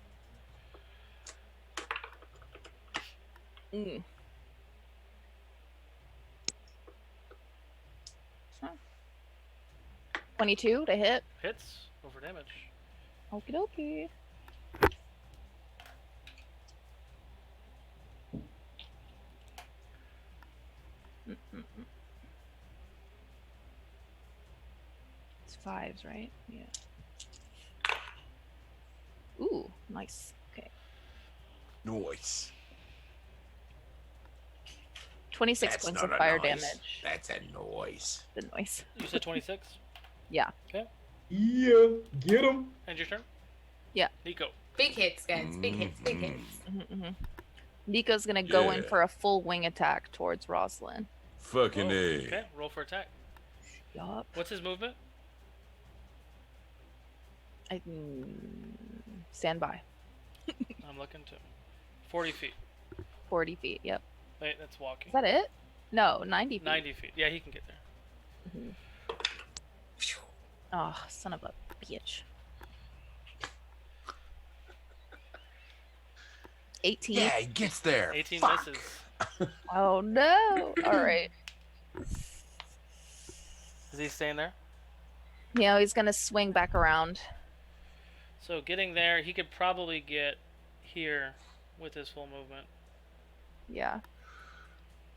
Mm. Huh. 22 to hit. Hits. Roll for damage. Okie dokie. It's 5s, right? Yeah. Ooh, nice. Okay. Noise. 26 That's points not of a fire noise. damage. That's a noise. The noise. You said 26. Yeah. Okay. Yeah, get him. And your turn. Yeah. Nico. Big hits, guys. Big hits. Big hits. Nico's gonna go in Yeah. for a full wing attack towards Rosalyn. Fucking Oh, A. okay, roll for attack. Yup. What's his movement? Stand by. I'm looking to. 40 feet. 40 feet. Yep. Wait, that's walking. Is that it? No, 90 feet. 90 feet. Yeah, he can get there. Oh, son of a bitch. 18. Yeah, he gets there. 18 Fuck. misses. Oh no. All right. Is he staying there? Yeah, he's gonna swing back around. So getting there, he could probably get here with his full movement. Yeah.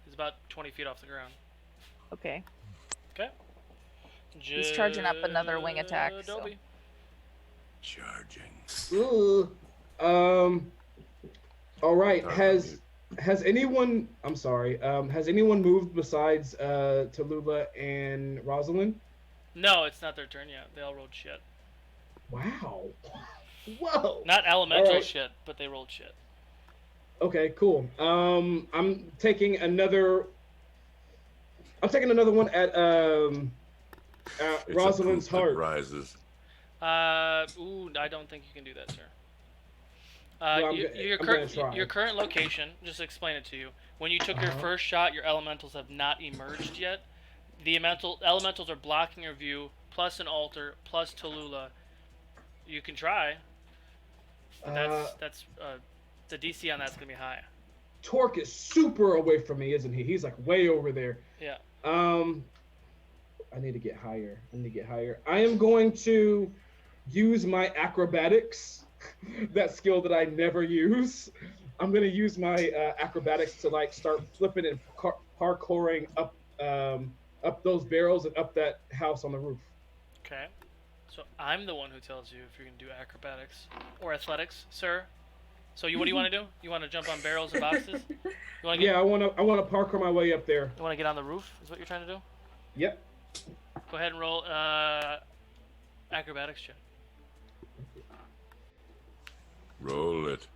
He's about 20 feet off the ground. Okay. Okay. He's charging up another wing attack, so- Jeidobii. Charging. Ooh. All right. Sorry, Has anyone? I'm sorry. Has anyone moved besides Tallulah and Rosalyn? No, it's not their turn yet. They all rolled shit. Wow. Whoa. Not elemental Alright. shit, but they rolled shit. Okay. Cool. I'm taking another. I'm taking another one at It's a Rosalyn's poop that heart. rises. Ooh, I don't think you can do that, sir. Well, I'm Your gonna try. your current location, just to explain it to you. When you took your first shot, your elementals have not emerged yet. The elementals are blocking your view, plus an altar, plus Tallulah. You can try. But that's the DC on that's gonna be high. Torque is super away from me, isn't he? He's like way over there. Yeah. I need to get higher. I am going to use my acrobatics, that skill that I never use. I'm going to use my acrobatics to like start flipping and parkouring up those barrels and up that house on the roof. Okay. So I'm the one who tells you if you're gonna do acrobatics or athletics, sir. So what do you want to do? You want to jump on barrels and boxes? You want to Yeah, I want to parkour my way up there. You want to get on the roof? Is what you're trying to do? Yep. Go ahead and roll acrobatics check. Roll it.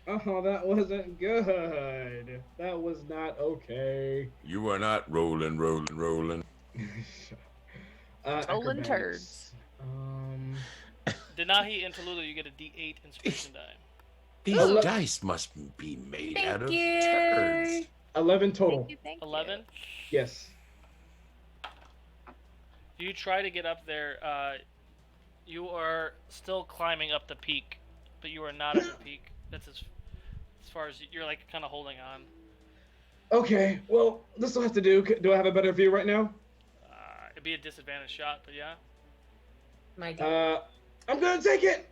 That wasn't good. That was not okay. You are not rolling. Rolling Acrobatics. Denahi and Tallulah, you get a D8 inspiration die. These dice must be made Thank out of you. turds. 11 total. Thank you. 11. Yes. You try to get up there. You are still climbing up the peak, but you are not at the peak. That's as far as you're like kind of holding on. Okay. Well, this will have to do. Do I have a better view right now? It'd be a disadvantage shot, but yeah. My God. I'm gonna take it.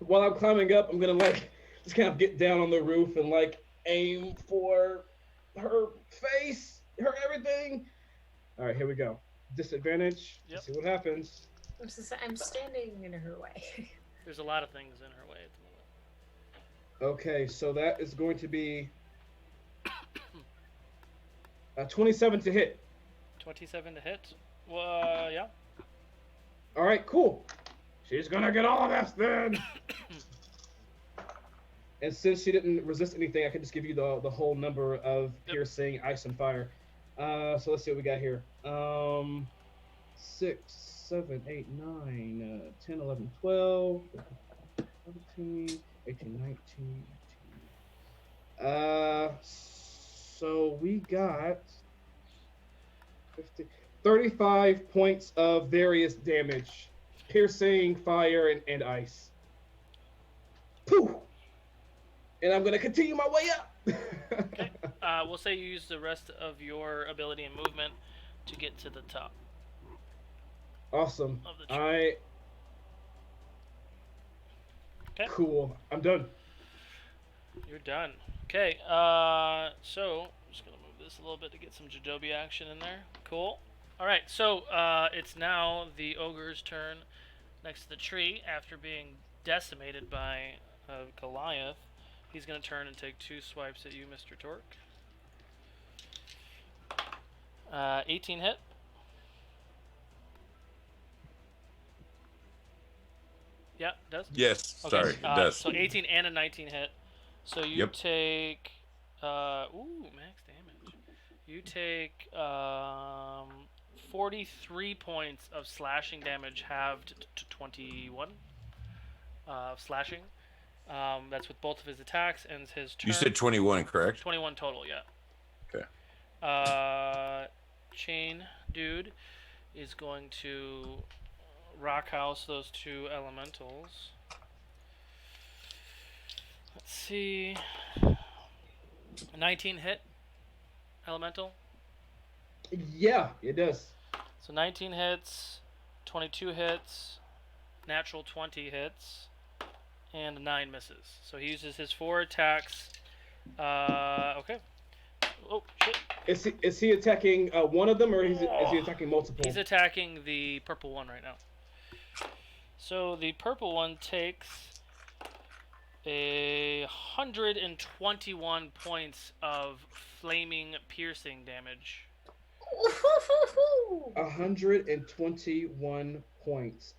While I'm climbing up, I'm gonna like just kind of get down on the roof and like aim for her face, her everything. All right, here we go. Disadvantage. Yep. Let's see what happens. I'm standing in her way. There's a lot of things in her way at the moment. Okay, so that is going to be 27 to hit. 27 to hit. Yeah. All right, cool. She's gonna get all of this then. And since she didn't resist anything, I can just give you the whole number of piercing, ice, and fire. So let's see what we got here. 6, 7, 8, 9, 10, 11, 12, 17, 18, 19. So we got 50, 35 points of various damage. Piercing, fire, and ice. Poof! And I'm gonna continue my way up. Okay. We'll say you use the rest of your ability and movement to get to the top. Awesome. Of the tree. Okay. Cool. I'm done. You're done. Okay. So I'm just gonna move this a little bit to get some Jeidobii action in there. Cool. All right. So it's now the ogre's turn next to the tree after being decimated by Goliath. He's going to turn and take 2 swipes at you, Mr. Torque. 18 hit. Yeah, does? Yes, Okay. sorry, it does. So 18 and a 19 hit. So you take... max damage. You take 43 points of slashing damage halved to 21 slashing. That's with both of his attacks and his turn. You said 21, correct? 21 total, yeah. Okay. Chain dude is going to rock house those 2 elementals. Let's see. 19 hit elemental. Yeah, it does. So 19 hits, 22 hits, natural 20 hits. And 9 misses. So he uses his 4 attacks. Okay. Oh, shit. Is he attacking one of them, or is he attacking multiple? He's attacking the purple one right now. So the purple one takes 121 points of flaming piercing damage. 121 points.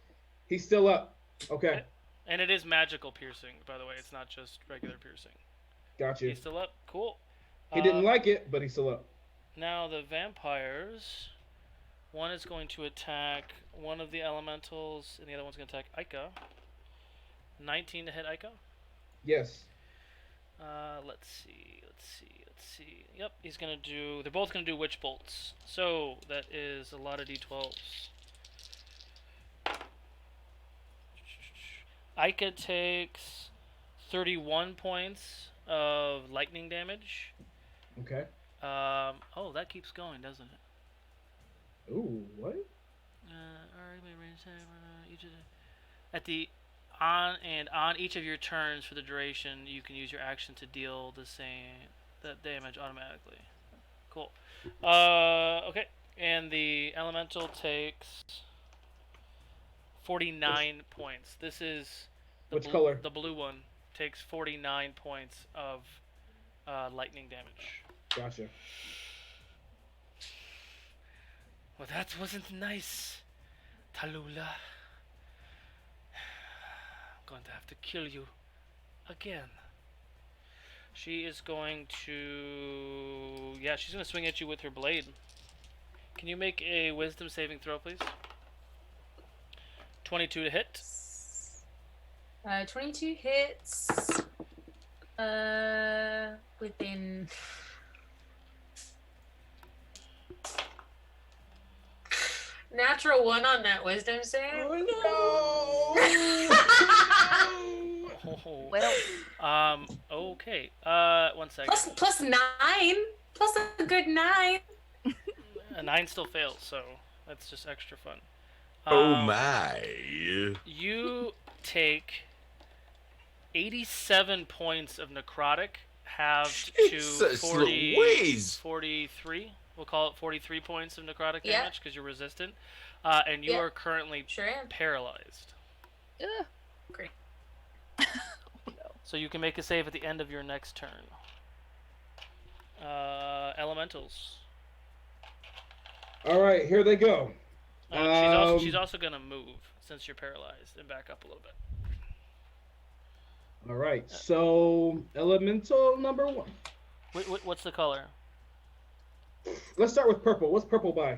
He's still up. Okay. And it is magical piercing, by the way. It's not just regular piercing. Gotcha. He's still up. Cool. He didn't like it, but he's still up. Now the vampires. One is going to attack one of the elementals, and the other one's going to attack Aika. 19 to hit Aika. Yes. Let's see. Yep, he's going to do... They're both going to do witch bolts. So that is a lot of d12s. Aika takes 31 points of lightning damage. Okay. Oh, that keeps going, doesn't it? Ooh, what? On each of your turns for the duration, you can use your action to deal that damage automatically. Cool. Okay, and the elemental takes 49 points. This is which color? The blue one takes 49 points of lightning damage. Gotcha. Well, that wasn't nice, Tallulah. I'm going to have to kill you again. She is going to... Yeah, she's going to swing at you with her blade. Can you make a wisdom saving throw, please? 22 to hit. 22 hits. Within... Natural 1 on that wisdom save. Oh no! Well, okay. 1 second. Plus 9. Plus a good 9. A 9 still fails, so that's just extra fun. Oh my! You take 87 points of necrotic, halved to 43. We'll call it 43 points of necrotic Yeah. damage because you're resistant. And you Yeah. are currently Sure am. paralyzed. Ugh. Great. Oh, no. So you can make a save at the end of your next turn. Elementals. All right, here they go. She's also going to move since you're paralyzed and back up a little bit. All right, so elemental number 1. What's the color? Let's start with purple. What's purple by?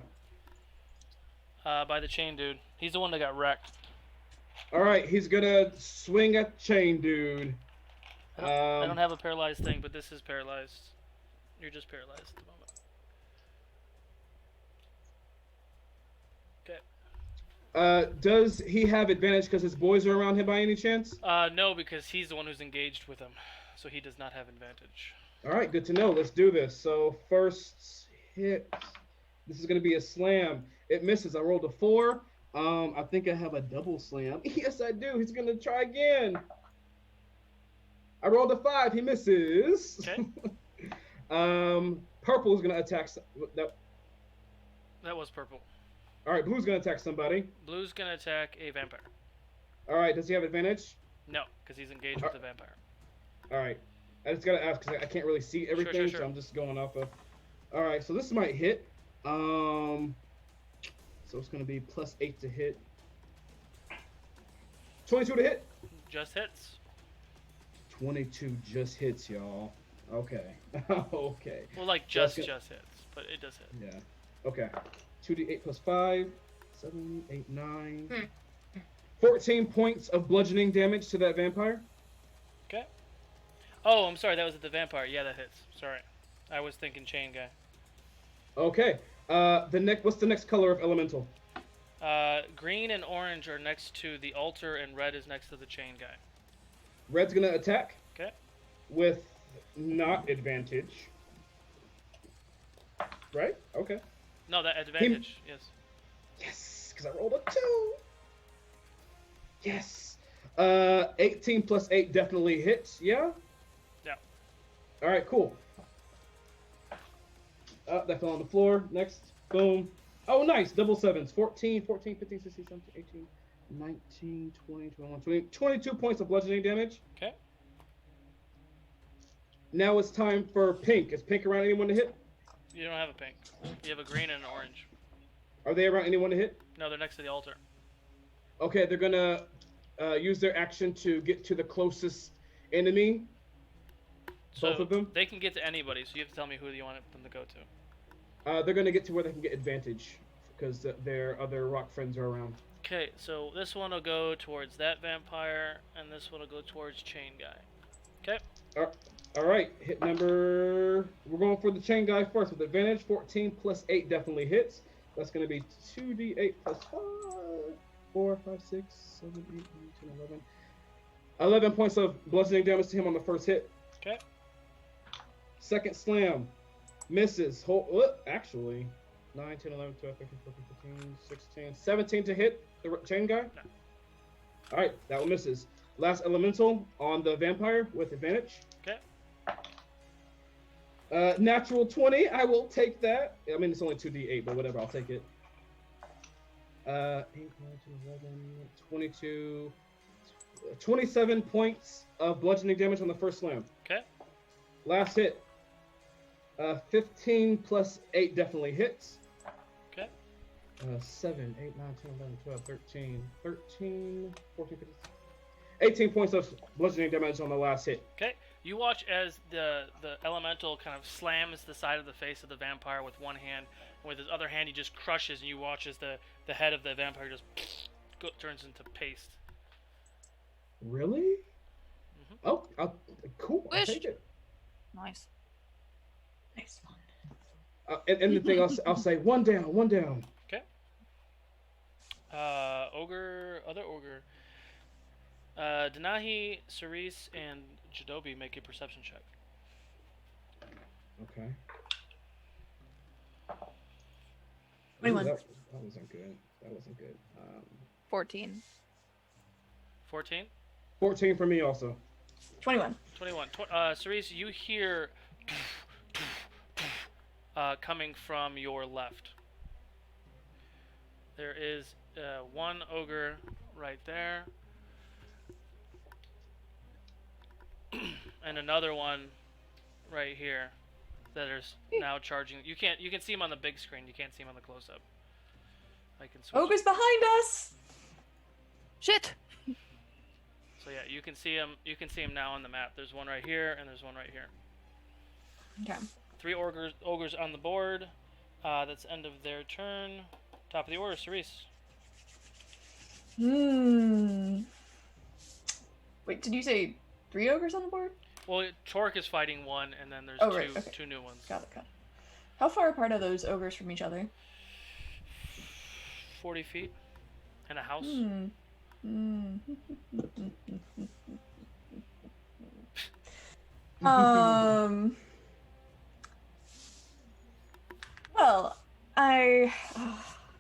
By the chain dude. He's the one that got wrecked. All right, he's gonna swing at chain dude. I don't have a paralyzed thing, but this is paralyzed. You're just paralyzed at the moment. Okay. Does he have advantage because his boys are around him by any chance? No, because he's the one who's engaged with him, so he does not have advantage. All right, good to know. Let's do this. So first hit. This is gonna be a slam. It misses. I rolled a 4. I think I have a double slam. Yes, I do. He's gonna try again. I rolled a 5. He misses. Okay. Purple's gonna attack. That was purple. All right, blue's gonna attack somebody. Blue's gonna attack a vampire. All right, does he have advantage? No, because he's engaged with the vampire. All right, I just gotta ask because I can't really see everything, Sure. so I'm just going off of. All right, so this might hit. So it's gonna be +8 to hit. 22 to hit. Just hits. 22 just hits, y'all. Okay. Okay. Well, like just hits, but it does hit. Yeah. Okay. 2d8 + 5. 7, 8, 9. 14 points of bludgeoning damage to that vampire. Okay. Oh, I'm sorry. That was at the vampire. Yeah, that hits. Sorry. I was thinking chain guy. Okay. What's the next color of elemental? Green and orange are next to the altar, and red is next to the chain guy. Red's gonna attack. Okay. With not advantage. Right? Okay. No, that advantage. Yes. Yes, because I rolled a 2. Yes. 18 + 8 definitely hits. Yeah. Yeah. All right. Cool. That fell on the floor. Next. Boom. Oh, nice. Double 7s. 14, 15, 16, 17, 18, 19, 20, 21, 20. 22 points of bludgeoning damage. Okay. Now it's time for pink. Is pink around anyone to hit? You don't have a pink. You have a green and an orange. Are they around anyone to hit? No, they're next to the altar. Okay, they're gonna use their action to get to the closest enemy. So Both of them? They can get to anybody, so you have to tell me who you want them to go to. They're gonna get to where they can get advantage because their other rock friends are around. Okay, so this one will go towards that vampire, and this one will go towards chain guy. Okay. All right, hit number. We're going for the chain guy first with advantage. 14 + 8 definitely hits. That's gonna be 2d8 + 5, 4, 5, 6, 7, 8, 9, 10, 11. 11 points of bludgeoning damage to him on the first hit. Okay. Second slam. Misses. Actually. 9, 10, 11, 12, 13, 14, 15, 16, 17 to hit the chain guy? No. Alright, that one misses. Last elemental on the vampire with advantage. Okay. Natural 20. I will take that. I mean, it's only 2d8, but whatever. I'll take it. 8, 9, 10, 11, 22. 27 points of bludgeoning damage on the first slam. Okay. Last hit. 15 + 8 definitely hits. Okay. 7, 8, 9, 10, 11, 12, 13, 14, 15, 18 points of bludgeoning damage on the last hit. Okay. You watch as the elemental kind of slams the side of the face of the vampire with one hand, and with his other hand he just crushes, and you watch as the head of the vampire just turns into paste. Really? Mhm. Oh, cool. I'll Wish. take it. Nice. Nice one. And the thing I'll say, one down. Okay. Other ogre. Denahi, Cerise, and Jeidobii make a perception check. Okay. 21. That wasn't good. 14. 14? 14 for me also. 21. 21. Cerise, you hear coming from your left. There is one ogre right there, and another one right here that is now charging. You can see him on the big screen. You can't see him on the close-up. I can switch. Ogre's behind us. Shit! So yeah, you can see him. You can see him now on the map. There's one right here, and there's one right here. Okay. 3 ogres on the board. That's end of their turn. Top of the order, Cerise. Wait, did you say 3 ogres on the board? Well, Torque is fighting one, and then there's two new ones. Got it. How far apart are those ogres from each other? 40 feet. In a house. Well,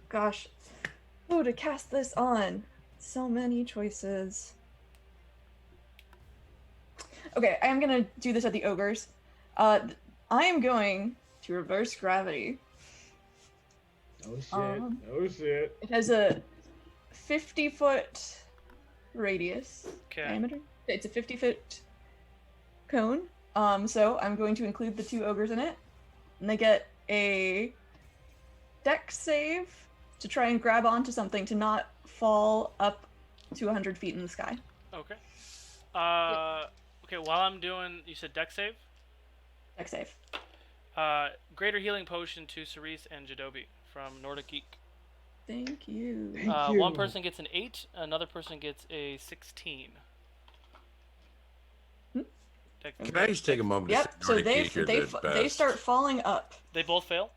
gosh. Who to cast this on? So many choices. Okay, I am gonna do this at the ogres. I am going to reverse gravity. Oh shit. It has a 50-foot radius diameter. It's a 50-foot cone. So I'm going to include the 2 ogres in it. And they get a dex save to try and grab onto something to not fall up to 100 feet in the sky. Okay. Okay, while I'm doing, you said dex save? Dex save. Greater healing potion to Cerise and Jeidobii from Nordic Geek. Thank you. One person gets an 8, another person gets a 16. Can I just take a moment? Yep. To So say they start falling up. They both fail?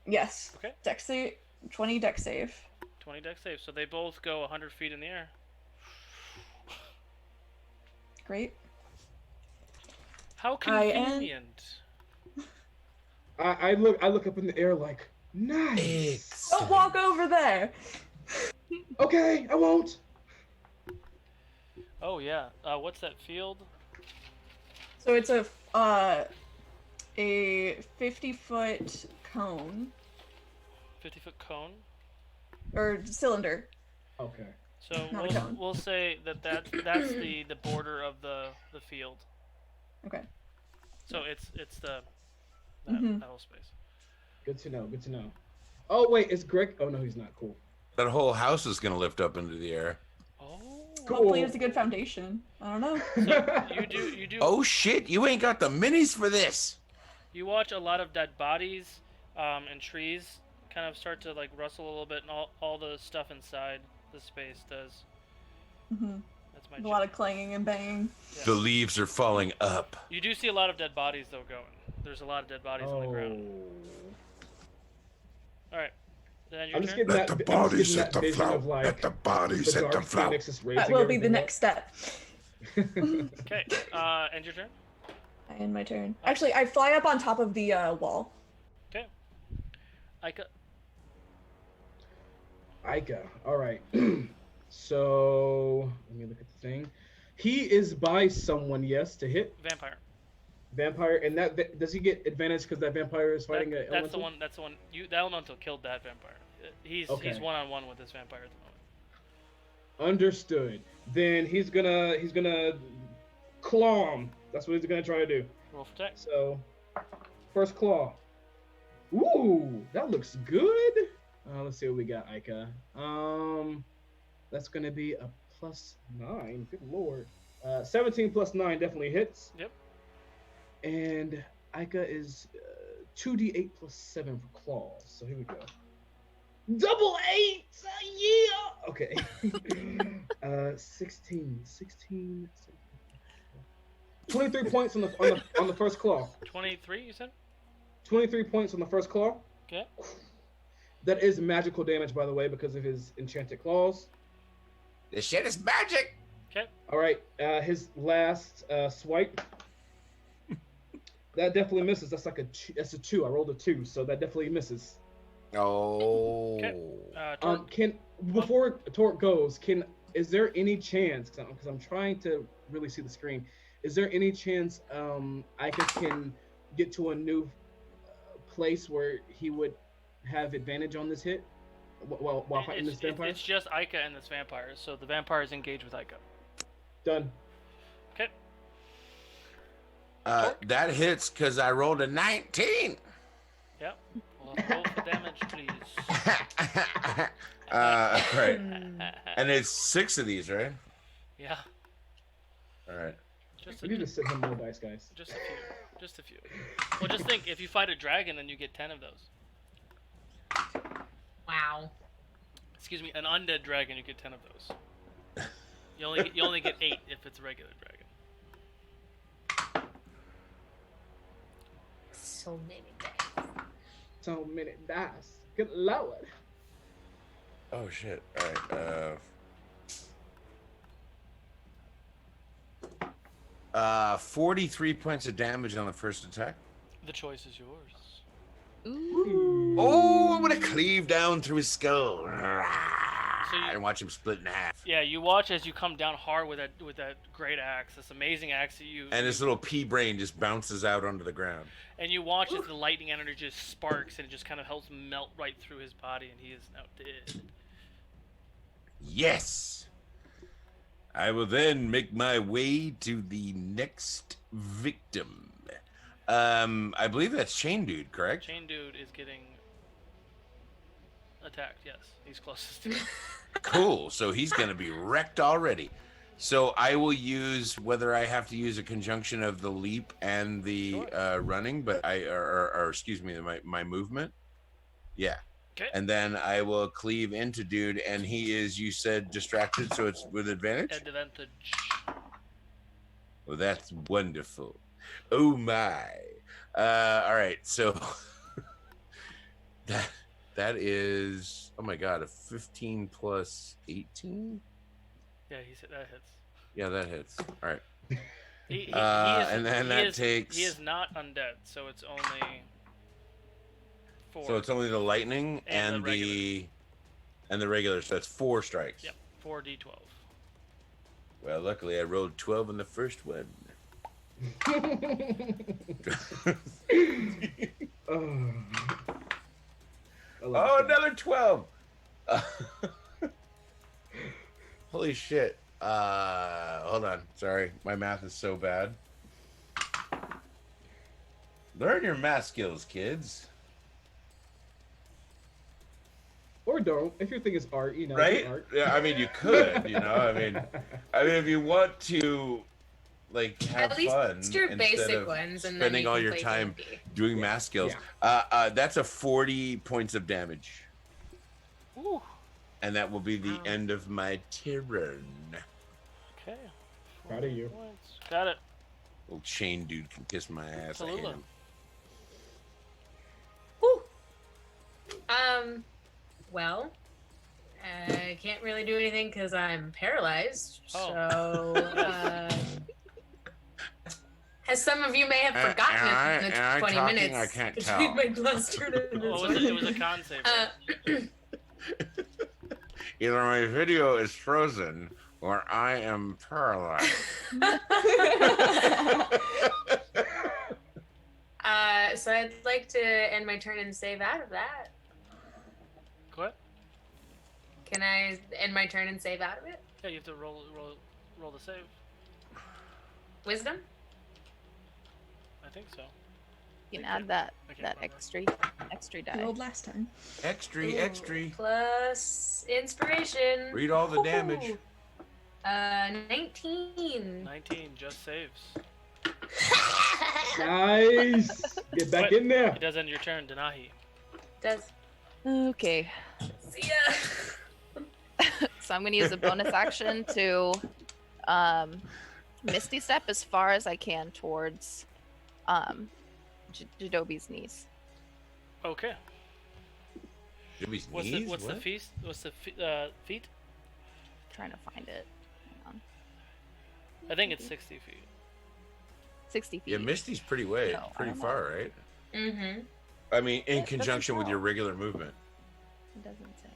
Yes. Okay. Dex save. 20 dex save. 20 dex save. So they both go 100 feet in the air. Great. How convenient. I look up in the air like, nice. Don't walk over there. Okay, I won't. Oh yeah. What's that field? So it's a 50-foot cone. 50-foot cone. Or cylinder. Okay. So Not a cone. we'll say that's the border of the field. Okay. So it's that whole space. Good to know. Oh wait, it's Greg. Oh no, he's not. Cool. That whole house is gonna lift up into the air. Oh. Cool. Hopefully it's a good foundation. I don't know. So you do. Oh shit! You ain't got the minis for this. You watch a lot of dead bodies, and trees kind of start to like rustle a little bit, and all the stuff inside the space does. That's my. A lot of clanging and banging. Yeah. The leaves are falling up. You do see a lot of dead bodies though going. There's a lot of dead bodies on the ground. All right. Then your I'm just turn. getting Let that. the I'm just bodies getting hit that the vision floor. of like Let the bodies the hit the dark floor. phoenix is That raising will be the everything next step. Okay. End your turn. I end my turn. Actually, I fly up on top of the wall. Okay. Ica. All right. So let me look at the thing. He is by someone, yes, to hit. Vampire, and that does he get advantage because that vampire is fighting an That's elemental? That's the one. The elemental killed that vampire. He's one-on-one with this vampire at the moment. Understood. Then he's gonna claw him. That's what he's gonna try to do. Roll for attack. So first claw. Ooh, that looks good. Let's see what we got, Ica. That's gonna be a +9. Good lord. 17 + 9 definitely hits. Yep. And Ica is 2d8 + 7 for claws. So here we go. Double 8! Yeah! Okay. 16. 23 points on the first claw. 23, you said? 23 points on the first claw. Okay. That is magical damage, by the way, because of his enchanted claws. This shit is magic. Okay. All right. His last swipe. That definitely misses. That's like that's a 2. I rolled a 2, so that definitely misses. Oh. Okay. Before Torque goes, is there any chance? Because I'm trying to really see the screen. Is there any chance I can get to a new place where he would have advantage on this hit while fighting this vampire? It's just Ica and this vampire, so the vampire is engaged with Ica. Done. Okay. That hits because I rolled a 19. Yep. Well, roll for damage, please. Right. And it's 6 of these, right? Yeah. All right. Just We need to send him more dice, guys. Just a few. Just a few. Well, just think, if you fight a dragon, then you get 10 of those. Wow. Excuse me, an undead dragon, you get 10 of those. You only get 8 if it's a regular dragon. So many days. So many dice. Good lord. Oh shit! All right. 43 points of damage on the first attack. The choice is yours. Ooh. Oh, I'm gonna cleave down through his skull and watch him split in half. Yeah, you watch as you come down hard with that great axe, this amazing axe that you. And his little pea brain just bounces out onto the ground. And you watch as the lightning energy just sparks and it just kind of helps melt right through his body, and he is now dead. Yes. I will then make my way to the next victim. I believe that's Chain Dude, correct? Chain Dude is getting attacked. Yes, he's closest to it. Cool. So he's going to be wrecked already. So I will use, whether I have to use a conjunction of the leap and the running, but or excuse me, my movement. Yeah. Okay. And then I will cleave into dude, and he is, you said, distracted, so it's with advantage? Advantage. Well, that's wonderful. Oh my. All right, so that is, oh my god, a 15 plus 18? Yeah, that hits. Yeah, that hits. All right. He is, and then that takes. He is not undead, so it's only 4. So it's only the lightning and the regular. So that's 4 strikes. Yep, 4d12. Well, luckily I rolled 12 in the first one. Oh, another 12. Holy shit. Hold on. Sorry. My math is so bad. Learn your math skills, kids. Or don't. If your thing is art, Right? Art. Yeah, I mean, you could, I mean, if you want to, like, have At least fun your instead basic of ones, and then spending you all can your play time D&D. doing math skills. That's a 40 points of damage. Ooh. And that will be the end of my turn. Okay. Proud of you. Points. Got it. Old Chain Dude can kiss my ass. I hate Tallulah. him. Whew. Well, I can't really do anything because I'm paralyzed. Oh. So, as some of you may have forgotten in the 20 minutes I can't between tell. my last turn and this Oh, one. it was a con save. Either my video is frozen or I am paralyzed. So I'd like to end my turn and save out of that. What? Can I end my turn and save out of it? Yeah, you have to roll the save. Wisdom? I think so. You can add that I can't remember. extra You die. rolled last time. Extra. Plus inspiration. Read all the damage. Ooh. 19. 19 just saves. Nice. Get back But in there. It does end your turn, Denahi. Does. Okay. See ya. So I'm going to use a bonus action to Misty Step as far as I can towards Jeidoobii's knees. Okay. Jimmy's What's knees? the What? feast? What's the feet? Trying to find it. Hang on. I think it's 60 feet. 60 feet. Yeah, Misty's pretty No, I pretty don't far, right? Mm-hmm. I mean, in It doesn't conjunction with tell. your regular movement. It doesn't say.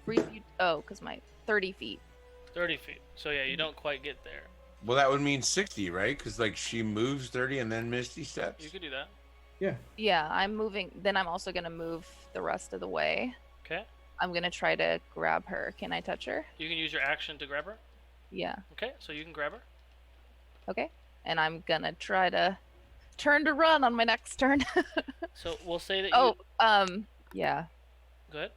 3 feet. Oh, because my 30 feet. 30 feet. So yeah, you don't quite get there. Well, that would mean 60, right? Because like she moves 30 and then Misty steps. You could do that. Yeah. Yeah, I'm moving. Then I'm also gonna move the rest of the way. Okay. I'm gonna try to grab her. Can I touch her? You can use your action to grab her. Yeah. Okay, so you can grab her. Okay. And I'm gonna try to turn to run on my next turn. So we'll say that you. Oh, yeah. Go ahead.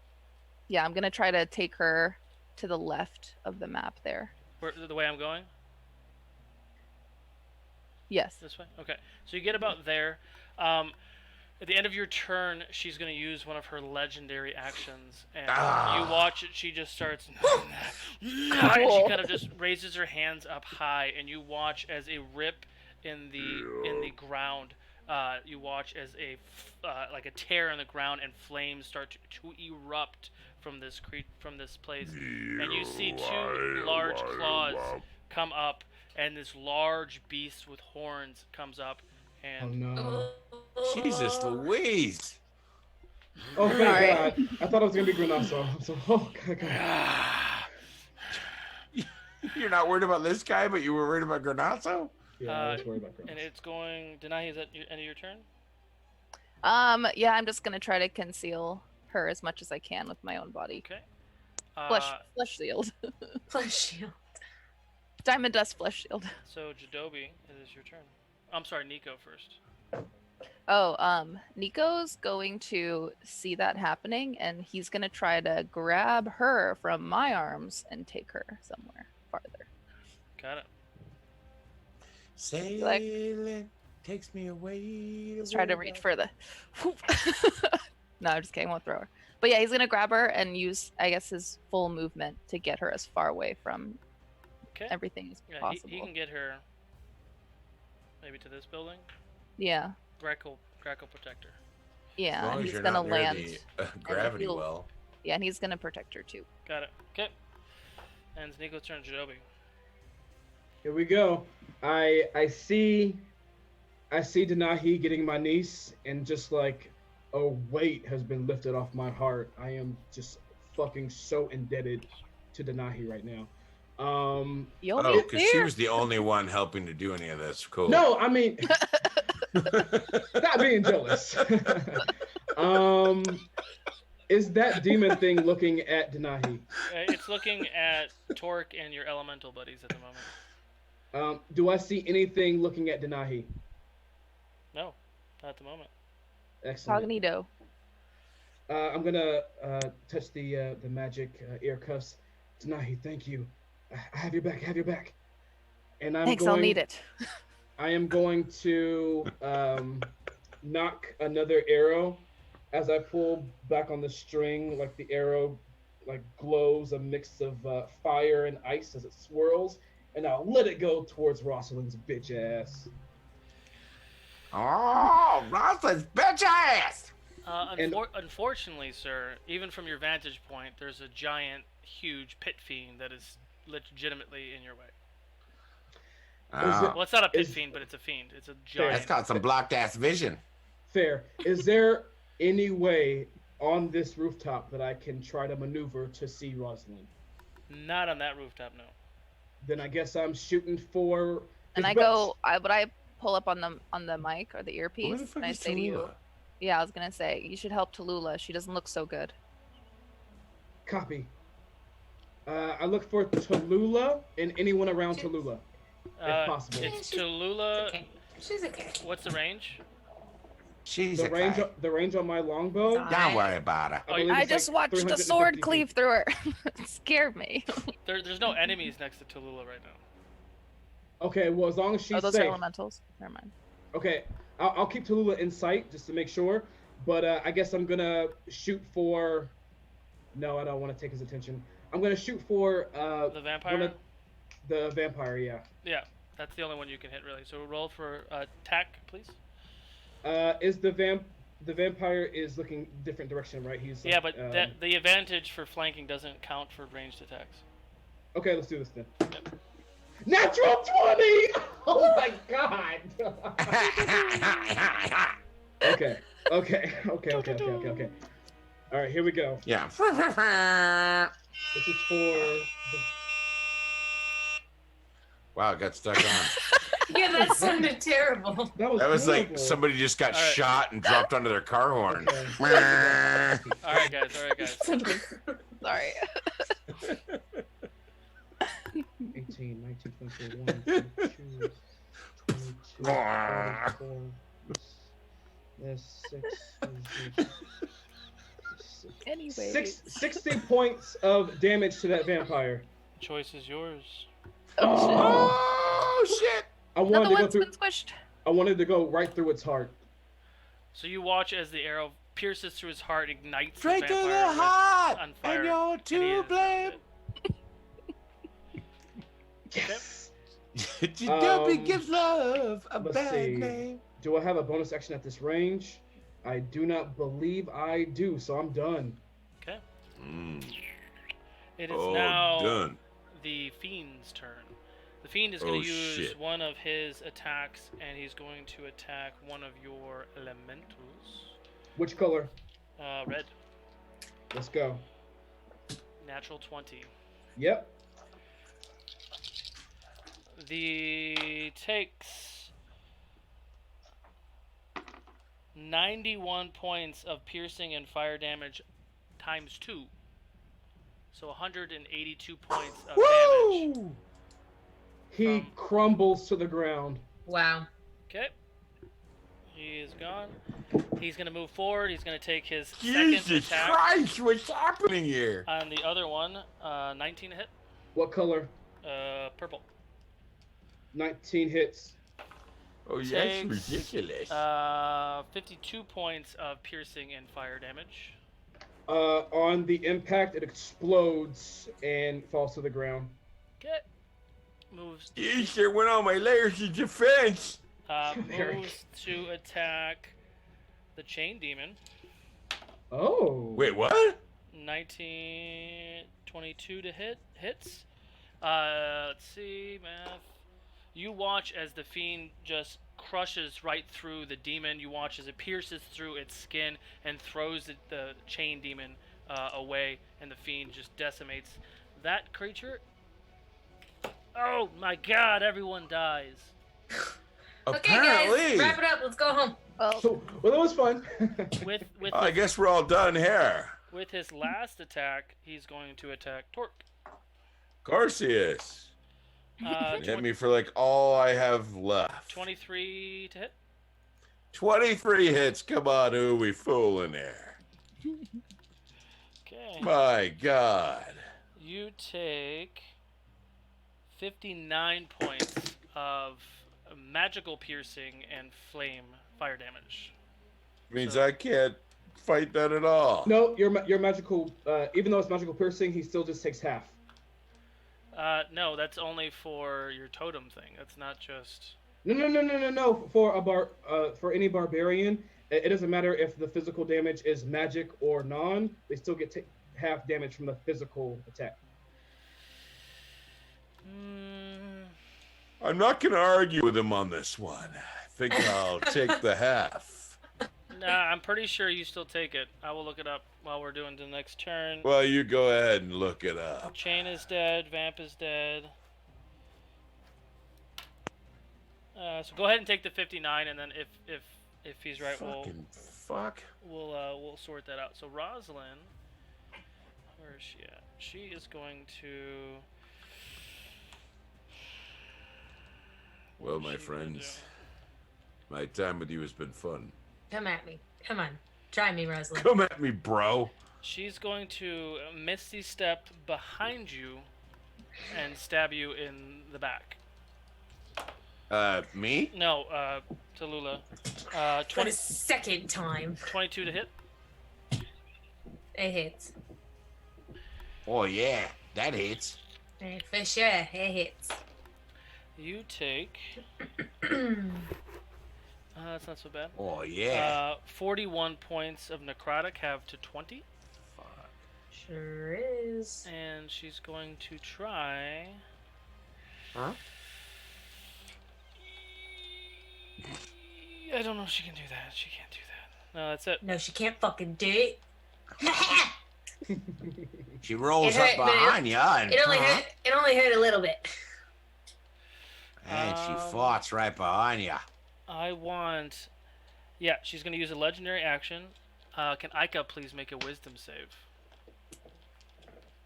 Yeah, I'm gonna try to take her to the left of the map there. Where, the way I'm going. Yes. This way? Okay. So you get about there. At the end of your turn, she's going to use one of her legendary actions. And you watch it, she just starts... and she kind of just raises her hands up high, and you watch as a rip in the ground. You watch as like a tear in the ground, and flames start to erupt from this place. And you see two large claws come up, and this large beast with horns comes up, and Oh no. Jesus Louise. Oh thank God. I thought it was gonna be Grenasso. So oh God. You're not worried about this guy, but you were worried about Grenasso? Yeah, I was worried about Grenasso. and it's going. Denai, is that your end of your turn? Yeah, I'm just gonna try to conceal her as much as I can with my own body. Okay. Flesh shield. Flesh shield. Diamond dust flesh shield. So Jeidobii, it is your turn. I'm sorry, Nico first. Oh, Nico's going to see that happening, and he's gonna try to grab her from my arms and take her somewhere farther. Got it. Sailing takes me away. Let's try to reach for the. No, I'm just kidding. I won't throw her. But yeah, he's gonna grab her and use, I guess, his full movement to get her as far away from Okay. everything as Yeah, possible. he can get her. Maybe to this building. Yeah, Grackle protector. As yeah. long as He's you're gonna not near land. the gravity he'll- well. Yeah, and he's gonna protect her too. Got it. Okay. And it's Nico's turn. Jeidobii. Here we go. I see Denahi getting my niece, and just like a weight has been lifted off my heart. I am just fucking so indebted to Denahi right now. You'll Oh, get because she there. was the only one helping to do any of this. Cool. No, I mean, not being jealous. Is that demon thing looking at Denahi? It's looking at Torque and your elemental buddies at the moment. Do I see anything looking at Denahi? No, not at the moment. Excellent. Cognito. I'm gonna touch the magic ear cuffs. Denahi, thank you. I have your back. I have your back. And Thanks, I'll need it. I am going to knock another arrow as I pull back on the string. Like the arrow, like glows a mix of fire and ice as it swirls, and I'll let it go towards Rosalyn's bitch ass. Oh, Rosalyn's bitch ass! Unfortunately, sir, even from your vantage point, there's a giant, huge pit fiend that is legitimately in your way. Oh, Well, it's not a pit fiend, but it's a fiend. It's a giant. that's got some blocked ass vision. Fair. Is there any way on this rooftop that I can try to maneuver to see Rosalyn? Not on that rooftop, no. Then I guess I'm shooting for. And I go. Would I pull up on the mic or the Where earpiece? the fuck And I is say to you, Tallulah? yeah, I was gonna say you should help Tallulah. She doesn't look so good. Copy. I look for Tallulah and anyone around Tallulah, if possible. It's Tallulah. Okay. She's okay. What's the range? She's The range, okay. the range on my longbow. Don't worry about her. believe I it's just like watched a 350 sword feet. cleave through her. It scared me. There's no enemies next to Tallulah right now. Okay, well as long as she's Oh, those are safe. elementals. Never mind. Okay, I'll keep Tallulah in sight just to make sure. But I guess I'm gonna shoot for. No, I don't want to take his attention. I'm gonna shoot for The vampire? the vampire. Yeah. Yeah, that's the only one you can hit, really. So roll for attack, please. Is the vampire is looking different direction, right? He's Yeah, like, but the advantage for flanking doesn't count for ranged attacks. Okay, let's do this then. Yep. Natural 20! Oh my god! Okay. All right, here we go. Yeah. This is for Wow, it got stuck on. Yeah, that sounded terrible. That was like horrible. somebody just got All right. shot and dropped onto their car horn. Okay. All right, guys. 18, 19, 21, 22, 24, that's 6. Anyway. 60 points of damage to that vampire. Choice is yours. Oh shit! I Another wanted to go one's through. been squished. I wanted to go right through its heart. So you watch as the arrow pierces through his heart, ignites Straight the to vampire the with- heart, on fire, and you're and he to is blame. Yes. Jeidobii gives love a Let's bad see. name. Do I have a bonus action at this range? I do not believe I do, so I'm done. Okay. Mm. It is Oh, now done. the Fiend's turn. The Fiend is going Oh, to use shit. one of his attacks, and he's going to attack one of your elementals. Which color? Red. Let's go. Natural 20. Yep. The takes 91 points of piercing and fire damage times 2. So 182 points of damage. Woo! He crumbles to the ground. Wow. Okay. He is gone. He's going to move forward. He's going to take his Jesus second attack Christ, what's happening here? on the other one. 19 to hit. What color? Purple. 19 hits. Oh, that's Takes, ridiculous. 52 points of piercing and fire damage. On the impact, it explodes and falls to the ground. Okay. Moves. Jeez, there went all my layers of defense. Eric. Moves to attack the chain demon. Oh. Wait, what? 19, 22 to hits. Let's see, math. You watch as the fiend just crushes right through the demon. You watch as it pierces through its skin and throws the chain demon away, and the fiend just decimates that creature. Oh my God! Everyone dies. Okay, Apparently. guys, wrap it up. Let's go home. Well, Well, that was fun. With I his, guess we're all done here. with his last attack, he's going to attack Torque. Of course he is. Hit me for like all I have left. 23 to hit. 23 hits. Come on, who are we fooling here? Okay. My God. You take 59 points of magical piercing and flame fire damage. Means So- I can't fight that at all. No, your magical. Even though it's magical piercing, he still just takes half. No, that's only for your totem thing. That's not just. No. For any barbarian, it doesn't matter if the physical damage is magic or non. They still get half damage from the physical attack. I'm not going to argue with him on this one. I think I'll take the half. Nah, I'm pretty sure you still take it. I will look it up while we're doing the next turn. Well, you go ahead and look it up. Chain is dead. Vamp is dead. So go ahead and take the 59, and then if he's right, Fucking fuck. we'll sort that out. So Rosalyn, where is she at? She is going to. Well, What my is she gonna friends, my time with you has been fun. Come at me. Come on. Try me, Rosalyn. Come at me, bro. She's going to misty step behind you and stab you in the back. Me? No, Tallulah. For the 20, second time. 22 to hit. It hits. Oh, yeah. That hits. For sure, it hits. You take. That's not so bad. Oh, yeah. 41 points of necrotic, have to 20. Sure is. And she's going to try. Huh? I don't know if she can do that. She can't do that. No, that's it. No, she can't fucking do it. She rolls It up hurt, but behind you and It only hurt a little bit. And she farts right behind you. I want. Yeah, she's going to use a legendary action. Can Aika please make a wisdom save?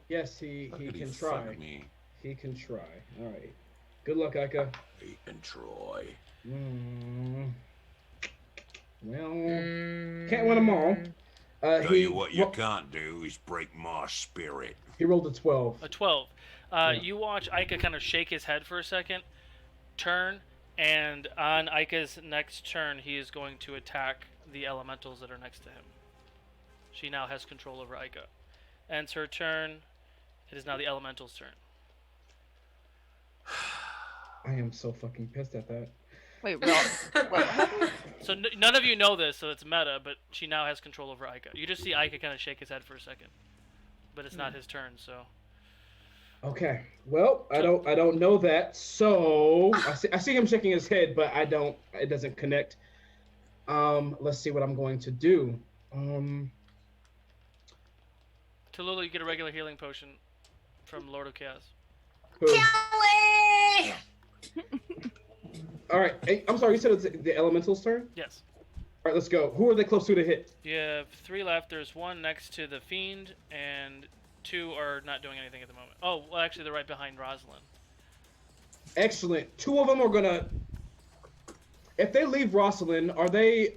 Yes, he can Fuck try. me. He can try. All right. Good luck, Ika. He can try. Well, can't win them all. Tell you what you can't do is break my spirit. He rolled a 12. A 12. You watch Aika kind of shake his head for a second, turn, and on Aika's next turn, he is going to attack the elementals that are next to him. She now has control over Aika. Ends her turn. It is now the elemental's turn. I am so fucking pissed at that. Wait, what happened? So none of you know this, so it's meta, but she now has control over Aika. You just see Aika kind of shake his head for a second. But it's not his turn, so... Okay. Well, I don't know that. So I see him shaking his head, but it doesn't connect. Let's see what I'm going to do. Tallulah, you get a regular healing potion from Lord of Chaos. Kelly! All right. Hey, I'm sorry, you said it's the elemental's turn? Yes. All right, let's go. Who are they close to hit? You have 3 left. There's 1 next to the Fiend, and 2 are not doing anything at the moment. Oh, well, actually, they're right behind Rosalyn. Excellent. 2 of them are gonna... If they leave Rosalyn, are they...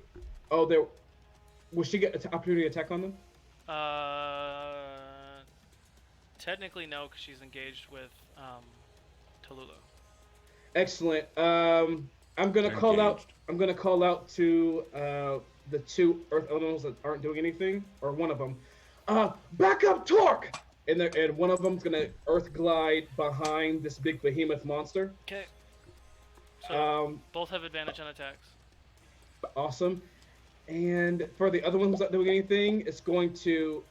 Oh, they're... Will she get an opportunity to attack on them? Technically, no, because she's engaged with Tallulah. Excellent. I'm gonna call out. I'm gonna call out to the 2 Earth Elementals that aren't doing anything, or one of them. Back up, Torque! And one of them's gonna Earth glide behind this big behemoth monster. Okay. So both have advantage on attacks. Awesome. And for the other one who's not doing anything, it's going to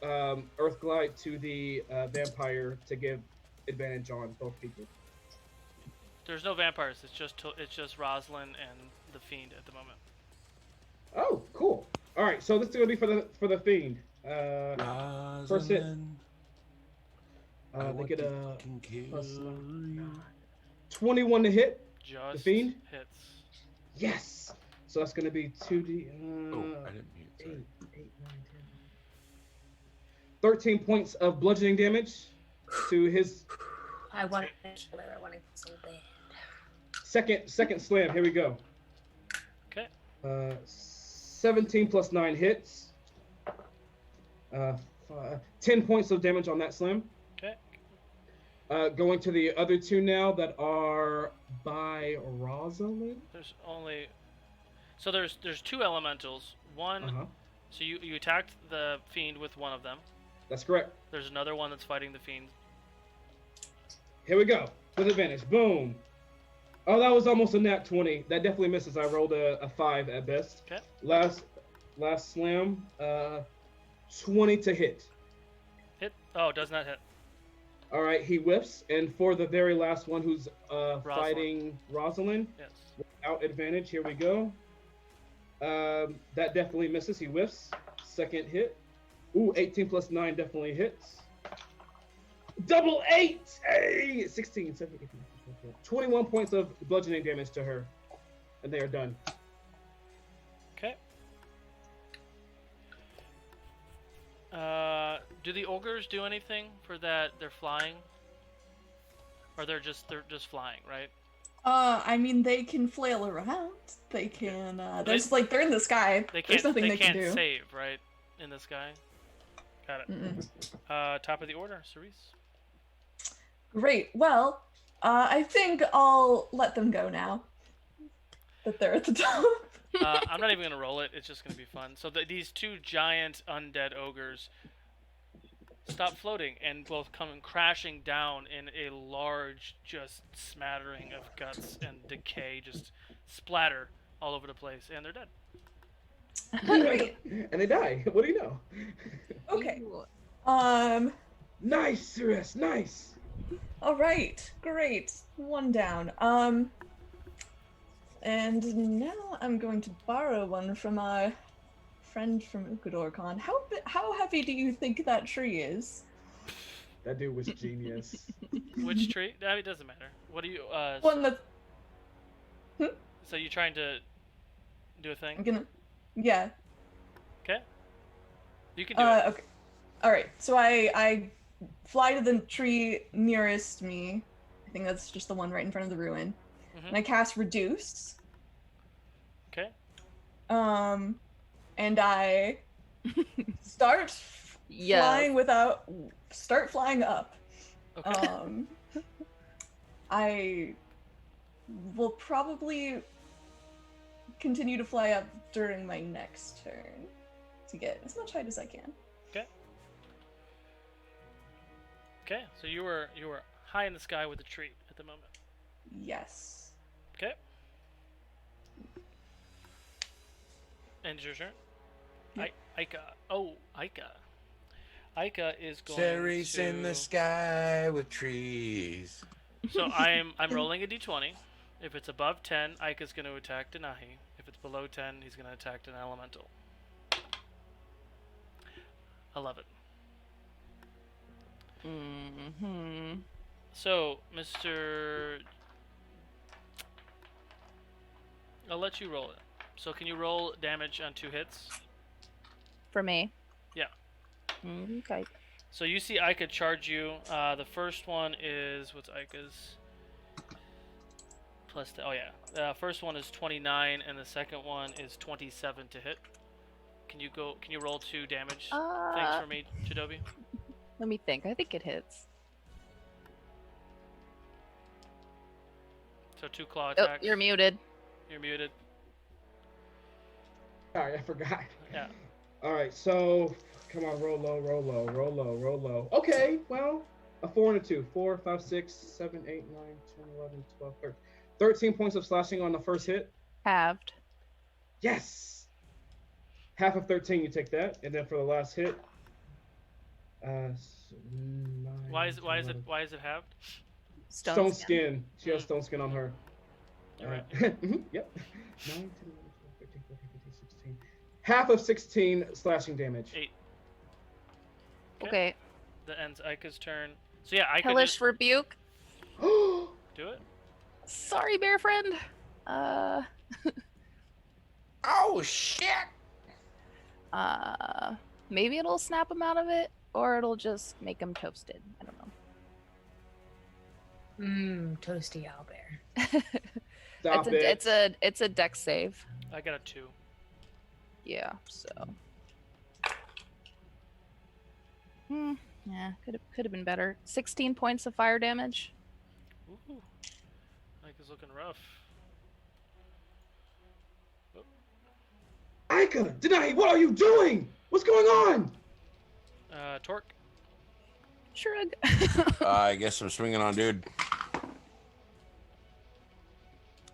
Earth glide to the vampire to give advantage on both people. There's no vampires. It's just Rosalyn and the Fiend at the moment. Oh, cool. All right, so this is gonna be for the Fiend. First hit. They get a +9. 21 to hit. Just the Fiend hits. Yes. So that's gonna be 2d. I didn't mute. Sorry. 8, 9, 10. 13 points of bludgeoning damage to his I want to kill her. I want to so bad. second slam. Here we go. Okay. 17 plus 9 hits. 10 points of damage on that slam. Okay. Going to the other 2 now that are by Rosalyn. There's only... So there's 2 elementals. One... So you attacked the Fiend with one of them. That's correct. There's another one that's fighting the Fiend. Here we go. With advantage. Boom. Oh, that was almost a nat 20. That definitely misses. I rolled a 5 at best. Okay. Last slam. 20 to hit. Hit. Oh, does not hit. All right, he whiffs. And for the very last one who's fighting Rosalyn, Yes. without advantage, here we go. That definitely misses. He whiffs. Second hit. Ooh, 18 plus 9 definitely hits. Double 8! Hey! 16, 17, 18, 21 points of bludgeoning damage to her. And they are done. Okay. Do the ogres do anything for that? They're flying, or they're just flying, right? I mean, they can flail around. They can. They're in the sky. There's nothing they can do. They can't save, right? In the sky. Got it. Top of the order, Cerise. Great. Well, I think I'll let them go now that they're at the top. I'm not even gonna roll it. It's just gonna be fun. So these 2 giant undead ogres stop floating and both come crashing down in a large, just smattering of guts and decay, just splatter all over the place, and they're dead. Great. And they die. What do you know? Okay. Nice, Cerise. Nice. All right. Great. 1 down. And now I'm going to borrow one from our friend from Ukodor Con. How heavy do you think that tree is? That dude was genius. Which tree? It doesn't matter. What do you? One that So you trying to do a thing? I'm gonna. Yeah. Okay. You can do it. Okay. All right. So I fly to the tree nearest me. I think that's just the one right in front of the ruin. And I cast Reduce. Okay. And I start flying up. Okay. I will probably continue to fly up during my next turn to get as much height as I can. Okay. Okay. So you were high in the sky with a tree at the moment. Yes. Okay. And it's your turn. Yep. Aika. Oh, Aika. Aika is going Cerise to... in the sky with trees. So I'm rolling a d20. If it's above 10, Aika's going to attack Denahi. If it's below 10, he's going to attack an elemental. 11. So, Mr. I'll let you roll it. So can you roll damage on 2 hits? For me. Yeah. Okay. So you see Aika charge you. The first one is, what's Aika's? Plus, oh yeah. The first one is 29, and the second one is 27 to hit. Can you roll 2 damage things for me, Jeidobii? Let me think. I think it hits. So 2 claw Oh, attacks. you're muted. You're muted. Sorry, I forgot. Yeah. All right, so come on, roll low, roll low, roll low, roll low. Okay, well, a 4 and a 2. 4, 5, 6, 7, 8, 9, 10, 11, 12, 13. 13 points of slashing on the first hit. Halved. Yes. Half of 13, you take that, and then for the last hit. 9, Why is 11. it halved? Stone skin. She has stone skin on her. Alright. Yep. 9, 10, 11, 12, 13, 14, 15, 16. Half of 16 slashing damage. 8. Okay. That ends Aika's turn. So yeah, Aika Hellish Rebuke. do it. Sorry, bear friend. Oh shit! Maybe it'll snap him out of it, or it'll just make him toasted. I don't know. Toasty owlbear. Stop it. It's a dex save. I got a 2. Yeah, so. Yeah, could have been better. 16 points of fire damage. Ooh. Aika's looking rough. Aika, Denahi, what are you doing? What's going on? Torque. Shrug. I guess I'm swinging on dude.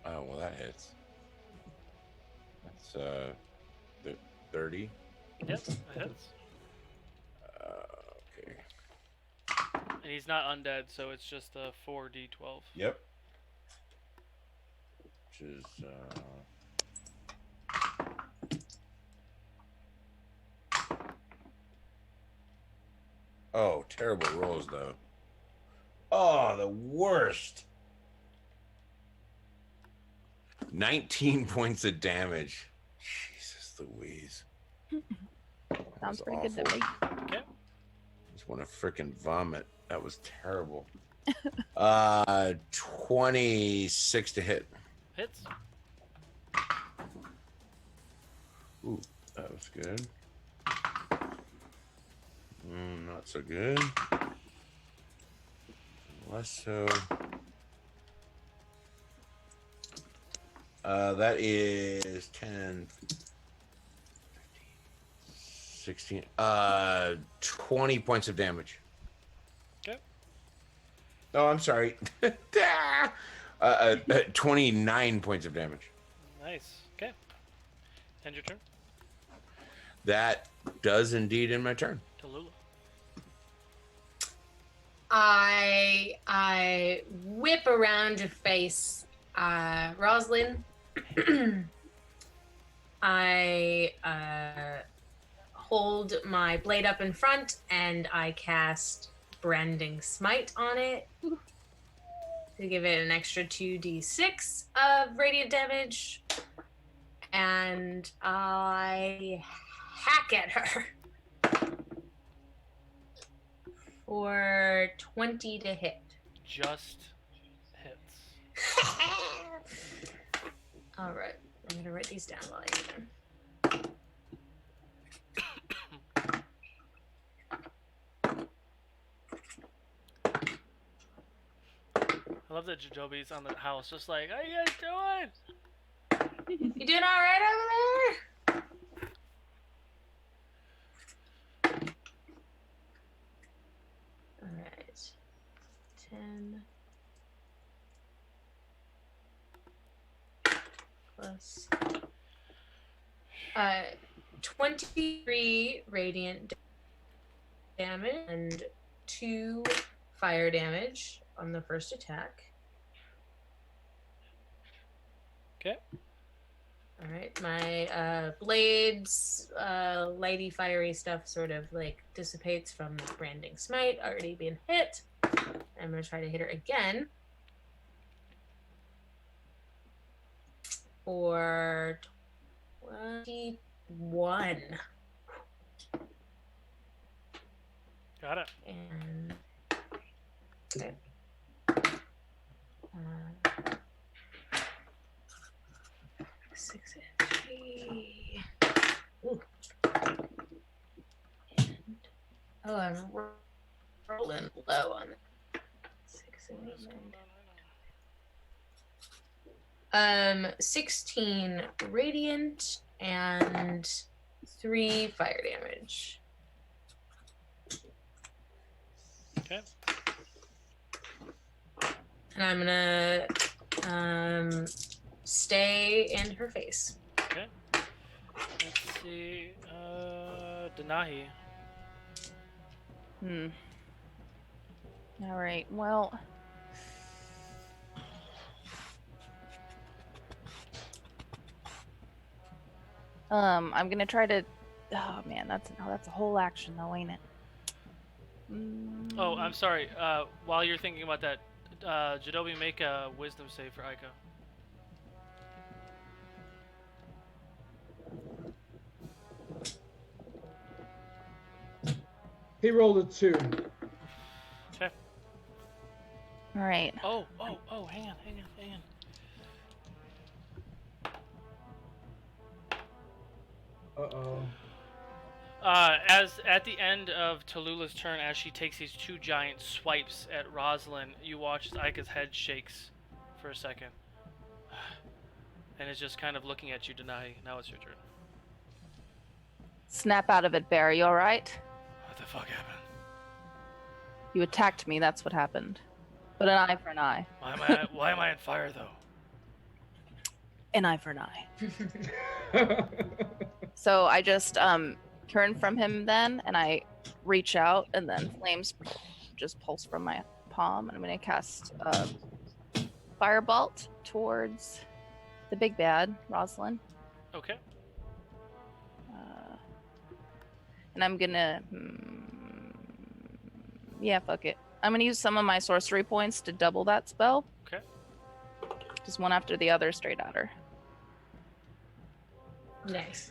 Oh, well, that hits. That's 30. Yep, that hits. Okay. And he's not undead, so it's just a 4d12. Yep. Which is oh, terrible rolls though. Oh, the worst. 19 points of damage. Jesus Louise. Sounds That was pretty good to me. Okay. Just want to freaking vomit. That was terrible. 26 to hit. Hits. Ooh, that was good. Not so good. Less so. That is 10, 15, 16, 20 points of damage. Okay. Oh, I'm sorry. 29 points of damage. Nice. Okay. End your turn. That does indeed end my turn. Tallulah. I whip around to face Rosalyn. I hold my blade up in front and I cast Branding Smite on it. to give it an extra 2d6 of radiant damage. And I hack at her for 20 to hit. Just hits. All right, I'm gonna write these down while I do them. I love that Jeidoobii's on the house, just like, how you guys doing? You doing all right over there? All right, 10 plus 23 radiant damage and 2 fire damage on the first attack. Okay. All right, my blades, lighty, fiery stuff sort of like dissipates from the branding smite already being hit. I'm gonna try to hit her again for 21. Got it. And okay. 6 HP. Ooh. And, oh, I'm rolling low on it. 6 and 16 radiant and 3 fire damage. Okay. And I'm gonna stay in her face. Okay. Let's see. Denahi. All right. Well, I'm gonna try to. Oh man, that's a whole action though, ain't it? Oh, I'm sorry. While you're thinking about that, Jeidobii, make a wisdom save for Aika. He rolled a 2. Okay. All right. Oh, hang on. Uh-oh. As at the end of Tallulah's turn, as she takes these 2 giant swipes at Rosalyn, you watch as Aika's head shakes for a second. And is just kind of looking at you, Denahi. Now it's your turn. Snap out of it, Bear. You all right? What the fuck happened? You attacked me. That's what happened. But an eye for an eye. Why am I on fire, though? An eye for an eye. So I just turn from him then, and I reach out, and then flames just pulse from my palm, and I'm going to cast Firebolt towards the big bad, Rosalyn. Okay. And I'm going to... yeah, fuck it. I'm going to use some of my sorcery points to double that spell. Okay. Just one after the other straight at her. Nice.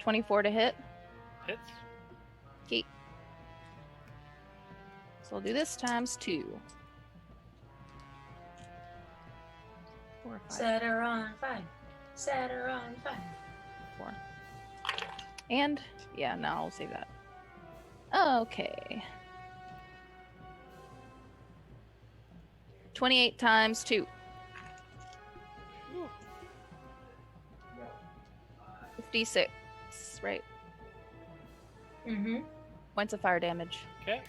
$24 to hit. Hits. Okay. So I'll do this times 2. 4 or 5. Set her on fire. Set her on fire. 4. And yeah, no, I'll save that. Okay. 28 times 2. 56, right? Mm-hmm. Points of fire damage. Okay.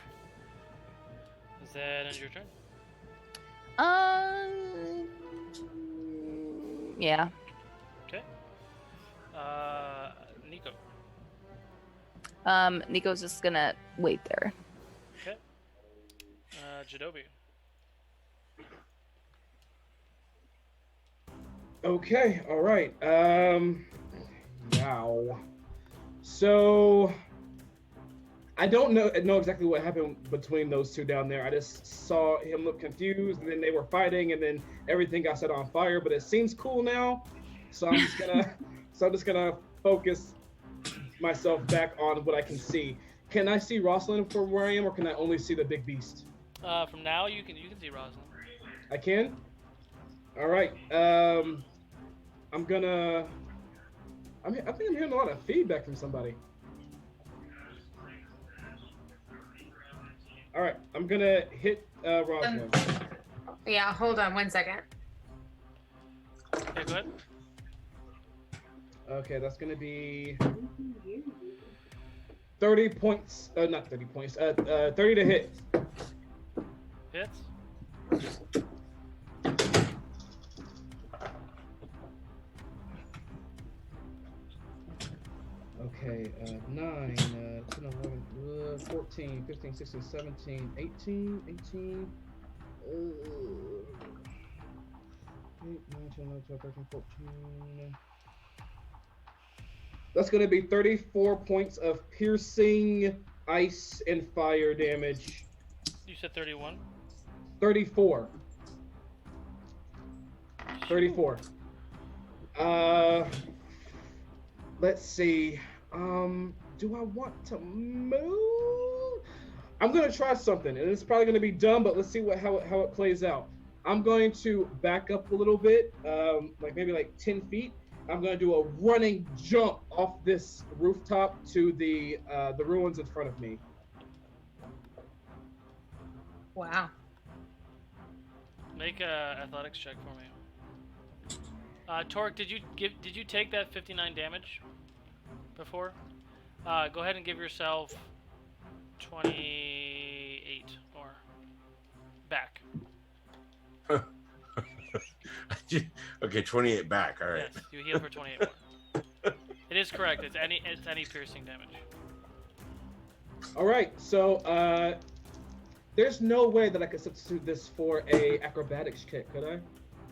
Is that end your turn? Yeah. Okay. Nico. Nico's just gonna wait there. Okay. Jeidobii. Okay, all right. Now, So I don't know exactly what happened between those two down there. I just saw him look confused, and then they were fighting, and then everything got set on fire. But it seems cool now, so I'm just gonna focus myself back on what I can see. Can I see Rosalyn from where I am, or can I only see the big beast? From now, you can see Rosalyn. I can. All right. I think I'm hearing a lot of feedback from somebody. All right, I'm gonna hit Rosalyn. Yeah, hold on 1 second. Okay, go ahead. Okay, that's gonna be 30 points. Not 30 points. 30 to hit. Hits. Okay, 9, 10, 11, 14, 15, 16, 17, 18, 18, 8, 9, 10, 11, 12, 13, 14. That's going to be 34 points of piercing ice and fire damage. You said 31? 34. 34. Let's see. Do I want to move? I'm gonna try something, and it's probably gonna be dumb, but let's see how it plays out. I'm going to back up a little bit, maybe 10 feet. I'm gonna do a running jump off this rooftop to the ruins in front of me. Wow. Make a athletics check for me. Torque, did you take that 59 damage before? Go ahead and give yourself 28 more back. Okay, 28 back. All right. Yes, you heal for 28 more. It is correct. It's any piercing damage. All right, so there's no way that I could substitute this for a acrobatics kick, could I?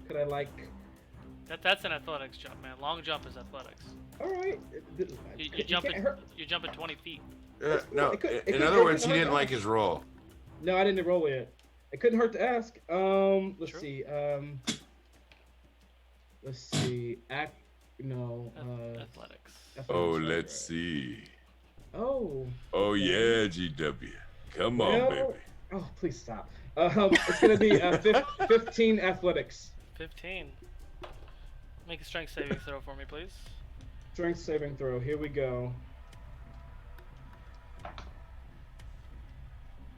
Could I That's an athletics jump, man. Long jump is athletics. All right. You're jumping 20 feet. No, it in could other hurt words, to he hurt didn't to like ask. his roll. No, I didn't roll yet. It couldn't hurt to ask. Let's True. see. Let's see. Athletics. Oh, right, let's right. see. Oh. Oh, okay. yeah, Jeidobii. Come on, Well, baby. Oh, please stop. It's gonna be 15 athletics. 15. Make a strength saving throw for me, please. Strength saving throw. Here we go.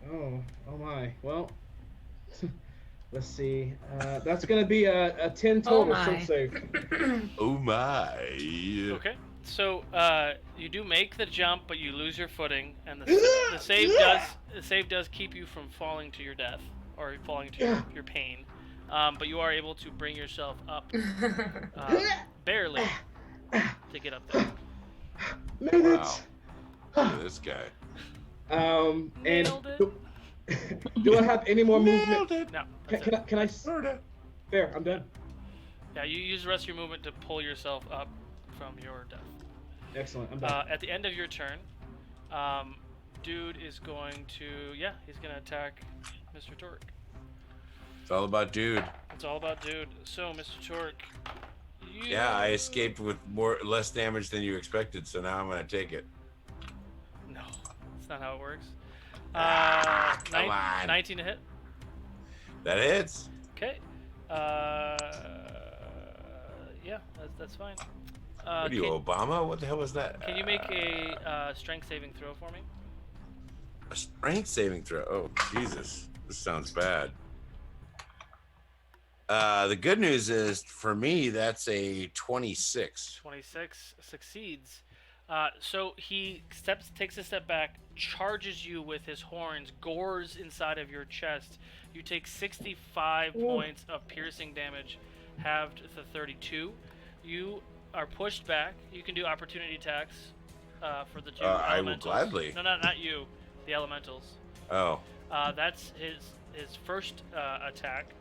Oh my. Well, let's see. That's gonna be a 10 total my. strength save. Oh, my. Okay. So you do make the jump, but you lose your footing, and the save does keep you from falling to your death or falling to your pain. But you are able to bring yourself up, barely, to get up there. Made Wow. it. Look at this guy. And Nailed it. do I have any more movement? No. That's it. Can I? Fair. I'm done. Yeah, you use the rest of your movement to pull yourself up from your death. Excellent. I'm done. At the end of your turn, dude is going to he's gonna attack Mr. Torque. It's all about dude. It's all about dude. So, Mr. Torque, Yeah, I escaped with less damage than you expected, so now I'm gonna take it. No, that's not how it works. Come on. 19 to hit. That hits. Okay. Yeah, that's fine. What are you, Obama? What the hell was that? Can you make a strength saving throw for me? A strength saving throw? Oh, Jesus. This sounds bad. The good news is, for me, that's a 26. 26 succeeds. So he takes a step back, charges you with his horns, gores inside of your chest. You take 65 points of piercing damage, halved to 32. You are pushed back. You can do opportunity attacks for the two elementals. I will gladly. No, not you. The elementals. Oh. That's his first attack.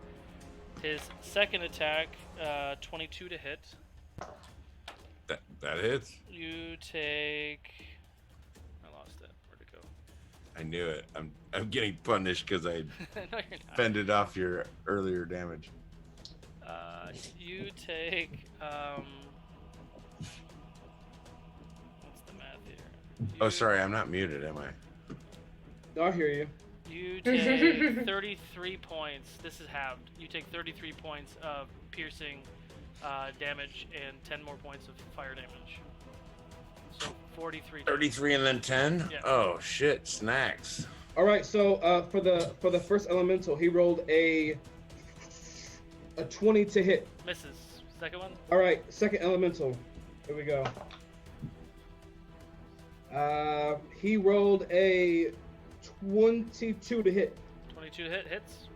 His second attack, 22 to hit. That That hits. You take. I lost it. Where'd it go? I knew it. I'm getting punished because I No, you're not. fended off your earlier damage. You take. What's the math here? Oh, sorry, I'm not muted, am I? I hear you. You take 33 points. This is halved. You take 33 points of piercing damage and 10 more points of fire damage. So 43. 33 and then 10? Yeah. Oh, shit. Snacks. All right, so for the first elemental, he rolled a 20 to hit. Misses. Second one. All right, second elemental. Here we go. He rolled a 22 to hit. 22 to hit. Hits.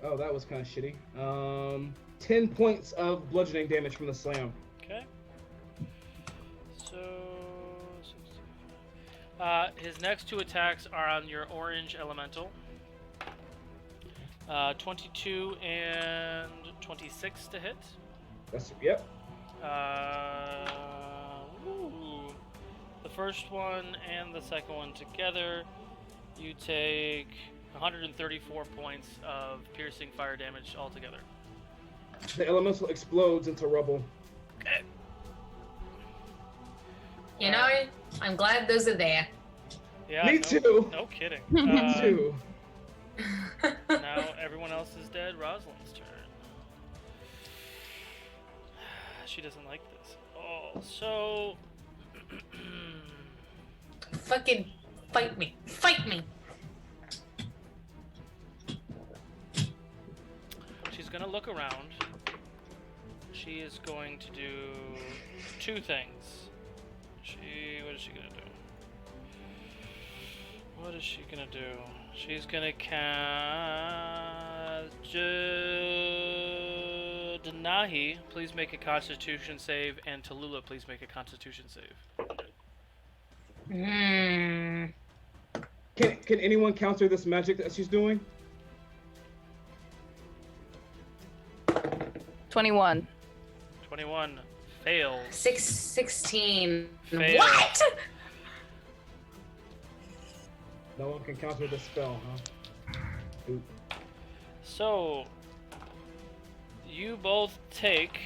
Oh, that was kind of shitty. 10 points of bludgeoning damage from the slam. Okay. So. His next two attacks are on your orange elemental. 22 and 26 to hit. That's yep. Ooh. The first one and the second one together, you take 134 points of piercing fire damage altogether. The elemental explodes into rubble. Okay. You know, I'm glad those are there. Yeah. Me too. No kidding. Me too. Now everyone else is dead. Rosalyn's turn. She doesn't like this. Oh, so. Fucking fight me. Fight me. She's gonna look around. She is going to do two things. What is she gonna do? What is she gonna do? She's gonna cast Denahi. Please make a Constitution save, and Tallulah, please make a Constitution save. Can anyone counter this magic that she's doing? 21. 21 fails. 16. Fails. What? No one can counter the spell, huh? Oop. So you both take,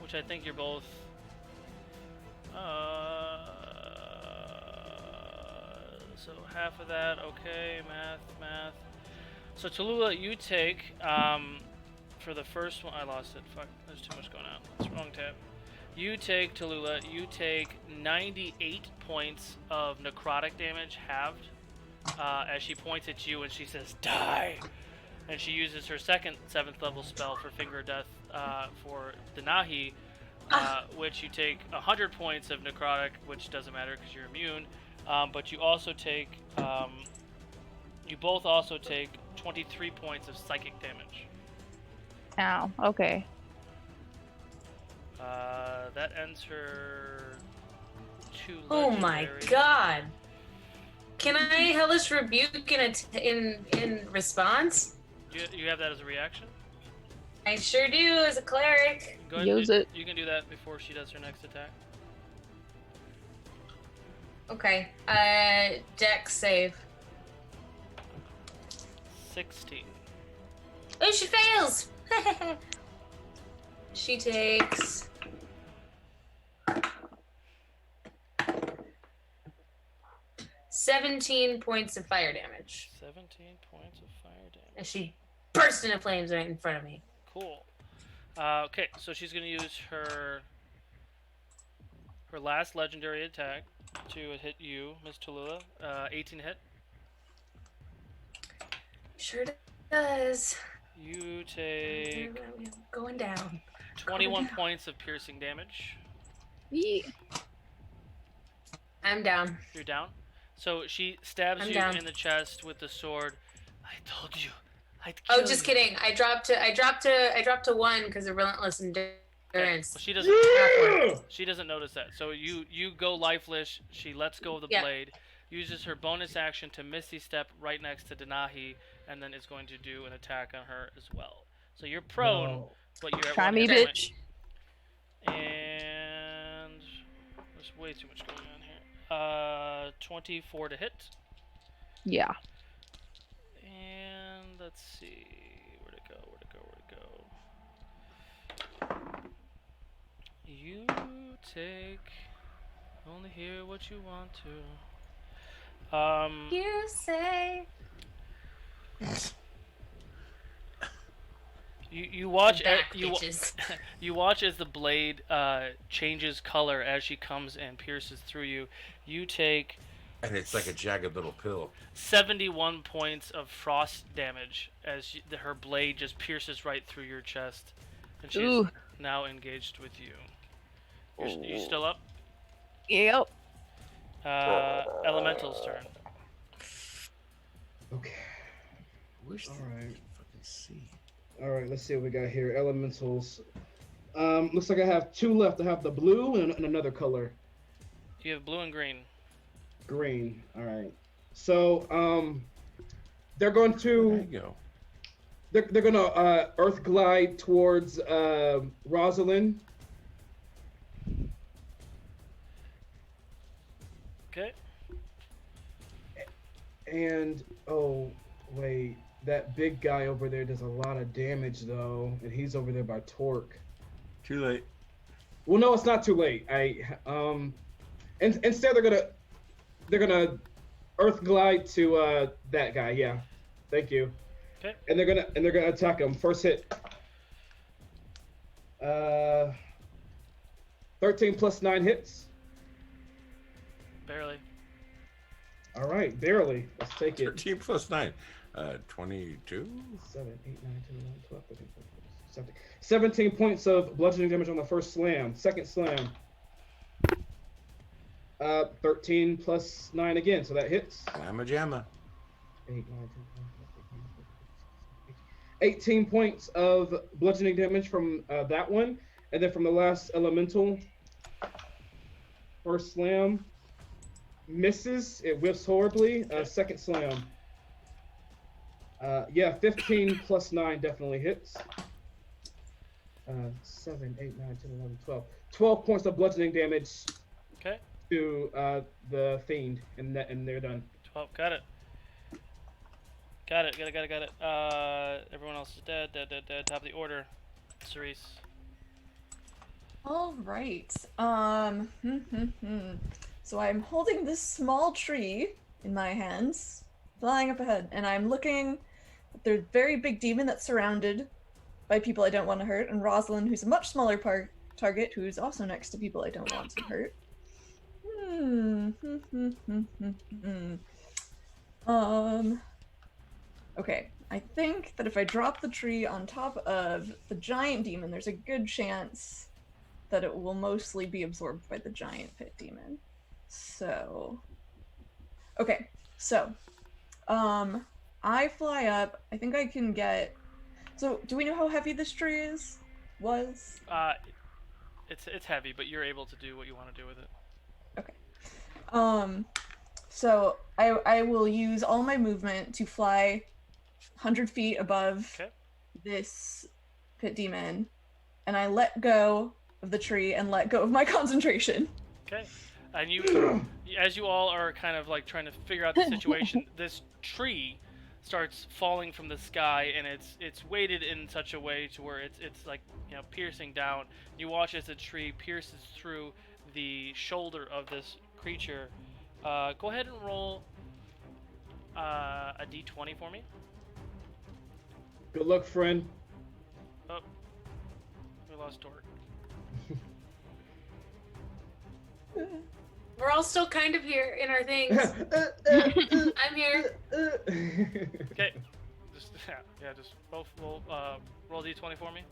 which I think you're both. So half of that, okay, math. So Tallulah, you take, for the first one, I lost it, fuck, there's too much going on, that's the wrong tab. You take, Tallulah, 98 points of necrotic damage, halved, as she points at you and she says, die! And she uses her second 7th level spell for Finger of Death, for Denahi, which you take 100 points of necrotic, which doesn't matter because you're immune. But you also take, you both also take 23 points of psychic damage. Ow. Okay. That ends her 2 Oh my legendary. god. Can I Hellish Rebuke in response? You have that as a reaction? I sure do as a cleric. Go ahead, Use it. You can do that before she does her next attack. Okay. Dex save. 16. Oh, she fails! She takes... "17 points of fire damage." 17 points of fire damage. And she burst into flames right in front of me. Cool. Okay, so she's going to use her last legendary attack to hit you, Miss Tallulah. 18 hit. Sure does. You take I'm going down. 21 points of piercing damage. Yeah. I'm down. You're down. So she stabs I'm you down. in the chest with the sword. I told you. I'd Oh, kill just you. kidding. I dropped to 1 because of relentless endurance. Well, she doesn't. Yeah! She doesn't notice that. So you go lifeless. She lets go of the Yeah. blade, uses her bonus action to Misty Step right next to Denahi, and then is going to do an attack on her as well. So you're prone, No. but you're at Try 1 me, hit point. bitch. And there's way too much going on here. 24 to hit. Yeah. And let's see. Where'd it go? You take. Only hear what you want to. You say. You watch Back, you bitches. you watch as the blade changes color as she comes and pierces through you. You take And it's like a jagged little pill. 71 points of frost damage as her blade just pierces right through your chest, and she's Ooh. now engaged with you. You still up? Yep. Elemental's turn. Okay. Wish All they right. could fucking see. All right, let's see what we got here. Elementals. Looks like I have 2 left. I have the blue and another color. You have blue and green. Green. All right. So, they're going There you to go. they're gonna earth glide towards Rosalyn. Okay. And oh wait, that big guy over there does a lot of damage though, and he's over there by Torque. Too late. Well, no, it's not too late. Instead they're gonna earth glide to that guy. Yeah, thank you. Okay. And they're gonna attack him. First hit. 13 plus 9 hits. Barely. All right, barely. Let's take it. 13 plus 9. 22? 7, 8, 9, 10, 11, 12, 13, 14, 15, 17 points of bludgeoning damage on the first slam. Second slam. 13 plus 9 again, so that hits. Llama jamma. 8, 9, 10, 11, 18 points of bludgeoning damage from that one. And then from the last elemental, first slam misses. It whiffs horribly. Second slam. 15 plus 9 definitely hits. 7, 8, 9, 10, 11, 12. 12 points of bludgeoning damage Okay. to the fiend, and they're done. 12. Got it. Got it. Everyone else is dead. Top of the order. Cerise. All right. So I'm holding this small tree in my hands, flying up ahead, and I'm looking at the very big demon that's surrounded by people I don't want to hurt, and Rosalyn, who's a much smaller target, who's also next to people I don't want to hurt. Okay, I think that if I drop the tree on top of the giant demon, there's a good chance that it will mostly be absorbed by the giant pit demon. So, okay, so, I fly up. I think I can get. So, do we know how heavy this tree was? It's heavy, but you're able to do what you want to do with it. Okay. So I will use all my movement to fly 100 feet above this pit demon, and I let go of the tree and let go of my concentration. Okay. And you, as you all are kind of like trying to figure out the situation, this tree starts falling from the sky, and it's weighted in such a way to where it's like, you know, piercing down. You watch as the tree pierces through the shoulder of this creature. Go ahead and roll a d20 for me. Good luck, friend. Oh, we lost Dork. We're all still kind of here in our things. I'm here. Okay. Just just both roll d20 for me.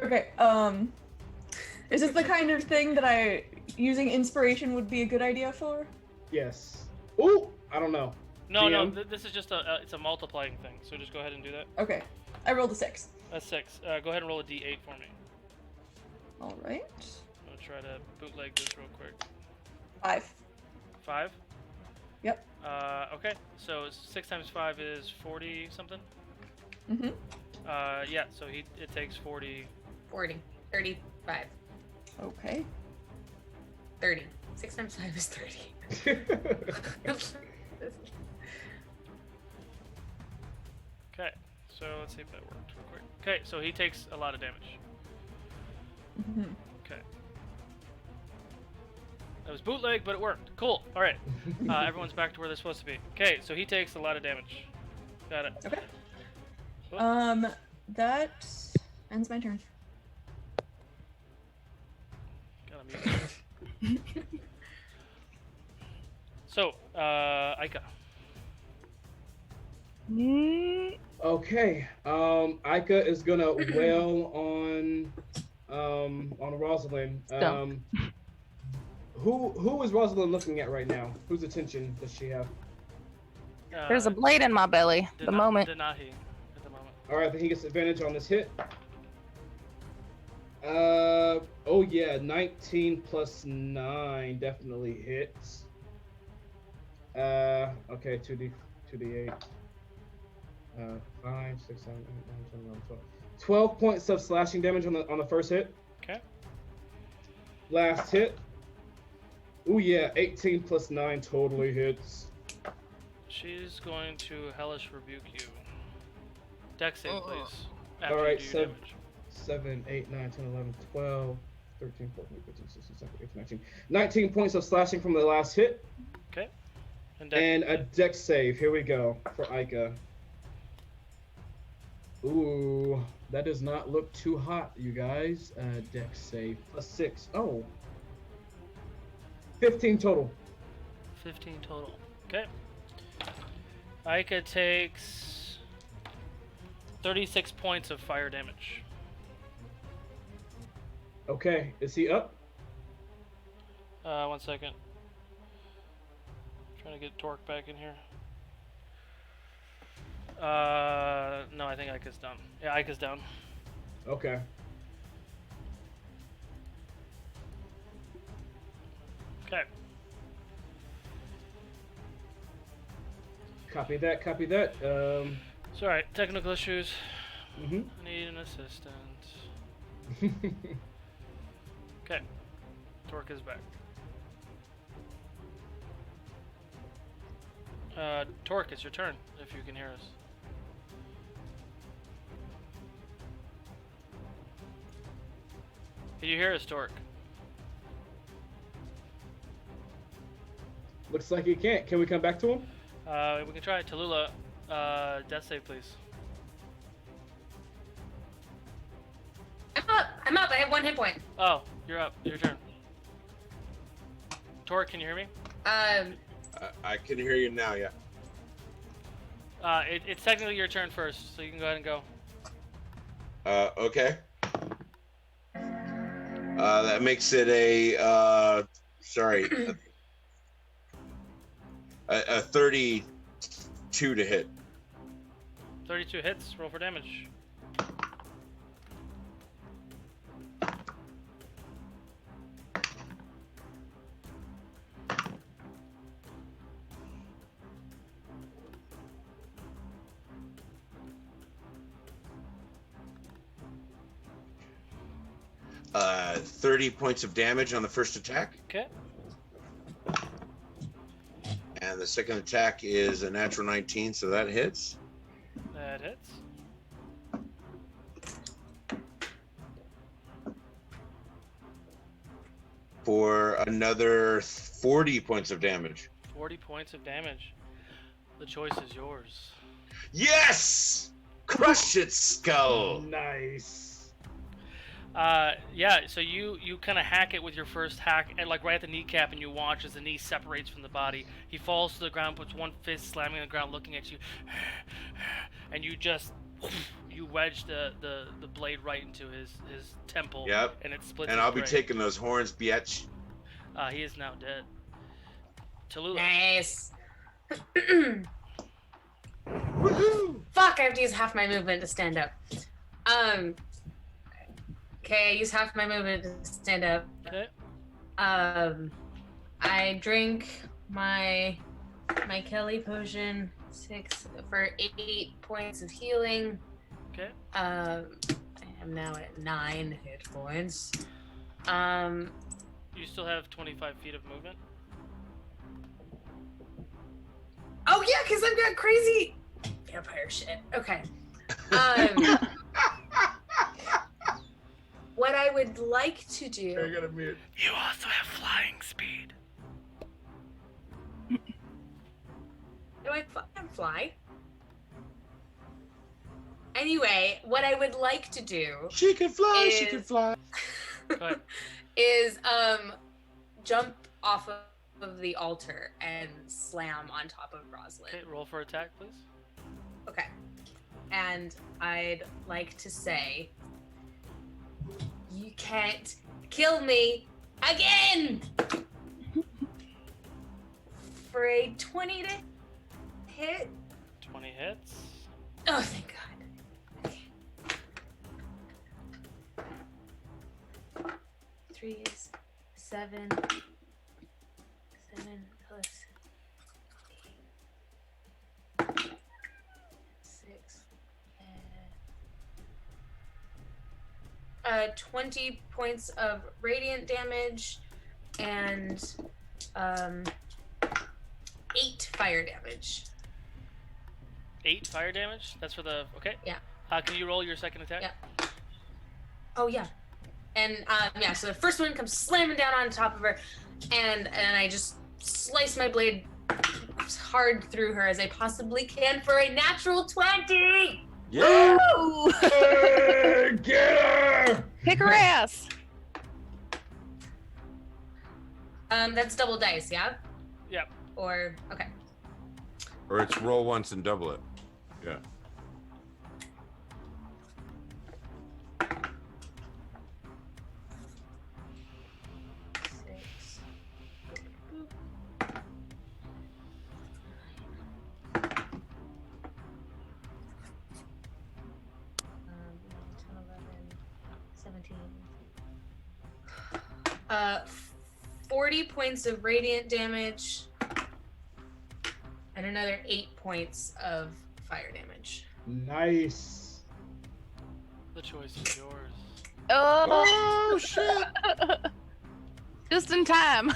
Okay, is this the kind of thing that using inspiration would be a good idea for? Yes. Ooh, I don't know. No, DM? this is just it's a multiplying thing. So just go ahead and do that. Okay, I rolled a 6. That's 6. Go ahead and roll a d8 for me. All right. I'm gonna try to bootleg this real quick. 5. 5. Yep. Okay. So 6 times 5 is 40 something. Mm-hmm. Yeah. So it takes 40. 40. 35. Okay. 30. 6 times 5 is 30. Okay, so let's see if that worked real quick. Okay, so he takes a lot of damage. Mhm. Okay. That was bootleg, but it worked. Cool. All right. Everyone's back to where they're supposed to be. Okay, so he takes a lot of damage. Got it. Okay. Oh. That ends my turn. Gotta mute. So, Aika. Okay. Ica is gonna wail on Rosalyn. Who is Rosalyn looking at right now? Whose attention does she have? There's a blade in my belly. The moment. Denahi at the moment. All right, then he gets advantage on this hit. Oh yeah, 19 plus 9 definitely hits. Okay, 2d8. 5, 6, 7, 8, 9, 10, 11, 12. 12 points of slashing damage on the first hit. Okay. Last hit. Oh yeah, 18 plus 9 totally hits. She's going to hellish rebuke you. Dex save, please. All right, you do so damage. 7, 8, 9, 10, 11, 12, 13, 14, 15, 16, 17, 18, 19. 19 points of slashing from the last hit. Okay. And a dex save. Here we go for Ica. Ooh, that does not look too hot, you guys. Dex save plus 6. Oh. 15 total. 15 total. Okay. Ica takes 36 points of fire damage. Okay, is he up? 1 second. Trying to get Torque back in here. No, I think Ica's done. Yeah, Ica's down. Okay. Okay. Copy that, copy that. It's alright. Technical issues. Mm-hmm. I need an assistant. Okay. Torque is back. Torque, it's your turn, if you can hear us. Can you hear us, Torque? Looks like he can't. Can we come back to him? We can try it. Tallulah, death save, please. I'm up. I have 1 hit point. Oh, you're up. Your turn. Torque, can you hear me? I can hear you now, yeah. It's technically your turn first, so you can go ahead and go. Okay. That makes it a, a 32 to hit. 32 hits. Roll for damage. Uh, 30 points of damage on the first attack. Okay. And the second attack is a natural 19, so that hits. That hits. For another 40 points of damage. 40 points of damage. The choice is yours. Yes! Crush its skull! Nice. Yeah, so you kind of hack it with your first hack, and like right at the kneecap, and you watch as the knee separates from the body. He falls to the ground, puts one fist slamming on the ground, looking at you, and you just wedge the blade right into his temple. Yep. And it splits. And his I'll be brain. taking those horns, biatch. He is now dead. Tallulah. Nice. Woohoo! Fuck, I have to use half my movement to stand up. Okay, I use half my movement to stand up. Okay. I drink my Kelly potion, 6 for 8 points of healing. Okay. I am now at 9 hit points. You still have 25 feet of movement. Oh yeah, because I've got crazy vampire shit. Okay. What I would like to do. I gotta mute. You also have flying speed. Do I fly? Anyway, what I would like to do She can fly. Is- She can fly. Go ahead. is jump off of the altar and slam on top of Rosalyn. Okay, roll for attack, please. Okay. And I'd like to say, you can't kill me again! For a 20 to hit. 20 hits. Oh, thank God. Okay. 3 is 7. 7 plus 6. 20 points of radiant damage and 8 fire damage. 8 fire damage. That's for the. Okay. Yeah. Can you roll your second attack? Yeah. Oh yeah. And yeah, so the first one comes slamming down on top of her, and I just slice my blade as hard through her as I possibly can for a natural 20. Yeah. Ooh. Hey, get her! Kick her ass. That's double dice, yeah? Yep. Or okay. Or it's roll once and double it. Yeah. Six. 40 points of radiant damage and another 8 points of fire damage. Nice. The choice is yours. Oh, shit. just in time.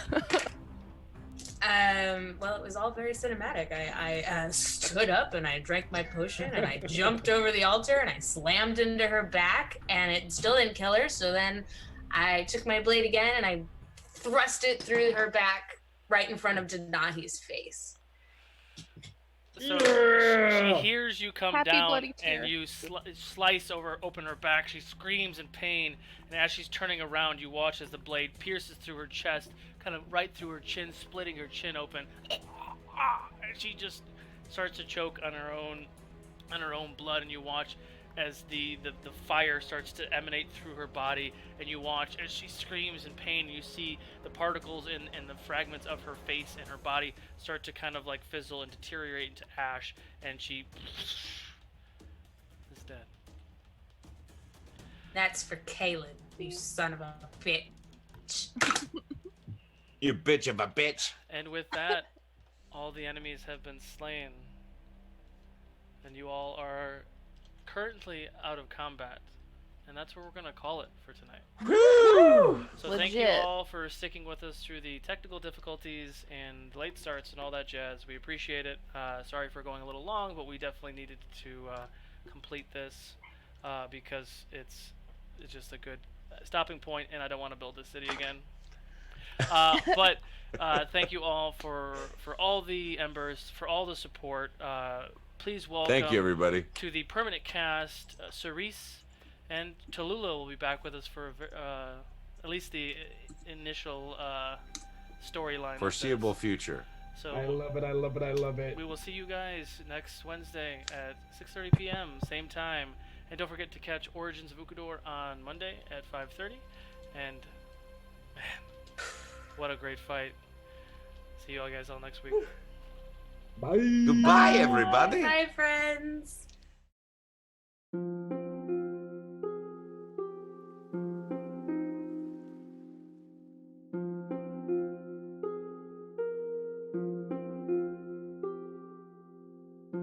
Well, it was all very cinematic. I stood up and I drank my potion and I jumped over the altar and I slammed into her back and it still didn't kill her. So then I took my blade again and I thrust it through her back right in front of Denahi's face. So she hears you come Happy down bloody tear. and you slice open her back. She screams in pain, and as she's turning around, you watch as the blade pierces through her chest, kind of right through her chin, splitting her chin open. And she just starts to choke on her own blood, and you watch as the fire starts to emanate through her body, and you watch as she screams in pain. You see the particles in the fragments of her face and her body start to kind of like fizzle and deteriorate into ash, and she is dead. That's for Kaylin, you son of a bitch. You bitch of a bitch. And with that, all the enemies have been slain, and you all are currently out of combat, and that's where we're gonna call it for tonight. Woo! So thank you Legit. all for sticking with us through the technical difficulties and late starts and all that jazz. We appreciate it. Sorry for going a little long, but we definitely needed to complete this because it's just a good stopping point, and I don't want to build this city again. But thank you all for all the embers, for all the support. Please welcome Thank you, everybody. to the permanent cast, Cerise and Tallulah will be back with us for at least the initial storyline. of Foreseeable this. future. So I love it. I love it. I love it. we will see you guys next Wednesday at 6:30 p.m. same time, and don't forget to catch Origins of Ukodor on Monday at 5:30. And man, what a great fight! See you all guys all next week. Bye. Goodbye, everybody. Bye, friends.